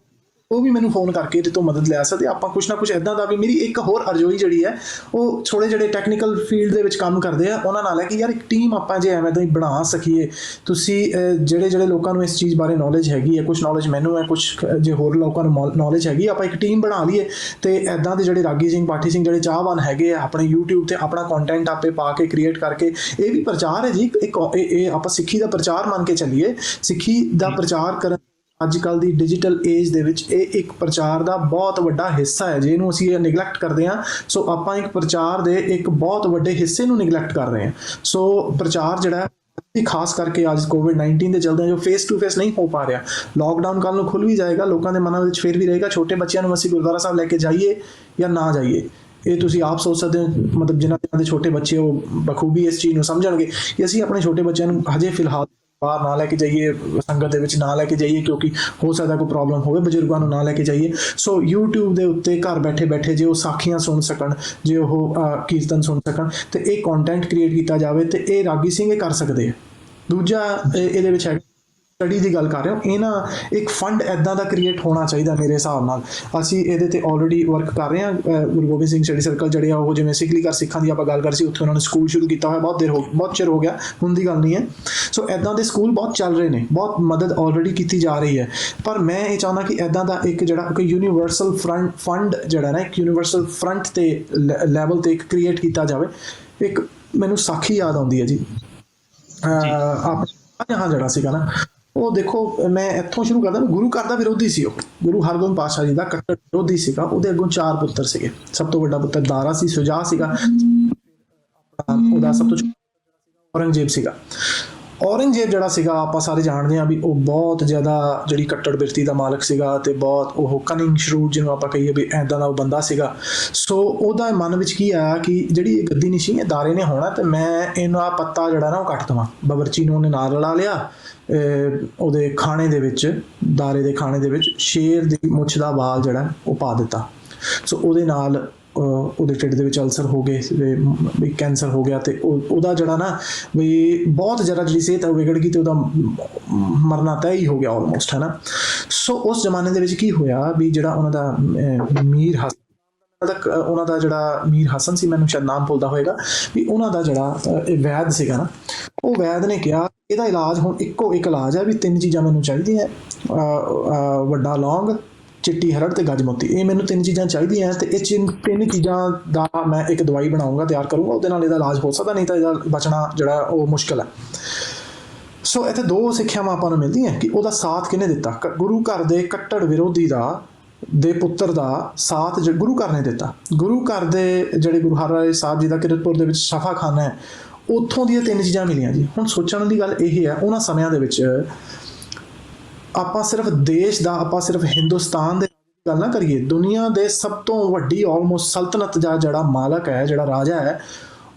ਉਹ ਵੀ ਮੈਨੂੰ ਫੋਨ ਕਰਕੇ ਇਹਦੇ ਤੋਂ ਮਦਦ ਲੈ ਸਕਦੇ। ਆਪਾਂ ਕੁਛ ਨਾ ਕੁਛ ਇੱਦਾਂ ਦਾ ਵੀ, ਮੇਰੀ ਇੱਕ ਹੋਰ ਅਰਜ਼ੋਈ ਜਿਹੜੀ ਹੈ, ਉਹ ਥੋੜ੍ਹੇ ਜਿਹੜੇ ਟੈਕਨੀਕਲ ਫੀਲਡ ਦੇ ਵਿੱਚ ਕੰਮ ਕਰਦੇ ਆ ਉਹਨਾਂ ਨਾਲ ਹੈ ਕਿ ਯਾਰ ਇੱਕ ਟੀਮ ਆਪਾਂ ਜੇ ਐਵੇਂ ਦਾ ਹੀ ਬਣਾ ਸਕੀਏ। ਤੁਸੀਂ ਜਿਹੜੇ ਲੋਕਾਂ ਨੂੰ ਇਸ ਚੀਜ਼ ਬਾਰੇ ਨੌਲੇਜ ਹੈਗੀ ਹੈ, ਕੁਛ ਨੌਲੇਜ ਮੈਨੂੰ ਹੈ, ਕੁਛ ਜੇ ਹੋਰ ਲੋਕਾਂ ਨੂੰ ਨੌਲੇਜ ਹੈਗੀ, ਆਪਾਂ ਇੱਕ ਟੀਮ ਬਣਾ ਲਈਏ ਤੇ ਇੱਦਾਂ ਦੇ ਜਿਹੜੇ ਰਾਗੀ ਸਿੰਘ, ਪਾਠੀ ਸਿੰਘ ਜਿਹੜੇ ਚਾਹਵਾਨ ਹੈਗੇ ਆ, ਆਪਣੇ YouTube ਤੇ ਆਪਣਾ ਕੰਟੈਂਟ ਆਪੇ ਪਾ ਕੇ ਕ੍ਰੀਏਟ ਕਰਕੇ, ਇਹ ਵੀ ਪ੍ਰਚਾਰ ਹੈ ਜੀ। ਇਹ ਆਪਾਂ ਸਿੱਖੀ ਦਾ ਪ੍ਰਚਾਰ ਮੰਨ ਕੇ ਚੱਲੀਏ। ਸਿੱਖੀ ਦਾ ਪ੍ਰਚਾਰ ਕਰਨ ਅੱਜ ਕੱਲ੍ਹ ਦੀ ਡਿਜੀਟਲ ਏਜ ਦੇ ਵਿੱਚ ਇਹ ਇੱਕ ਪ੍ਰਚਾਰ ਦਾ ਬਹੁਤ ਵੱਡਾ ਹਿੱਸਾ ਹੈ। ਜੇ ਇਹਨੂੰ ਅਸੀਂ ਨਿਗਲੈਕਟ ਕਰਦੇ ਹਾਂ, ਸੋ ਆਪਾਂ ਇੱਕ ਪ੍ਰਚਾਰ ਦੇ ਇੱਕ ਬਹੁਤ ਵੱਡੇ ਹਿੱਸੇ ਨੂੰ ਨਿਗਲੈਕਟ ਕਰ ਰਹੇ ਹਾਂ। ਸੋ ਪ੍ਰਚਾਰ ਜਿਹੜਾ ਖਾਸ ਕਰਕੇ ਅੱਜ COVID-19 ਦੇ ਚਲਦੇ ਜੋ ਫੇਸ ਟੂ ਫੇਸ ਨਹੀਂ ਹੋ ਪਾ ਰਿਹਾ, ਲੋਕਡਾਊਨ ਕੱਲ੍ਹ ਨੂੰ ਖੁੱਲ੍ਹ ਵੀ ਜਾਏਗਾ, ਲੋਕਾਂ ਦੇ ਮਨਾਂ ਵਿੱਚ ਫਿਰ ਵੀ ਰਹੇਗਾ ਛੋਟੇ ਬੱਚਿਆਂ ਨੂੰ ਅਸੀਂ ਗੁਰਦੁਆਰਾ ਸਾਹਿਬ ਲੈ ਕੇ ਜਾਈਏ ਜਾਂ ਨਾ ਜਾਈਏ। ਇਹ ਤੁਸੀਂ ਆਪ ਸੋਚ ਸਕਦੇ ਹੋ, ਮਤਲਬ ਜਿਨ੍ਹਾਂ ਦੇ ਛੋਟੇ ਬੱਚੇ ਉਹ ਬਖੂਬੀ ਇਸ ਚੀਜ਼ ਨੂੰ ਸਮਝਣਗੇ ਕਿ ਅਸੀਂ ਆਪਣੇ ਛੋਟੇ ਬੱਚਿਆਂ ਨੂੰ ਹਜੇ ਫਿਲਹਾਲ ਬਾਹਰ ਨਾ ਲੈ ਕੇ ਜਾਈਏ, ਸੰਗਤ ਦੇ ਵਿੱਚ ਨਾ ਲੈ ਕੇ ਜਾਈਏ, ਕਿਉਂਕਿ ਹੋ ਸਕਦਾ ਕੋਈ ਪ੍ਰੋਬਲਮ ਹੋਵੇ, ਬਜ਼ੁਰਗਾਂ ਨੂੰ ਨਾ ਲੈ ਕੇ ਜਾਈਏ। ਸੋ YouTube ਦੇ ਉੱਤੇ ਘਰ ਬੈਠੇ ਬੈਠੇ ਜੇ ਉਹ ਸਾਖੀਆਂ ਸੁਣ ਸਕਣ, ਜੇ ਉਹ ਕੀਰਤਨ ਸੁਣ ਸਕਣ, ਤੇ ਇਹ ਕੰਟੈਂਟ ਕ੍ਰੀਏਟ ਕੀਤਾ ਜਾਵੇ, ਤੇ ਇਹ ਰਾਗੀ ਸਿੰਘ ਇਹ ਕਰ ਸਕਦੇ ਆ। ਦੂਜਾ ਇਹਦੇ ਵਿੱਚ ਹੈ ਸਟੱਡੀ ਦੀ ਗੱਲ ਕਰ ਰਹੇ ਹੋ, ਇਹਨਾਂ ਇੱਕ ਫੰਡ ਇੱਦਾਂ ਦਾ ਕ੍ਰੀਏਟ ਹੋਣਾ ਚਾਹੀਦਾ ਮੇਰੇ ਹਿਸਾਬ ਨਾਲ। ਅਸੀਂ ਇਹਦੇ ਤੇ ਆਲਰੇਡੀ ਵਰਕ ਕਰ ਰਹੇ ਹਾਂ। ਗੁਰੂ ਗੋਬਿੰਦ ਸਿੰਘ ਸਟੱਡੀ ਸਰਕਲ ਜਿਹੜੇ ਆ ਉਹ, ਜਿਵੇਂ ਸਿੱਖਲੀ ਘਰ ਸਿੱਖਾਂ ਦੀ ਆਪਾਂ ਗੱਲ ਕਰ ਸੀ, ਉੱਥੇ ਉਹਨਾਂ ਨੇ ਸਕੂਲ ਸ਼ੁਰੂ ਕੀਤਾ ਹੋਇਆ, ਬਹੁਤ ਚਿਰ ਹੋ ਗਿਆ, ਹੁਣ ਦੀ ਗੱਲ ਨਹੀਂ ਹੈ। ਸੋ ਇੱਦਾਂ ਦੇ ਸਕੂਲ ਬਹੁਤ ਚੱਲ ਰਹੇ ਨੇ, ਬਹੁਤ ਮਦਦ ਆਲਰੇਡੀ ਕੀਤੀ ਜਾ ਰਹੀ ਹੈ। ਪਰ ਮੈਂ ਇਹ ਚਾਹੁੰਦਾ ਕਿ ਇੱਦਾਂ ਦਾ ਇੱਕ ਜਿਹੜਾ ਕੋਈ ਯੂਨੀਵਰਸਲ ਫੰਡ ਜਿਹੜਾ ਨਾ, ਇੱਕ ਯੂਨੀਵਰਸਲ ਫਰੰਟ ਤੇ ਲੈਵਲ ਤੇ ਇੱਕ ਕ੍ਰੀਏਟ ਕੀਤਾ ਜਾਵੇ। ਇੱਕ ਮੈਨੂੰ ਸਾਖੀ ਯਾਦ ਆਉਂਦੀ ਹੈ ਜੀ, ਆਪਣਾ ਜਿਹੜਾ ਸੀਗਾ ਨਾ, ਉਹ ਦੇਖੋ ਮੈਂ ਇੱਥੋਂ ਸ਼ੁਰੂ ਕਰਦਾ। ਗੁਰੂ ਘਰ ਦਾ ਵਿਰੋਧੀ ਸੀ ਉਹ, ਗੁਰੂ ਹਰਗੋਬਿੰਦ ਪਾਤਸ਼ਾਹ ਜੀ ਦਾ ਕੱਟੜ ਵਿਰੋਧੀ ਸੀਗਾ। ਉਹਦੇ ਅੱਗੋਂ 4 ਪੁੱਤਰ ਸੀਗੇ। ਸਭ ਤੋਂ ਵੱਡਾ ਪੁੱਤਰ ਦਾਰਾ ਸੀ, ਸੁਜਾ ਸੀਗਾ। ਉਹਦਾ ਸਭ ਤੋਂ ਔਰੰਗਜ਼ੇਬ ਸੀਗਾ। ਔਰੰਗਜ਼ੇਬ ਜਿਹੜਾ ਸੀਗਾ ਆਪਾਂ ਸਾਰੇ ਜਾਣਦੇ ਹਾਂ ਵੀ ਉਹ ਬਹੁਤ ਜ਼ਿਆਦਾ ਜਿਹੜੀ ਕੱਟੜ ਬਿਰਤੀ ਦਾ ਮਾਲਕ ਸੀਗਾ ਤੇ ਬਹੁਤ ਉਹ ਕਨਿੰਗ ਸ਼ਰੂਡ ਜਿਹਨੂੰ ਆਪਾਂ ਕਹੀਏ ਵੀ ਐਦਾਂ ਦਾ ਉਹ ਬੰਦਾ ਸੀਗਾ। ਸੋ ਉਹਦਾ ਮਨ ਵਿੱਚ ਕੀ ਆਇਆ ਕਿ ਜਿਹੜੀ ਇਹ ਗੱਦੀ ਨਿਸ਼ੀ ਹੈ ਦਾਰੇ ਨੇ ਹੋਣਾ ਤੇ ਮੈਂ ਇਹਨਾਂ ਪੱਤਾ ਜਿਹੜਾ ਨਾ ਉਹ ਕੱਟ ਦੇਵਾਂ। ਬਾਵਰਚੀ ਨੂੰ ਉਹਨੇ ਨਾਲ ਰਲਾ ਲਿਆ ਉਹਦੇ ਖਾਣੇ ਦੇ ਵਿੱਚ, ਦਾਰੇ ਦੇ ਖਾਣੇ ਦੇ ਵਿੱਚ ਸ਼ੇਰ ਦੀ ਮੁੱਛ ਦਾ ਵਾਲ ਜਿਹੜਾ ਉਹ ਪਾ ਦਿੱਤਾ। ਸੋ ਉਹਦੇ ਨਾਲ ਉਹਦੇ ਢਿੱਡ ਦੇ ਵਿੱਚ ਅਲਸਰ ਹੋ ਗਏ ਵੀ ਕੈਂਸਰ ਹੋ ਗਿਆ ਤੇ ਉਹਦਾ ਜਿਹੜਾ ਨਾ ਵੀ ਬਹੁਤ ਜ਼ਿਆਦਾ ਜਿਹੜੀ ਸਿਹਤ ਵਿਗੜ ਗਈ ਤੇ ਉਹਦਾ ਮਰਨਾ ਤੈਅ ਹੀ ਹੋ ਗਿਆ ਆਲਮੋਸਟ, ਹੈ ਨਾ। ਸੋ ਉਸ ਜ਼ਮਾਨੇ ਦੇ ਵਿੱਚ ਕੀ ਹੋਇਆ ਵੀ ਜਿਹੜਾ ਉਹਨਾਂ ਦਾ ਉਹਨਾਂ ਦਾ ਜਿਹੜਾ ਮੀਰ ਹਸਨ ਸੀ, ਮੈਨੂੰ ਸ਼ਾਇਦ ਨਾਮ ਭੁੱਲਦਾ ਹੋਏਗਾ, ਵੀ ਉਹਨਾਂ ਦਾ ਜਿਹੜਾ ਵੈਦ ਸੀਗਾ ਨਾ, ਉਹ ਵੈਦ ਨੇ ਕਿਹਾ ਇਹਦਾ ਇਲਾਜ ਹੁਣ ਇੱਕੋ ਇੱਕ ਇਲਾਜ ਹੈ ਵੀ 3 ਚੀਜ਼ਾਂ ਮੈਨੂੰ ਚਾਹੀਦੀਆਂ, ਵੱਡਾ ਲੌਂਗ, ਚਿੱਟੀ ਹਰੜ ਤੇ ਗੱਜ ਮੋਤੀ। ਇਹ ਮੈਨੂੰ 3 ਚੀਜ਼ਾਂ ਚਾਹੀਦੀਆਂ ਤੇ ਇਹ 3 ਚੀਜ਼ਾਂ ਦਾ ਮੈਂ ਇੱਕ ਦਵਾਈ ਬਣਾਉਂਗਾ, ਤਿਆਰ ਕਰੂੰਗਾ, ਉਹਦੇ ਨਾਲ ਇਹਦਾ ਇਲਾਜ ਹੋ ਸਕਦਾ, ਨਹੀਂ ਤਾਂ ਇਹਦਾ ਬਚਣਾ ਜਿਹੜਾ ਉਹ ਮੁਸ਼ਕਿਲ ਹੈ। ਸੋ ਇੱਥੇ 2 ਸਿੱਖਿਆਵਾਂ ਆਪਾਂ ਨੂੰ ਮਿਲਦੀਆਂ ਕਿ ਉਹਦਾ ਸਾਥ ਕਿਹਨੇ ਦਿੱਤਾ। ਗੁਰੂ ਘਰ ਦੇ ਕੱਟੜ ਵਿਰੋਧੀ ਦੇ ਪੁੱਤਰ ਦਾ ਸਾਥ ਗੁਰੂ ਘਰ ਨੇ ਦਿੱਤਾ। ਗੁਰੂ ਘਰ ਦੇ ਜਿਹੜੇ ਗੁਰੂ ਹਰਿਰਾਏ ਸਾਹਿਬ ਜੀ ਦਾ ਕਿਰਤਪੁਰ ਦੇ ਵਿੱਚ ਸਫਾਖਾਨਾ ਹੈ, ਉੱਥੋਂ ਦੀਆਂ 3 ਚੀਜ਼ਾਂ ਮਿਲੀਆਂ ਜੀ। ਹੁਣ ਸੋਚਣ ਦੀ ਗੱਲ ਇਹ ਹੈ, ਉਹਨਾਂ ਸਮਿਆਂ ਦੇ ਵਿੱਚ ਆਪਾਂ ਸਿਰਫ ਦੇਸ਼ ਦਾ, ਆਪਾਂ ਸਿਰਫ ਹਿੰਦੁਸਤਾਨ ਦੇ ਗੱਲ ਨਾ ਕਰੀਏ, ਦੁਨੀਆ ਦੇ ਸਭ ਤੋਂ ਵੱਡੀ ਆਲਮੋਸਟ ਸਲਤਨਤ ਦਾ ਜਿਹੜਾ ਮਾਲਕ ਹੈ, ਜਿਹੜਾ ਰਾਜਾ ਹੈ,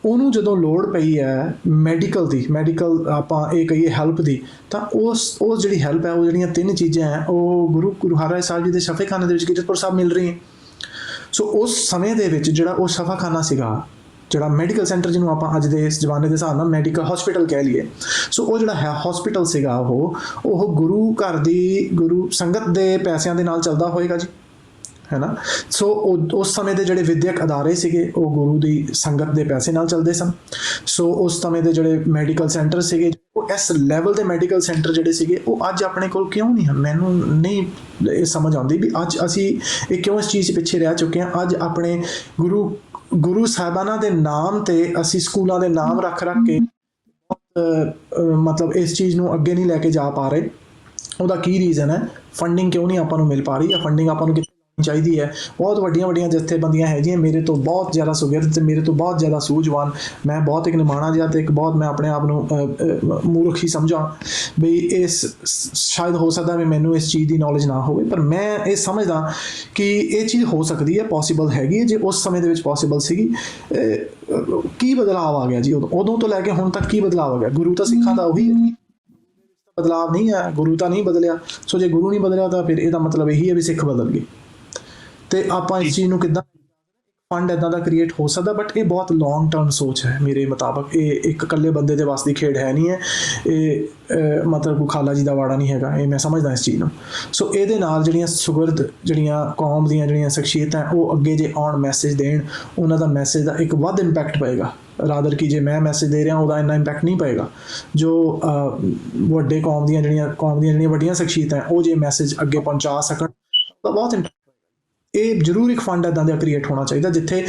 ਉਹਨੂੰ ਜਦੋਂ ਲੋੜ ਪਈ ਹੈ ਮੈਡੀਕਲ ਆਪਾਂ ਇਹ ਕਹੀਏ ਹੈਲਪ ਦੀ, ਤਾਂ ਉਸ ਜਿਹੜੀ ਹੈਲਪ ਹੈ, ਉਹ ਜਿਹੜੀਆਂ 3 ਚੀਜ਼ਾਂ ਹੈ, ਉਹ ਗੁਰੂ ਹਰਿਰਾਏ ਸਾਹਿਬ ਜੀ ਦੇ ਸਫਾਖਾਨੇ ਦੇ ਵਿੱਚ ਕੀਰਤਪੁਰ ਸਾਹਿਬ ਮਿਲ ਰਹੀਆਂ। ਸੋ ਉਸ ਸਮੇਂ ਦੇ ਵਿੱਚ ਜਿਹੜਾ ਉਹ ਸਫਾਖਾਨਾ ਸੀਗਾ, ਜਿਹੜਾ ਮੈਡੀਕਲ ਸੈਂਟਰ ਜਿਹਨੂੰ ਆਪਾਂ ਅੱਜ ਦੇ ਇਸ ਜ਼ਮਾਨੇ ਦੇ ਹਿਸਾਬ ਨਾਲ ਮੈਡੀਕਲ ਹਸਪੀਟਲ ਕਹਿ ਲਈਏ, ਸੋ ਉਹ ਜਿਹੜਾ ਹੈ ਹਸਪੀਟਲ ਸੀਗਾ, ਉਹ ਗੁਰੂ ਘਰ ਦੀ ਗੁਰੂ ਸੰਗਤ ਦੇ ਪੈਸਿਆਂ ਦੇ ਨਾਲ ਚੱਲਦਾ ਹੋਏਗਾ ਜੀ, ਹੈ ਨਾ। ਸੋ ਉਸ ਸਮੇਂ ਦੇ ਜਿਹੜੇ ਵਿਦਿਅਕ ਅਦਾਰੇ ਸੀਗੇ ਉਹ ਗੁਰੂ ਦੀ ਸੰਗਤ ਦੇ ਪੈਸੇ ਨਾਲ ਚੱਲਦੇ ਸਨ। ਸੋ ਉਸ ਸਮੇਂ ਦੇ ਜਿਹੜੇ ਮੈਡੀਕਲ ਸੈਂਟਰ ਸੀਗੇ, ਉਹ ਇਸ ਲੈਵਲ ਦੇ ਮੈਡੀਕਲ ਸੈਂਟਰ ਜਿਹੜੇ ਸੀਗੇ ਉਹ ਅੱਜ ਆਪਣੇ ਕੋਲ ਕਿਉਂ ਨਹੀਂ ਹਨ। ਮੈਨੂੰ ਨਹੀਂ ਇਹ ਸਮਝ ਆਉਂਦੀ ਵੀ ਅੱਜ ਅਸੀਂ ਇਹ ਕਿਉਂ ਇਸ ਚੀਜ਼ ਪਿੱਛੇ ਰਹਿ ਚੁੱਕੇ ਹਾਂ। ਅੱਜ ਆਪਣੇ ਗੁਰੂ ਸਾਹਿਬਾਨਾਂ ਦੇ ਨਾਮ ਤੇ ਅਸੀਂ ਸਕੂਲਾਂ ਦੇ ਨਾਮ ਰੱਖ ਕੇ ਮਤਲਬ ਇਸ ਚੀਜ਼ ਨੂੰ ਅੱਗੇ ਨਹੀਂ ਲੈ ਕੇ ਜਾ ਪਾ ਰਹੇ। ਉਹਦਾ ਕੀ ਰੀਜ਼ਨ ਹੈ? ਫੰਡਿੰਗ ਕਿਉਂ ਨਹੀਂ ਆਪਾਂ ਨੂੰ ਮਿਲ ਪਾ ਰਹੀ, ਜਾਂ ਫੰਡਿੰਗ ਆਪਾਂ ਨੂੰ ਚਾਹੀਦੀ ਹੈ। ਬਹੁਤ ਵੱਡੀਆਂ ਜਥੇਬੰਦੀਆਂ ਹੈਗੀਆਂ, ਮੇਰੇ ਤੋਂ ਬਹੁਤ ਜ਼ਿਆਦਾ ਸੁਗਿਰਦ ਤੇ ਮੇਰੇ ਤੋਂ ਬਹੁਤ ਜ਼ਿਆਦਾ ਸੂਝਵਾਨ, ਮੈਂ ਬਹੁਤ ਇੱਕ ਨਿਮਾਣਾ ਜਿਹਾ ਤੇ ਇੱਕ ਬਹੁਤ ਮੈਂ ਆਪਣੇ ਆਪ ਨੂੰ ਮੂਰਖ ਹੀ ਸਮਝਾਂ ਵੀ ਇਸ ਸ਼ਾਇਦ ਹੋ ਸਕਦਾ ਵੀ ਮੈਨੂੰ ਇਸ ਚੀਜ਼ ਦੀ ਨੌਲੇਜ ਨਾ ਹੋਵੇ, ਪਰ ਮੈਂ ਇਹ ਸਮਝਦਾ ਕਿ ਇਹ ਚੀਜ਼ ਹੋ ਸਕਦੀ ਹੈ, ਪੋਸੀਬਲ ਹੈਗੀ ਹੈ। ਜੇ ਉਸ ਸਮੇਂ ਦੇ ਵਿੱਚ ਪੋਸੀਬਲ ਸੀਗੀ, ਕੀ ਬਦਲਾਅ ਆ ਗਿਆ ਜੀ ਉਦੋਂ ਤੋਂ ਲੈ ਕੇ ਹੁਣ ਤੱਕ? ਕੀ ਬਦਲਾਅ ਆ ਗਿਆ? ਗੁਰੂ ਤਾਂ ਸਿੱਖਾਂ ਦਾ ਉਹੀ ਹੈ, ਬਦਲਾਅ ਨਹੀਂ ਹੈ, ਗੁਰੂ ਤਾਂ ਨਹੀਂ ਬਦਲਿਆ। ਸੋ ਜੇ ਗੁਰੂ ਨਹੀਂ ਬਦਲਿਆ ਤਾਂ ਫਿਰ ਇਹਦਾ ਮਤਲਬ ਇਹੀ ਹੈ ਵੀ ਸਿੱਖ ਬਦਲ ਗਏ। ਤੇ ਆਪਾਂ ਇਸ ਚੀਜ਼ ਨੂੰ ਕਿੱਦਾਂ ਫੰਡ ਇਦਾਂ ਦਾ ਕ੍ਰੀਏਟ ਹੋ ਸਕਦਾ, ਬਟ ਇਹ ਬਹੁਤ ਲੌਂਗ ਟਰਮ ਸੋਚ ਹੈ ਮੇਰੇ ਮੁਤਾਬਕ। ਇਹ ਇੱਕ ਇਕੱਲੇ ਬੰਦੇ ਦੇ ਵੱਸ ਦੀ ਖੇਡ ਹੈ ਨਹੀਂ ਹੈ। ਇਹ ਮਤਲਬ ਕੋਈ ਖਾਲਾ ਜੀ ਦਾ ਵਾੜਾ ਨਹੀਂ ਹੈਗਾ, ਇਹ ਮੈਂ ਸਮਝਦਾ ਇਸ ਚੀਜ਼ ਨੂੰ। ਸੋ ਇਹਦੇ ਨਾਲ ਜਿਹੜੀਆਂ ਸੁਗਰਦ, ਜਿਹੜੀਆਂ ਕੌਮ ਦੀਆਂ ਜਿਹੜੀਆਂ ਸ਼ਖਸੀਅਤਾਂ, ਉਹ ਅੱਗੇ ਜੇ ਆਉਣ ਮੈਸੇਜ ਦੇਣ, ਉਹਨਾਂ ਦਾ ਮੈਸੇਜ ਦਾ ਇੱਕ ਵੱਧ ਇੰਪੈਕਟ ਪਏਗਾ ਰਾਦਰ ਕਿ ਜੇ ਮੈਂ ਮੈਸੇਜ ਦੇ ਰਿਹਾ ਉਹਦਾ ਇੰਨਾ ਇੰਪੈਕਟ ਨਹੀਂ ਪਏਗਾ। ਜੋ ਵੱਡੇ ਕੌਮ ਦੀਆਂ ਜਿਹੜੀਆਂ ਵੱਡੀਆਂ ਸ਼ਖਸੀਅਤਾਂ ਉਹ ਜੇ ਮੈਸੇਜ ਅੱਗੇ ਪਹੁੰਚਾ ਸਕਣ ਤਾਂ ਬਹੁਤ ਇੰਪੈਕਟ। ਇਹ ਜ਼ਰੂਰ ਇੱਕ ਫੰਡ ਇੱਦਾਂ ਦਾ ਕ੍ਰੀਏਟ ਹੋਣਾ ਚਾਹੀਦਾ ਜਿੱਥੇ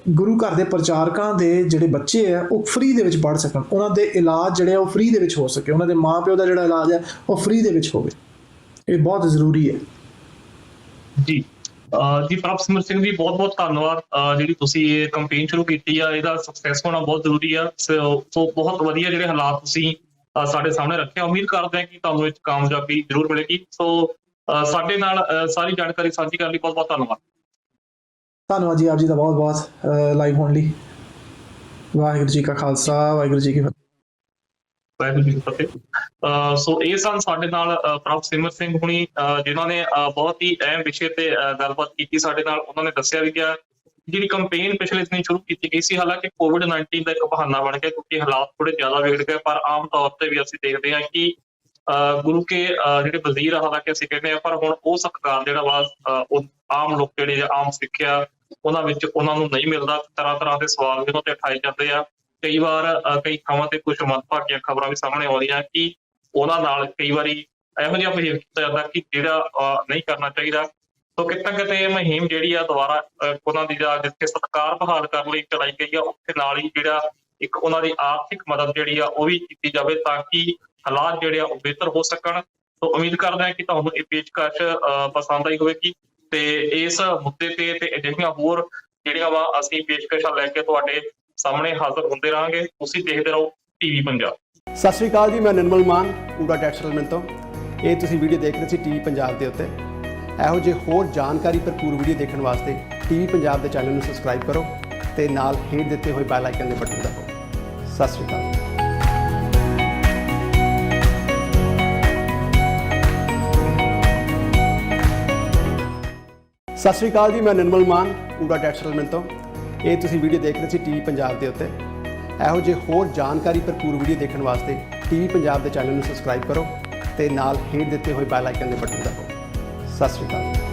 ਗੁਰੂ ਘਰ ਦੇ ਪ੍ਰਚਾਰਕਾਂ ਦੇ ਜਿਹੜੇ ਬੱਚੇ ਆ ਉਹ ਫ੍ਰੀ ਦੇ ਵਿੱਚ ਪੜ੍ਹ ਸਕਣ, ਉਹਨਾਂ ਦੇ ਇਲਾਜ ਜਿਹੜੇ ਉਹ ਫ੍ਰੀ ਦੇ ਵਿੱਚ ਹੋ ਸਕੇ, ਉਹਨਾਂ ਦੇ ਮਾਂ ਪਿਓ ਦਾ ਜਿਹੜਾ ਇਲਾਜ ਹੈ ਉਹ ਫ੍ਰੀ ਦੇ ਵਿੱਚ ਹੋਵੇ। ਇਹ ਬਹੁਤ ਜ਼ਰੂਰੀ ਹੈ ਜੀ। ਜੀ ਪ੍ਰਭ ਸਿਮਰ ਸਿੰਘ ਜੀ, ਬਹੁਤ ਬਹੁਤ ਧੰਨਵਾਦ। ਜਿਹੜੀ ਤੁਸੀਂ ਇਹ ਕੰਪੇਨ ਸ਼ੁਰੂ ਕੀਤੀ ਆ, ਇਹਦਾ ਸਕਸੈਸ ਹੋਣਾ ਬਹੁਤ ਜ਼ਰੂਰੀ ਆ। ਸੋ ਬਹੁਤ ਵਧੀਆ ਜਿਹੜੇ ਹਾਲਾਤ ਤੁਸੀਂ ਸਾਡੇ ਸਾਹਮਣੇ ਰੱਖੇ, ਉਮੀਦ ਕਰਦੇ ਹਾਂ ਕਿ ਤੁਹਾਨੂੰ ਇਹ ਕਾਮਯਾਬੀ ਜ਼ਰੂਰ ਮਿਲੇਗੀ। ਸੋ ਸਾਡੇ ਨਾਲ ਸਾਰੀ ਜਾਣਕਾਰੀ ਸਾਂਝੀ ਕਰਨ ਲਈ ਬਹੁਤ ਬਹੁਤ ਧੰਨਵਾਦ। ਧੰਨਵਾਦ ਜੀ, ਆਪ ਜੀ ਦਾ ਬਹੁਤ ਬਹੁਤ ਲਾਈਵ ਹੋਣ ਲਈ। ਵਾਹਿਗੁਰੂ ਜੀ ਕਾ ਖਾਲਸਾ, ਵਾਹਿਗੁਰੂ ਜੀ ਕੀ ਫਤਿਹ। ਵਾਹਿਗੁਰੂ ਜੀ ਕੀ ਫਤਿਹ। ਸੋ ਇਹ ਸਨ ਸਾਡੇ ਨਾਲ ਪ੍ਰਭ ਸਿਮਰ ਸਿੰਘ ਹੁਣੀ, ਜਿਨ੍ਹਾਂ ਨੇ ਬਹੁਤ ਹੀ ਅਹਿਮ ਵਿਸ਼ੇ ਤੇ ਗੱਲਬਾਤ ਕੀਤੀ ਸਾਡੇ ਨਾਲ। ਉਹਨਾਂ ਨੇ ਦੱਸਿਆ ਵੀ ਕਿ ਜਿਹੜੀ ਕੰਪੇਨ ਪਿਛਲੇ ਦਿਨ ਸ਼ੁਰੂ ਕੀਤੀ ਗਈ ਸੀ, ਹਾਲਾਂਕਿ COVID-19 ਦਾ ਇੱਕ ਬਹਾਨਾ ਬਣ ਗਿਆ ਕਿਉਂਕਿ ਹਾਲਾਤ ਥੋੜੇ ਜ਼ਿਆਦਾ ਵਿਗੜ ਗਏ, ਪਰ ਆਮ ਤੌਰ ਤੇ ਵੀ ਅਸੀਂ ਦੇਖਦੇ ਹਾਂ ਕਿ ਗੁਰੂ ਕੇ ਜਿਹੜੇ ਵਜ਼ੀਰ ਆ, ਹਾਲਾਂਕਿ ਅਸੀਂ ਕਹਿੰਦੇ ਹਾਂ, ਪਰ ਹੁਣ ਉਹ ਸਤਿਕਾਰ ਜਿਹੜਾ ਵਾ ਉਹ ਆਮ ਲੋਕ ਜਿਹੜੇ ਆਮ ਸਿੱਖਿਆ ਉਹਨਾਂ ਵਿੱਚ ਉਹਨਾਂ ਨੂੰ ਨਹੀਂ ਮਿਲਦਾ। ਤਰ੍ਹਾਂ ਦੇ ਸਵਾਲ ਵੀ ਉਹਨਾਂ ਤੇ ਉਠਾਏ ਜਾਂਦੇ ਆ। ਕਈ ਵਾਰ ਕਈ ਥਾਵਾਂ ਤੇ ਕੁਝ ਮੰਦਭਾਗੀਆਂ ਖਬਰਾਂ ਵੀ ਸਾਹਮਣੇ ਆਉਂਦੀਆਂ ਕਿ ਉਹਨਾਂ ਨਾਲ ਕਈ ਵਾਰੀ ਇਹੋ ਜਿਹਾ ਬਿਹੇਵ ਕੀਤਾ ਜਾਂਦਾ ਕਿ ਜਿਹੜਾ ਨਹੀਂ ਕਰਨਾ ਚਾਹੀਦਾ। ਸੋ ਕਿਤੇ ਨਾ ਕਿਤੇ ਇਹ ਮੁਹਿੰਮ ਜਿਹੜੀ ਆ ਦੁਬਾਰਾ ਉਹਨਾਂ ਦੀ ਜਿੱਥੇ ਸਤਿਕਾਰ ਬਹਾਲ ਕਰਨ ਲਈ ਚਲਾਈ ਗਈ ਆ, ਉੱਥੇ ਨਾਲ ਹੀ ਜਿਹੜਾ ਇੱਕ ਉਹਨਾਂ ਦੀ ਆਰਥਿਕ ਮਦਦ ਜਿਹੜੀ ਆ ਉਹ ਵੀ ਕੀਤੀ ਜਾਵੇ ਤਾਂ ਕਿ ਹਾਲਾਤ ਜਿਹੜੇ ਆ ਉਹ ਬਿਹਤਰ ਹੋ ਸਕਣ। ਸੋ ਉਮੀਦ ਕਰਦੇ ਹਾਂ ਕਿ ਤੁਹਾਨੂੰ ਇਹ ਪੇਸ਼ਕਸ਼ ਪਸੰਦ ਆਈ ਹੋਵੇਗੀ ਤੇ ਇਸ ਮੁੱਦੇ ਤੇ ਅਜਿਹੀਆਂ ਹੋਰ ਜਿਹੜੀਆਂ ਵਾ ਅਸੀਂ ਪੇਸ਼ਕਸ਼ਾਂ ਲੈ ਕੇ ਤੁਹਾਡੇ ਸਾਹਮਣੇ ਹਾਜ਼ਰ ਹੁੰਦੇ ਰਹਾਂਗੇ। ਤੁਸੀਂ ਦੇਖਦੇ ਰਹੋ ਟੀਵੀ ਪੰਜਾਬ। ਸਤਿ ਸ਼੍ਰੀ ਅਕਾਲ ਜੀ, ਮੈਂ ਨਿਰਮਲ ਮਾਨ ਪੂਰਾ ਟੈਕਸਟਾਈਲ ਤੋਂ। ਇਹ ਤੁਸੀਂ ਵੀਡੀਓ ਦੇਖ ਰਹੇ ਸੀ ਟੀਵੀ ਪੰਜਾਬ ਦੇ ਉੱਤੇ। ਇਹੋ ਜਿਹੇ ਹੋਰ ਜਾਣਕਾਰੀ ਭਰਪੂਰ ਵੀਡੀਓ ਦੇਖਣ ਵਾਸਤੇ ਟੀਵੀ ਪੰਜਾਬ ਦੇ ਚੈਨਲ ਨੂੰ ਸਬਸਕ੍ਰਾਈਬ ਕਰੋ ਤੇ ਨਾਲ ਹੇਠ ਦਿੱਤੇ ਹੋਏ ਬੈਲ ਆਈਕਨ ਦੇ ਬਟਨ ਦਬਾਓ। ਸਤਿ ਸ਼੍ਰੀ ਅਕਾਲ। ਸਤਿ ਸ਼੍ਰੀ ਅਕਾਲ ਜੀ, ਮੈਂ ਨਿਰਮਲ ਮਾਨ ਪੂਰਾ ਟੈਕਸਟਾਈਲ ਤੋਂ। ਇਹ ਤੁਸੀਂ ਵੀਡੀਓ ਦੇਖ ਰਹੇ ਸੀ ਟੀਵੀ ਪੰਜਾਬ ਦੇ ਉੱਤੇ। ਇਹੋ ਜਿਹੇ ਹੋਰ ਜਾਣਕਾਰੀ ਭਰਪੂਰ ਵੀਡੀਓ ਦੇਖਣ ਵਾਸਤੇ ਟੀਵੀ ਪੰਜਾਬ ਦੇ ਚੈਨਲ ਨੂੰ ਸਬਸਕ੍ਰਾਈਬ ਕਰੋ ਤੇ ਨਾਲ ਹੇਠ ਦਿੱਤੇ ਹੋਏ ਬੈਲ ਆਈਕਨ ਦੇ ਬਟਨ ਦਬਾਓ। ਸਤਿ ਸ਼੍ਰੀ ਅਕਾਲ।